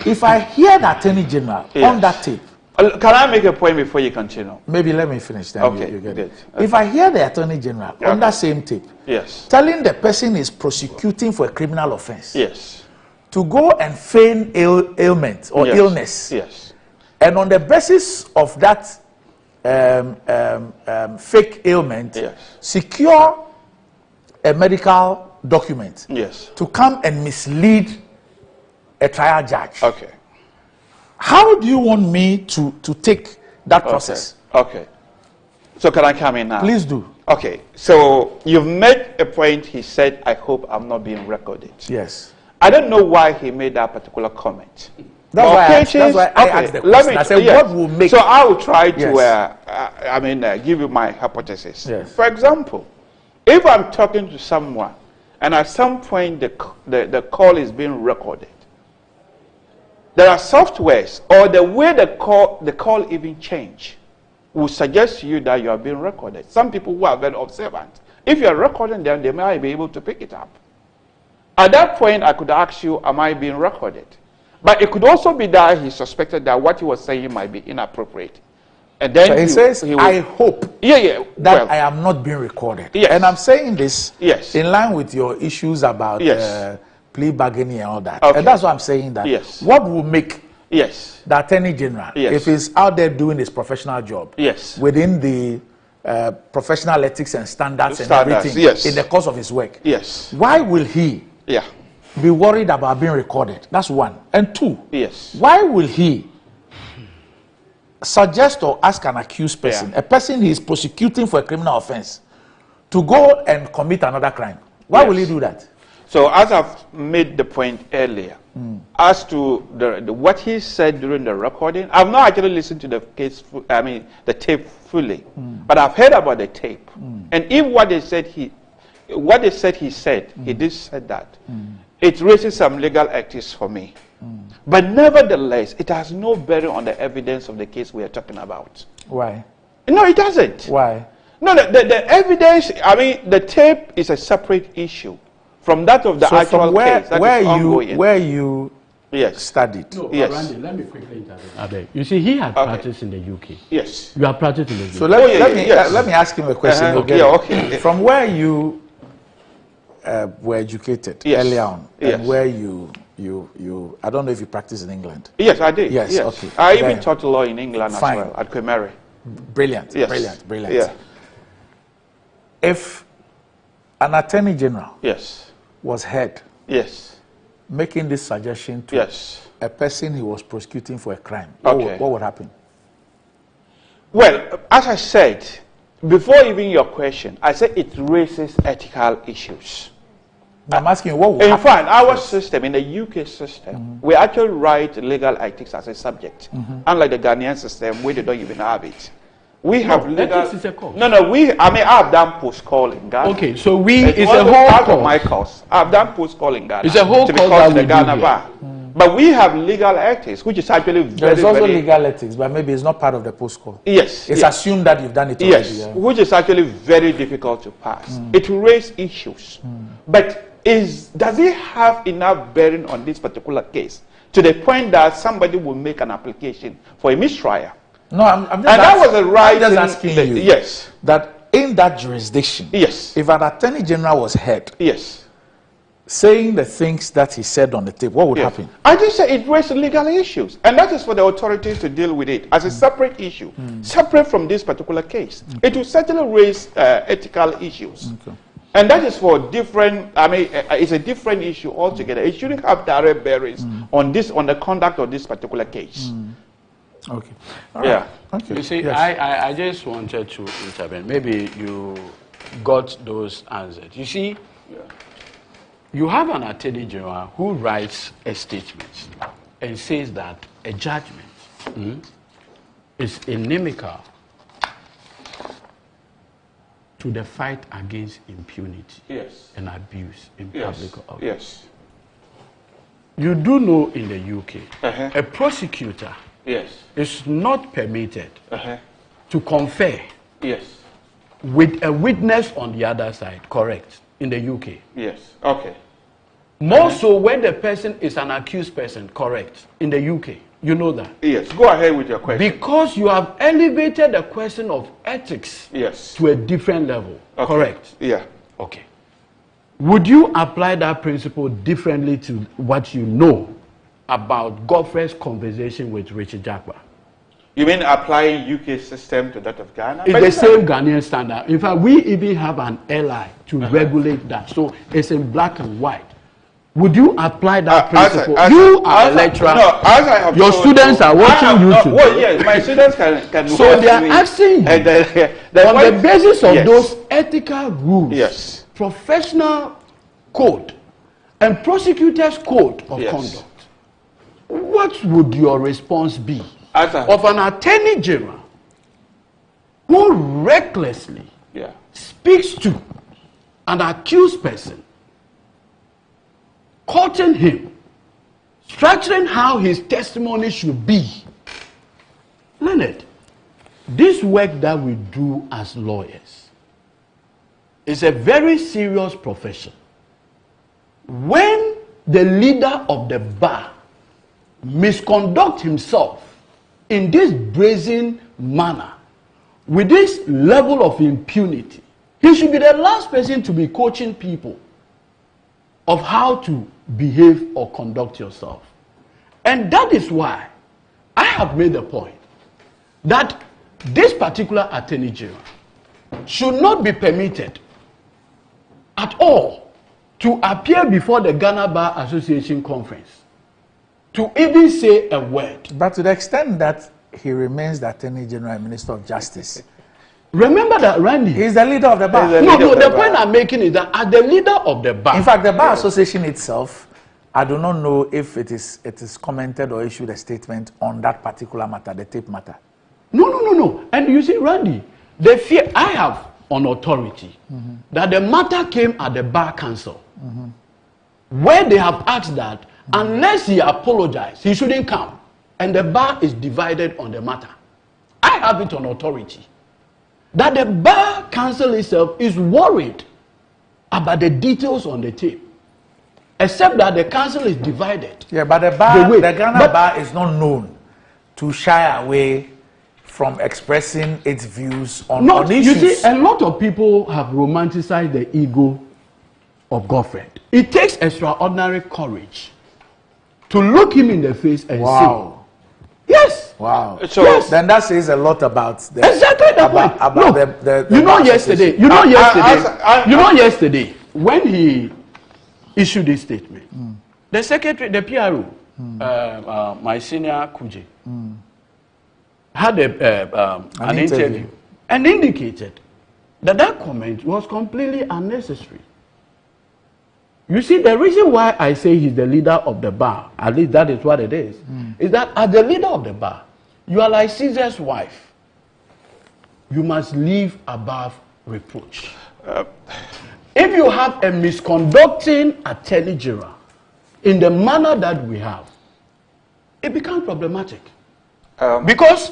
if I hear the Attorney General on that tape. Can I make a point before you continue? Maybe let me finish. Then okay. You get good. it. Okay. If I hear the Attorney General on that same tape, yes, telling the person is prosecuting for a criminal offense, yes, to go and feign ailment or illness, yes, and on the basis of that fake ailment, secure a medical document, to come and mislead a trial judge. Okay. How do you want me to take that process? Okay. So can I come in now? Please do. Okay. So you've made a point. He said, I hope I'm not being recorded. Yes. I don't know why he made that particular comment. That's why I asked the question. I said, what will make... So I will try to, give you my hypothesis. Yes. For example, if I'm talking to someone and at some point the call is being recorded, there are softwares or the way the call even change will suggest to you that you are being recorded. Some people who are very observant, if you are recording them, they might be able to pick it up. At that point, I could ask you, am I being recorded? But it could also be that he suspected that what he was saying might be inappropriate. And then so he says, I hope that I am not being recorded. Yes. And I'm saying this in line with your issues about plea bargaining and all that. Okay. And that's why I'm saying that. What will make the Attorney General, if he's out there doing his professional job, within the professional ethics and standards and everything in the course of his work, why will he be worried about being recorded? That's 1. And 2, why will he suggest or ask an accused person, a person he is prosecuting for a criminal offense, to go and commit another crime? Why will he do that? So as I've made the point earlier, as to what he said during the recording, I've not actually listened to the case, the tape fully, but I've heard about the tape. And if what they said he said, he did say that, it raises some legal ethics for me. But nevertheless, it has no bearing on the evidence of the case we are talking about. Why? No, it doesn't. Why? No, the evidence, the tape is a separate issue from that of the actual case that is ongoing. Where you studied. No, yes. Randy, let me quickly intervene. You see, he had practiced in the UK. Yes. You have practiced in the UK. So let me ask him a question. From where you were educated earlier on, and where you I don't know if you practiced in England. Yes, I did. Yes. Okay. I even taught law in England as well at Queen Mary. Brilliant. Yes. Brilliant. Yeah. If an Attorney General was heard making this suggestion to a person he was prosecuting for a crime, what would happen? Well, as I said, before even your question, I said it raises ethical issues. I'm asking you, what would happen? In fact, our system, in the UK system, we actually write legal ethics as a subject. Unlike the Ghanaian system, where they don't even have it. We have legal... Ethics is a course. I've done post-call in Ghana. Okay, so it's a whole part course. Of my course. I've done post-call in Ghana. It's a whole to course because that the Ghana bar. But we have legal ethics, which is actually There's also legal ethics, but maybe it's not part of the post-call. Yes. It's assumed that you've done it already. Yes, which is actually very difficult to pass. It raises issues. But does it have enough bearing on this particular case to the point that somebody will make an application for a mistrial? No, I'm just and that was a right. I'm just asking you. Yes. That in that jurisdiction, if an Attorney General was heard, saying the things that he said on the tape, what would happen? I just say it raises legal issues, and that is for the authorities to deal with it as a separate issue, separate from this particular case. It will certainly raise ethical issues. And that is for different, it's a different issue altogether. It shouldn't have direct bearings on the conduct of this particular case. Okay. Okay. You see, I just wanted to intervene. Maybe you got those answered. You see, you have an Attorney General who writes a statement and says that a judgment is inimical to the fight against impunity and abuse in public office. Yes. You do know in the UK, a prosecutor is not permitted to confer with a witness on the other side, correct, in the UK. Yes, okay. More so when the person is an accused person, correct, in the UK. You know that? Yes, go ahead with your question. Because you have elevated the question of ethics to a different level, correct? Yeah. Okay. Would you apply that principle differently to what you know about Godfrey's conversation with Richard Jakwa? You mean applying UK system to that of Ghana? It's the same Ghanaian standard. In fact, we even have an ally to regulate that. So it's in black and white. Would you apply that principle? You are a lecturer. No, your students are watching you today. Well, yes, my students can so they are asking you, on the basis of those ethical rules, professional code, and prosecutors' code of conduct, what would your response be of an attorney general who recklessly speaks to an accused person, courting him, structuring how his testimony should be? Leonard, this work that we do as lawyers is a very serious profession. When the leader of the bar misconduct himself in this brazen manner, with this level of impunity, he should be the last person to be coaching people of how to behave or conduct yourself. And that is why I have made the point that this particular attorney general should not be permitted at all to appear before the Ghana Bar Association conference to even say a word. But to the extent that he remains the Attorney General and Minister of Justice. Remember that, Randy. He's the leader of the bar. The point I'm making is that as the leader of the bar. In fact, the Bar Association itself, I do not know if it is commented or issued a statement on that particular matter, the tape matter. No. And you see, Randy, the fear I have on authority that the matter came at the Bar Council, where they have asked that unless he apologized, he shouldn't come. And the bar is divided on the matter. I have it on authority that the Bar Council itself is worried about the details on the tape, except that the council is divided. Yeah, but the Ghana Bar is not known to shy away from expressing its views on issues. You see, a lot of people have romanticized the ego of Godfrey. It takes extraordinary courage to look him in the face and say, yes. Wow. So yes. Then that says a lot about the yesterday when he issued this statement, the secretary, the PRO, my senior Kuje, had an interview and indicated that that comment was completely unnecessary. You see, the reason why I say he's the leader of the bar, at least that is what it is that as the leader of the bar, you are like Caesar's wife. You must live above reproach. If you have a misconducting attorney general in the manner that we have, it becomes problematic. Because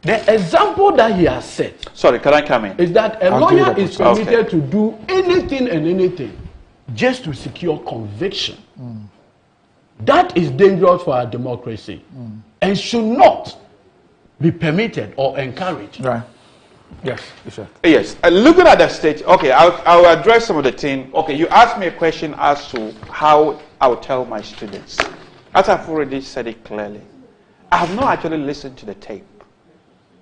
the example that he has set, sorry, can I come in? Is that a lawyer is permitted to do anything and anything just to secure conviction. That is dangerous for our democracy and should not be permitted or encouraged. Right. Yes, sure. Yes. Looking at the state, okay, I'll address some of the things. Okay, you asked me a question as to how I'll tell my students. As I've already said it clearly, I have not actually listened to the tape.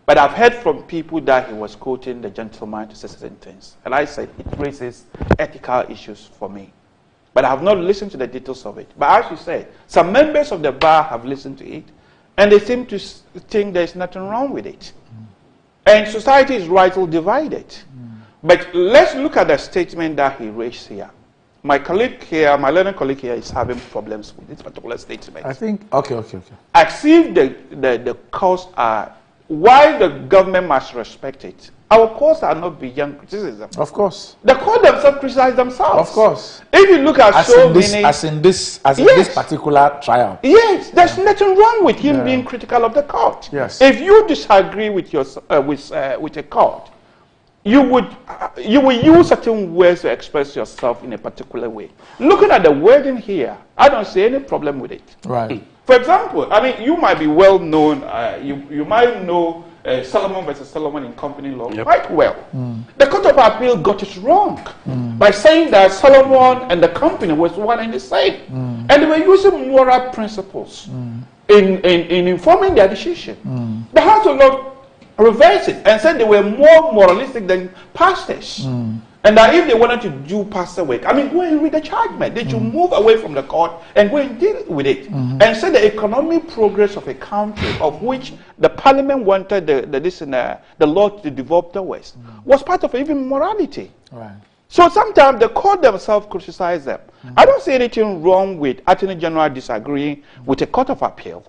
But I've heard from people that he was quoting the gentleman to say certain things. And I said it raises ethical issues for me. But I have not listened to the details of it. But as you said, some members of the bar have listened to it, and they seem to think there's nothing wrong with it. And society is rightly divided. But let's look at the statement that he raised here. My colleague here, my learning colleague here, is having problems with this particular statement. I think, okay. As if the costs are why the government must respect it. Our courts are not beyond criticism. Of course. The court themselves criticize themselves. Of course. If you look at as in this particular trial. Yes, there's nothing wrong with him being critical of the court. Yes. If you disagree with your with a court, you will use certain words to express yourself in a particular way. Looking at the wording here, I don't see any problem with it. Right. For example, I mean, you might be well known. You might know Solomon versus Solomon in company law quite well. The Court of Appeal got it wrong by saying that Solomon and the company was one and the same, and they were using moral principles in informing their decision. The House of Lords reversed it and said they were more moralistic than pastors. And that if they wanted to do pastor work, I mean, go and read the judgment. They should move away from the court and go and deal with it. And say the economic progress of a country, of which the parliament wanted the law to develop towards, was part of even morality. Right. So sometimes the court themselves criticize them. I don't see anything wrong with Attorney General disagreeing with a court of appeal.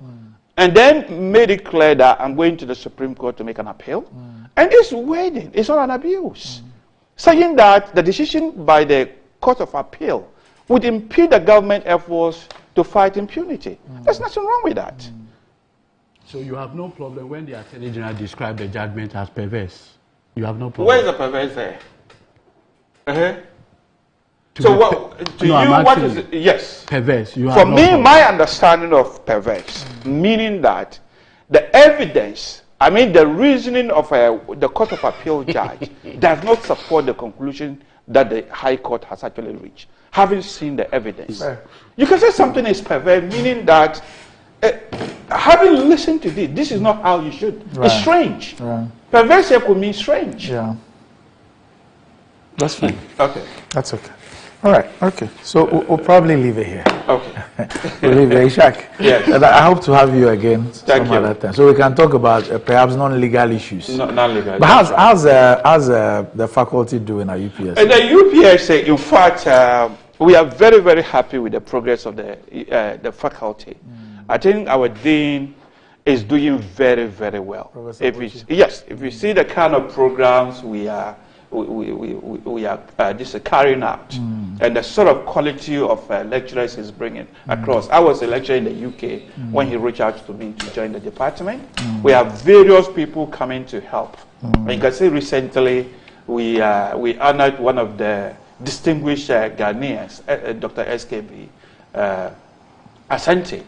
And then made it clear that I'm going to the Supreme Court to make an appeal. And it's waiting. It's not an abuse. Saying that the decision by the Court of Appeal would impede the government efforts to fight impunity. There's nothing wrong with that. So you have no problem when the Attorney General described the judgment as perverse? You have no problem? Where is the perverse there? So what is it? Yes. Perverse. For me, my understanding of perverse, meaning that the evidence, I mean, the reasoning of the Court of Appeal judge does not support the conclusion that the High Court has actually reached, having seen the evidence. Right. You can say something is perverse, meaning that having listened to this is not how you should. Right. It's strange. Right. Perverse here could mean strange. Yeah. That's fine. Okay. That's okay. All right. Okay. So we'll probably leave it here. Okay. We'll leave it, Ishak. Yes. And I hope to have you again some other time, so we can talk about perhaps non-legal issues. Non-legal. But how's the faculty doing at UPS? At the UPS, in fact, we are very, very happy with the progress of the faculty. I think our dean is doing very, very well. If you see the kind of programs we are just carrying out, and the sort of quality of lecturers he's bringing across. I was a lecturer in the UK when he reached out to me to join the department. We have various people coming to help. And you can see recently we honored one of the distinguished Ghanaians, Dr. SKB Asante.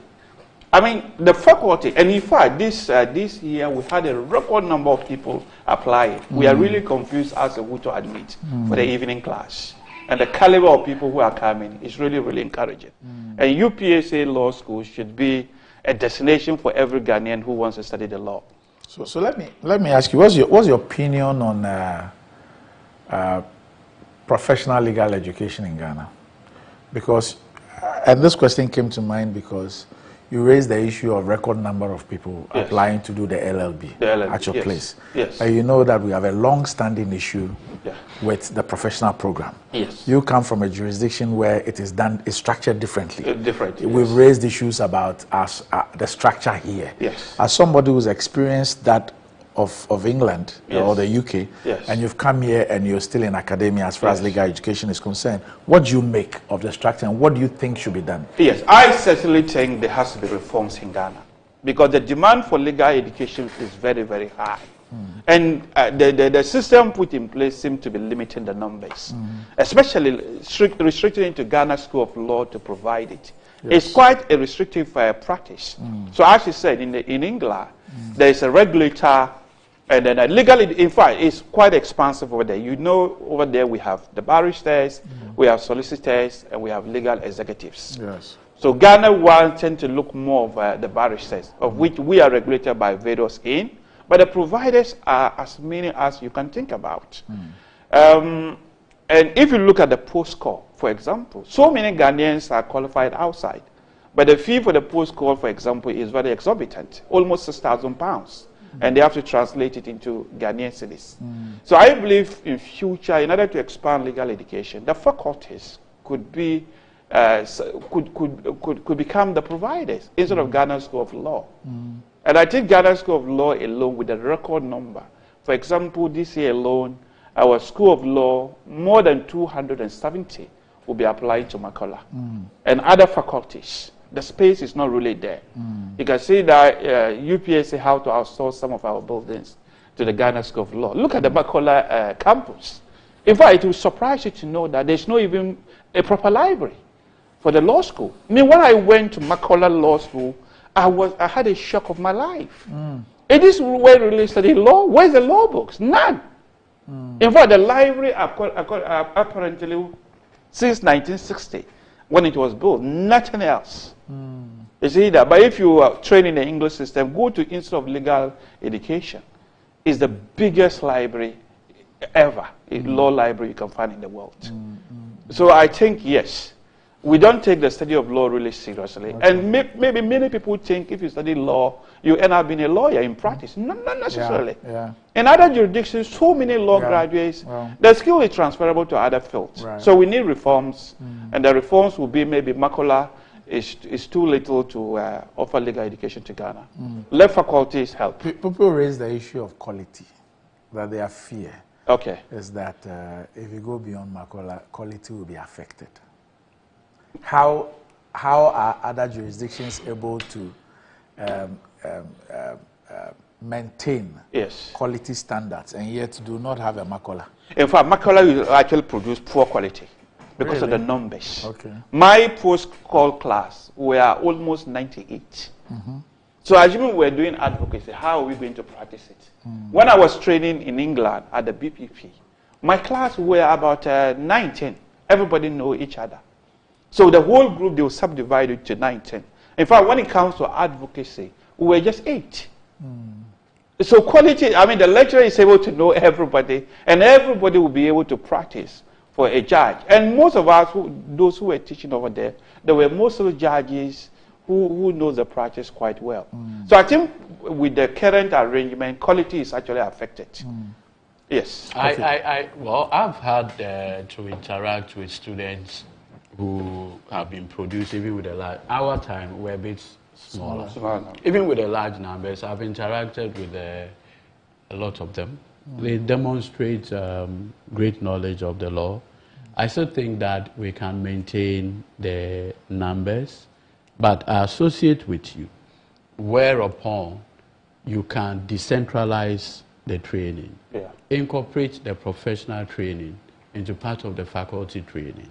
I mean, the faculty, and in fact, this year we had a record number of people applying. We are really confused as to who to admit for the evening class. And the caliber of people who are coming is really, really encouraging. And UPSA Law School should be a destination for every Ghanaian who wants to study the law. So let me ask you, what's your opinion on professional legal education in Ghana? Because, and this question came to mind because you raised the issue of record number of people applying to do the LLB, at your place. Yes. And you know that we have a long-standing issue with the professional program. Yes. You come from a jurisdiction where it is structured differently. We've raised issues about the structure here. Yes. As somebody who's experienced that of England or the UK, and you've come here and you're still in academia as far as legal education is concerned, what do you make of the structure and what do you think should be done? Yes, I certainly think there has to be reforms in Ghana because the demand for legal education is very, very high. And the system put in place seems to be limiting the numbers, especially restricting it to Ghana School of Law to provide it. It's quite a restrictive practice. So as you said, in England, there is a regulator. And then legally, in fact, it's quite expansive over there. You know, over there we have the barristers, we have solicitors, and we have legal executives. Yes. So Ghana wanted to look more of the barristers, of which we are regulated by various in, but the providers are as many as you can think about. And if you look at the post-call, for example, so many Ghanaians are qualified outside, but the fee for the post-call, for example, is very exorbitant, almost £6,000. And they have to translate it into Ghanaian cedis. So I believe in future, in order to expand legal education, the faculties could be could become the providers instead of Ghana School of Law. And I think Ghana School of Law alone with a record number. For example, this year alone, our School of Law, more than 270 will be applying to Makola. And other faculties. The space is not really there. You can see that UPSA how to outsource some of our buildings to the Ghana School of Law. Look at the Makola campus. In fact, it will surprise you to know that there's not even a proper library for the law school. I mean, when I went to Makola Law School, I had a shock of my life. It is where really study law. Where's the law books? None. In fact, the library apparently since 1960, when it was built, nothing else. You see that. But if you are trained in the English system, go to Institute of Legal Education. It's the biggest library ever, a law library you can find in the world. So I think, yes, we don't take the study of law really seriously. Okay. And maybe many people think if you study law, you end up being a lawyer in practice. Not necessarily. In other jurisdictions, so many law graduates, the skill is transferable to other fields. So we need reforms, and the reforms will be maybe Makola is too little to offer legal education to Ghana. Let faculties help. People raise the issue of quality, that their fear is that if you go beyond Makola, quality will be affected. How are other jurisdictions able to maintain quality standards and yet do not have a Makola? In fact, Makola will actually produce poor quality because of the numbers. My post-call class were almost 98. So assuming we're doing advocacy, how are we going to practice it? When I was training in England at the BPP, my class were about 19. Everybody know each other. So the whole group, they were subdivided to 19. In fact, when it comes to advocacy, we were just 8. So quality, I mean, the lecturer is able to know everybody, and everybody will be able to practice for a judge. And most of us, those who were teaching over there, they were mostly judges who know the practice quite well. So I think with the current arrangement, quality is actually affected. Yes. Well, I've had to interact with students who have been produced even with a large, our time we're a bit smaller. Even with the large numbers, I've interacted with a lot of them. They demonstrate great knowledge of the law. I still think that we can maintain the numbers, but I associate with you, whereupon you can decentralize the training, incorporate the professional training into part of the faculty training.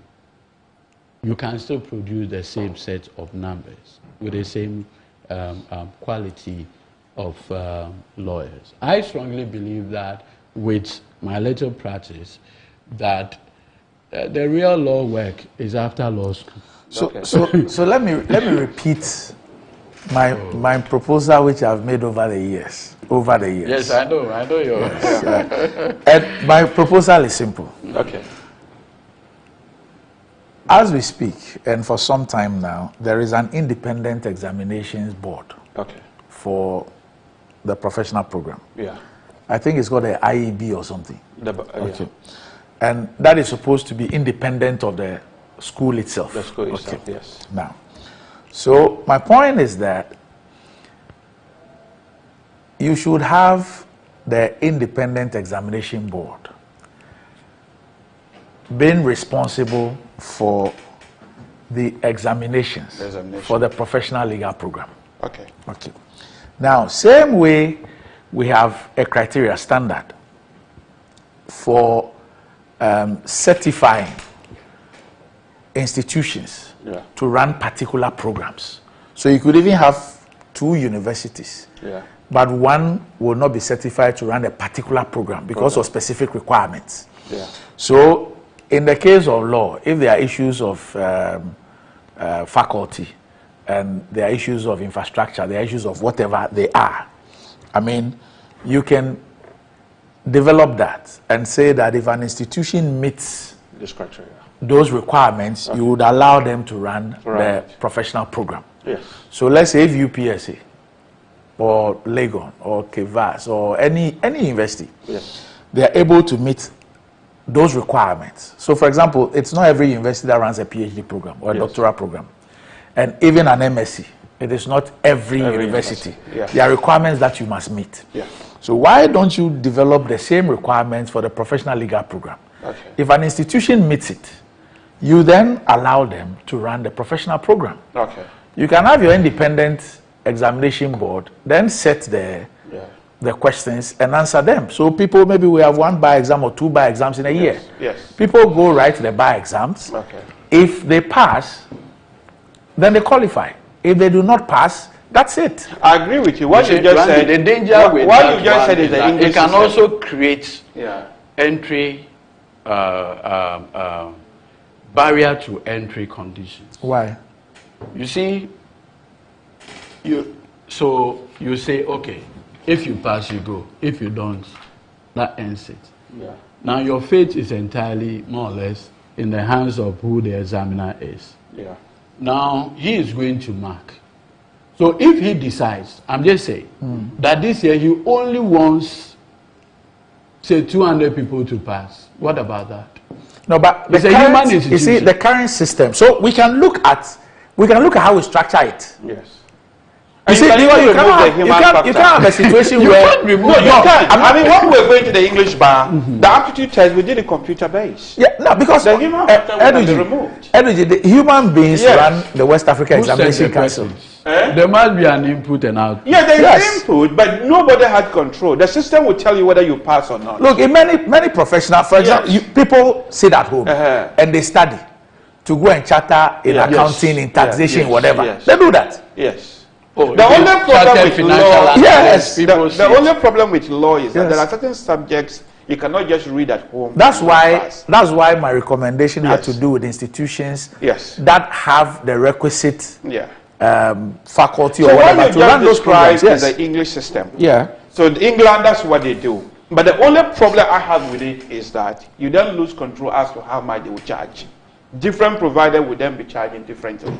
You can still produce the same set of numbers with the same quality of lawyers. I strongly believe that with my little practice, that the real law work is after law school. So let me repeat my proposal, which I've made over the years. Yes, I know yours. Yes, and my proposal is simple. As we speak, and for some time now, there is an independent examinations board for the professional program. I think it's called the IEB or something. And that is supposed to be independent of the school itself. The school itself, yes. Now, so my point is that you should have the independent examination board being responsible for the examinations for the professional legal program. Now, same way we have a criteria standard for certifying institutions to run particular programs. So you could even have 2 universities, but one will not be certified to run a particular program because of specific requirements. So in the case of law, if there are issues of faculty and there are issues of infrastructure, there are issues of whatever they are, I mean, you can develop that and say that if an institution meets this criteria, those requirements, you would allow them to run the professional program. So let's say if UPSA or Legon or KVAS or any university, they are able to meet those requirements. So for example, it's not every university that runs a PhD program or a doctoral program. And even an MSc It is not every university. Yes. There are requirements that you must meet. Yeah. So why don't you develop the same requirements for the professional legal program? Okay. If an institution meets it, you then allow them to run the professional program. Okay. You can have your independent examination board, then set the questions and answer them. So people, maybe we have 1 bar exam or 2 bar exams in a year. Yes. People go write the bar exams. Okay. If they pass, then they qualify. If they do not pass, that's it. I agree with you. What you just said, the danger with what that you just said one is the that English it can system. also create Yeah. entry barrier to entry conditions. Why? You see, you say, okay, if you pass, you go. If you don't, that ends it. Yeah. Now your fate is entirely, more or less, in the hands of who the examiner is. Yeah. Now he is going to mark. So if he decides, I'm just saying, that this year he only wants, say, 200 people to pass, what about that? No, but it's a human institution. You see, the current system. So we can look at how we structure it. Yes. You see, you can't have a situation where you can. I mean, when we're going to the English bar, the aptitude test we did a computer base. Yeah, no, because the human factor will be removed. The human beings run the West Africa Examination Council. There must be an input and output. Yeah, there is input, but nobody had control. The system will tell you whether you pass or not. Look, in many professional, for example, people sit at home and they study to go and charter in accounting, in taxation, whatever. They do that. Yes. The only problem with law, the only problem with law is that there are certain subjects you cannot just read at home. That's why my recommendation had to do with institutions that have the requisite faculty or whatever to run those programs. Is the English system. Yeah. So in England, that's what they do. But the only problem I have with it is that you then lose control as to how much they will charge. Different provider will then be charging differently.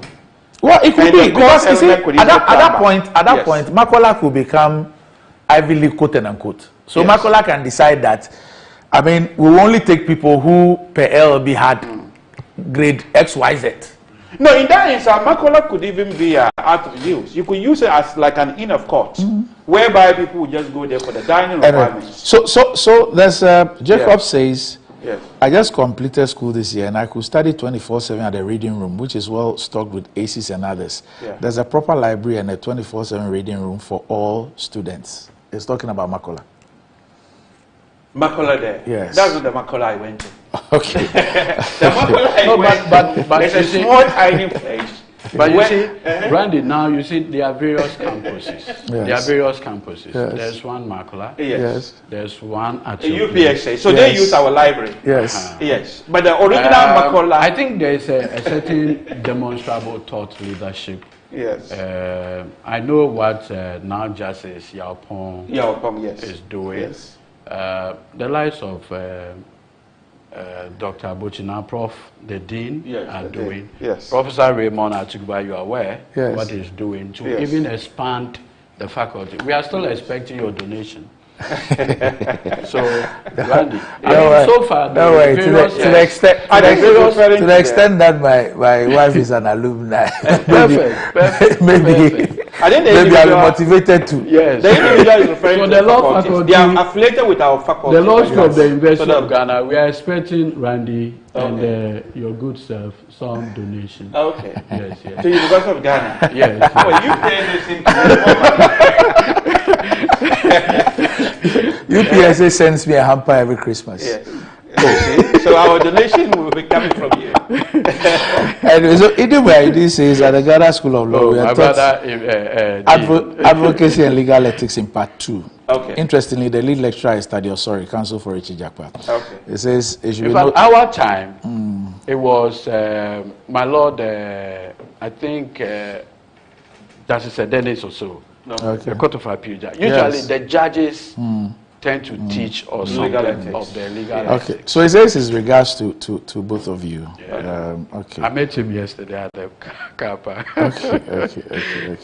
Well, it could be because you see, at that point, Makola could become Ivy League, quote and unquote. So Makola can decide that, I mean, we will only take people who per LLB had grade X, Y, Z. No, in that instance, Makola could even be out of use. You could use it as like an inn of court, whereby people would just go there for the dining requirements. So there's Jacob says, yes, I just completed school this year and I could study 24/7 at the reading room, which is well stocked with ACs and others. Yeah. There's a proper library and a 24/7 reading room for all students. It's talking about Makola. Makola there. Yes. That's not the Makola I went to. Okay. The Makola I went but it's a small, tiny place. But you see, Randy, now you see there are various campuses. Yes. There are various campuses. Yes. There's one Makola. Yes. There's one at UPSA. So they use our library. Yes. Yes. But the original Makola. I think there's a certain demonstrable thought leadership. Yes. I know what now Justice Yaupong yes, is doing. Yes. The likes of Dr. Abochina, Prof, the Dean, are doing. Yes. Professor Raymond Atugba, you are aware yes, what he's doing to even expand the faculty. We are still expecting your donation. So, Randy, so far, to the extent that my wife is an alumni, maybe I'll be motivated to. Yes. The individual is referring so to the law faculty. They are affiliated with our faculty. The law school of the University of Ghana. We are expecting Randy and your good self some donation. Okay. Yes. To the University of Ghana. Yes. Well, you pay this into UPSA sends me a hamper every Christmas. Yes. So our donation will be coming from you. Anyway, so anyway, this is at the Ghana School of Law. We are taught advocacy and legal ethics in part 2. Okay. Interestingly, the lead lecturer is Counsel for Richie Jakpa. Okay. It says it should be our time. It was my lord. I think Justice Dennis or so. Okay. The Court of Appeal. Usually the judges tend to teach or something of the legal Okay, ethics. so it says it's regards to both of you. Yeah. Okay. I met him yesterday at the car park. Okay.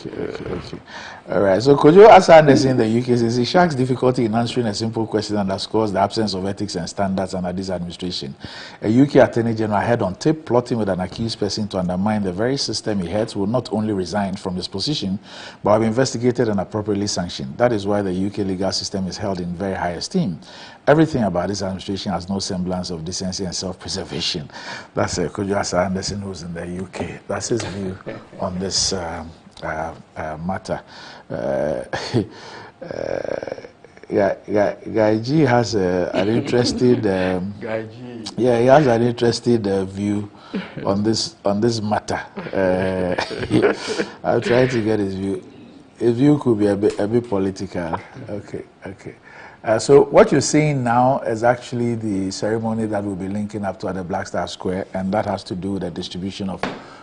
All right. So could you ask Anderson in the UK says it shacks difficulty in answering a simple question and underscores the absence of ethics and standards under this administration. A UK Attorney General head on tape plotting with an accused person to undermine the very system he heads will not only resign from his position, but have investigated and appropriately sanctioned. That is why the UK legal system is held in very high esteem. Everything about this administration has no semblance of decency and self-preservation. That's could you ask Anderson, who's in the UK? That's his view on this matter. Guy G has an interested he has an interested view on this matter. I'll try to get his view. His view could be a bit political. Okay. So what you're seeing now is actually the ceremony that will be linking up to at the Black Star Square, and that has to do with the distribution of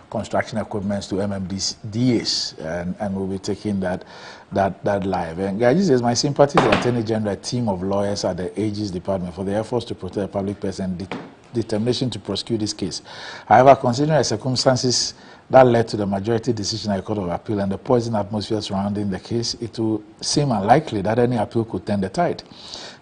construction equipment to MMDAs, and we'll be taking that live. And Gaji says, my sympathy to the Attorney General, a team of lawyers at the Aegis Department for the efforts to protect the public purse and determination to prosecute this case. However, considering the circumstances that led to the majority decision at the Court of Appeal and the poison atmosphere surrounding the case, it will seem unlikely that any appeal could turn the tide.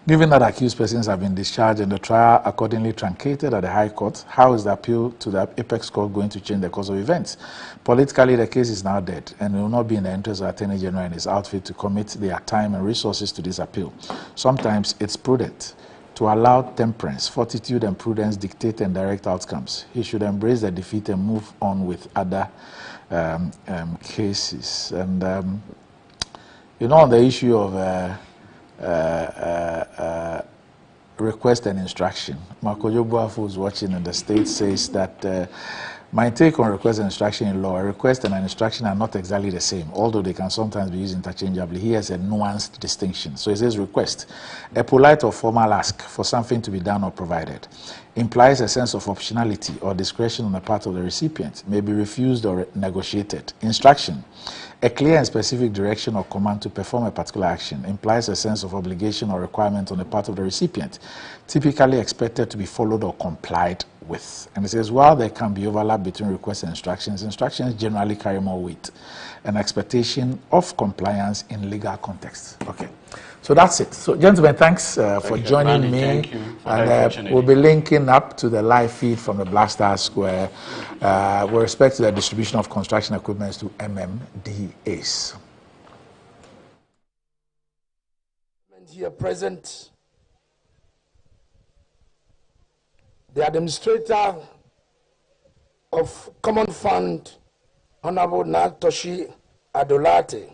Given that accused persons have been discharged and the trial accordingly truncated at the High Court, how is the appeal to the Apex Court going to change the course of events? Politically, the case is now dead, and it will not be in the interest of the Attorney General and his outfit to commit their time and resources to this appeal. Sometimes it's prudent to allow temperance, fortitude, and prudence dictate and direct outcomes. He should embrace the defeat and move on with other cases. And, on the issue of request and instruction, Makojo Boafo is watching in the States says that my take on request and instruction in law, a request and an instruction are not exactly the same, although they can sometimes be used interchangeably. He has a nuanced distinction. So he says request, a polite or formal ask for something to be done or provided, implies a sense of optionality or discretion on the part of the recipient, may be refused or negotiated. Instruction, a clear and specific direction or command to perform a particular action, implies a sense of obligation or requirement on the part of the recipient, typically expected to be followed or complied with. And it says, while there can be overlap between requests and instructions, instructions generally carry more weight, an expectation of compliance in legal context. Okay, so that's it. So gentlemen, thanks for joining me. Thank you for and we'll be linking up to the live feed from the Black Star Square with respect to the distribution of construction equipment to MMDAs. Here present, the administrator of Common Fund, Honorable Natoshi Adolate,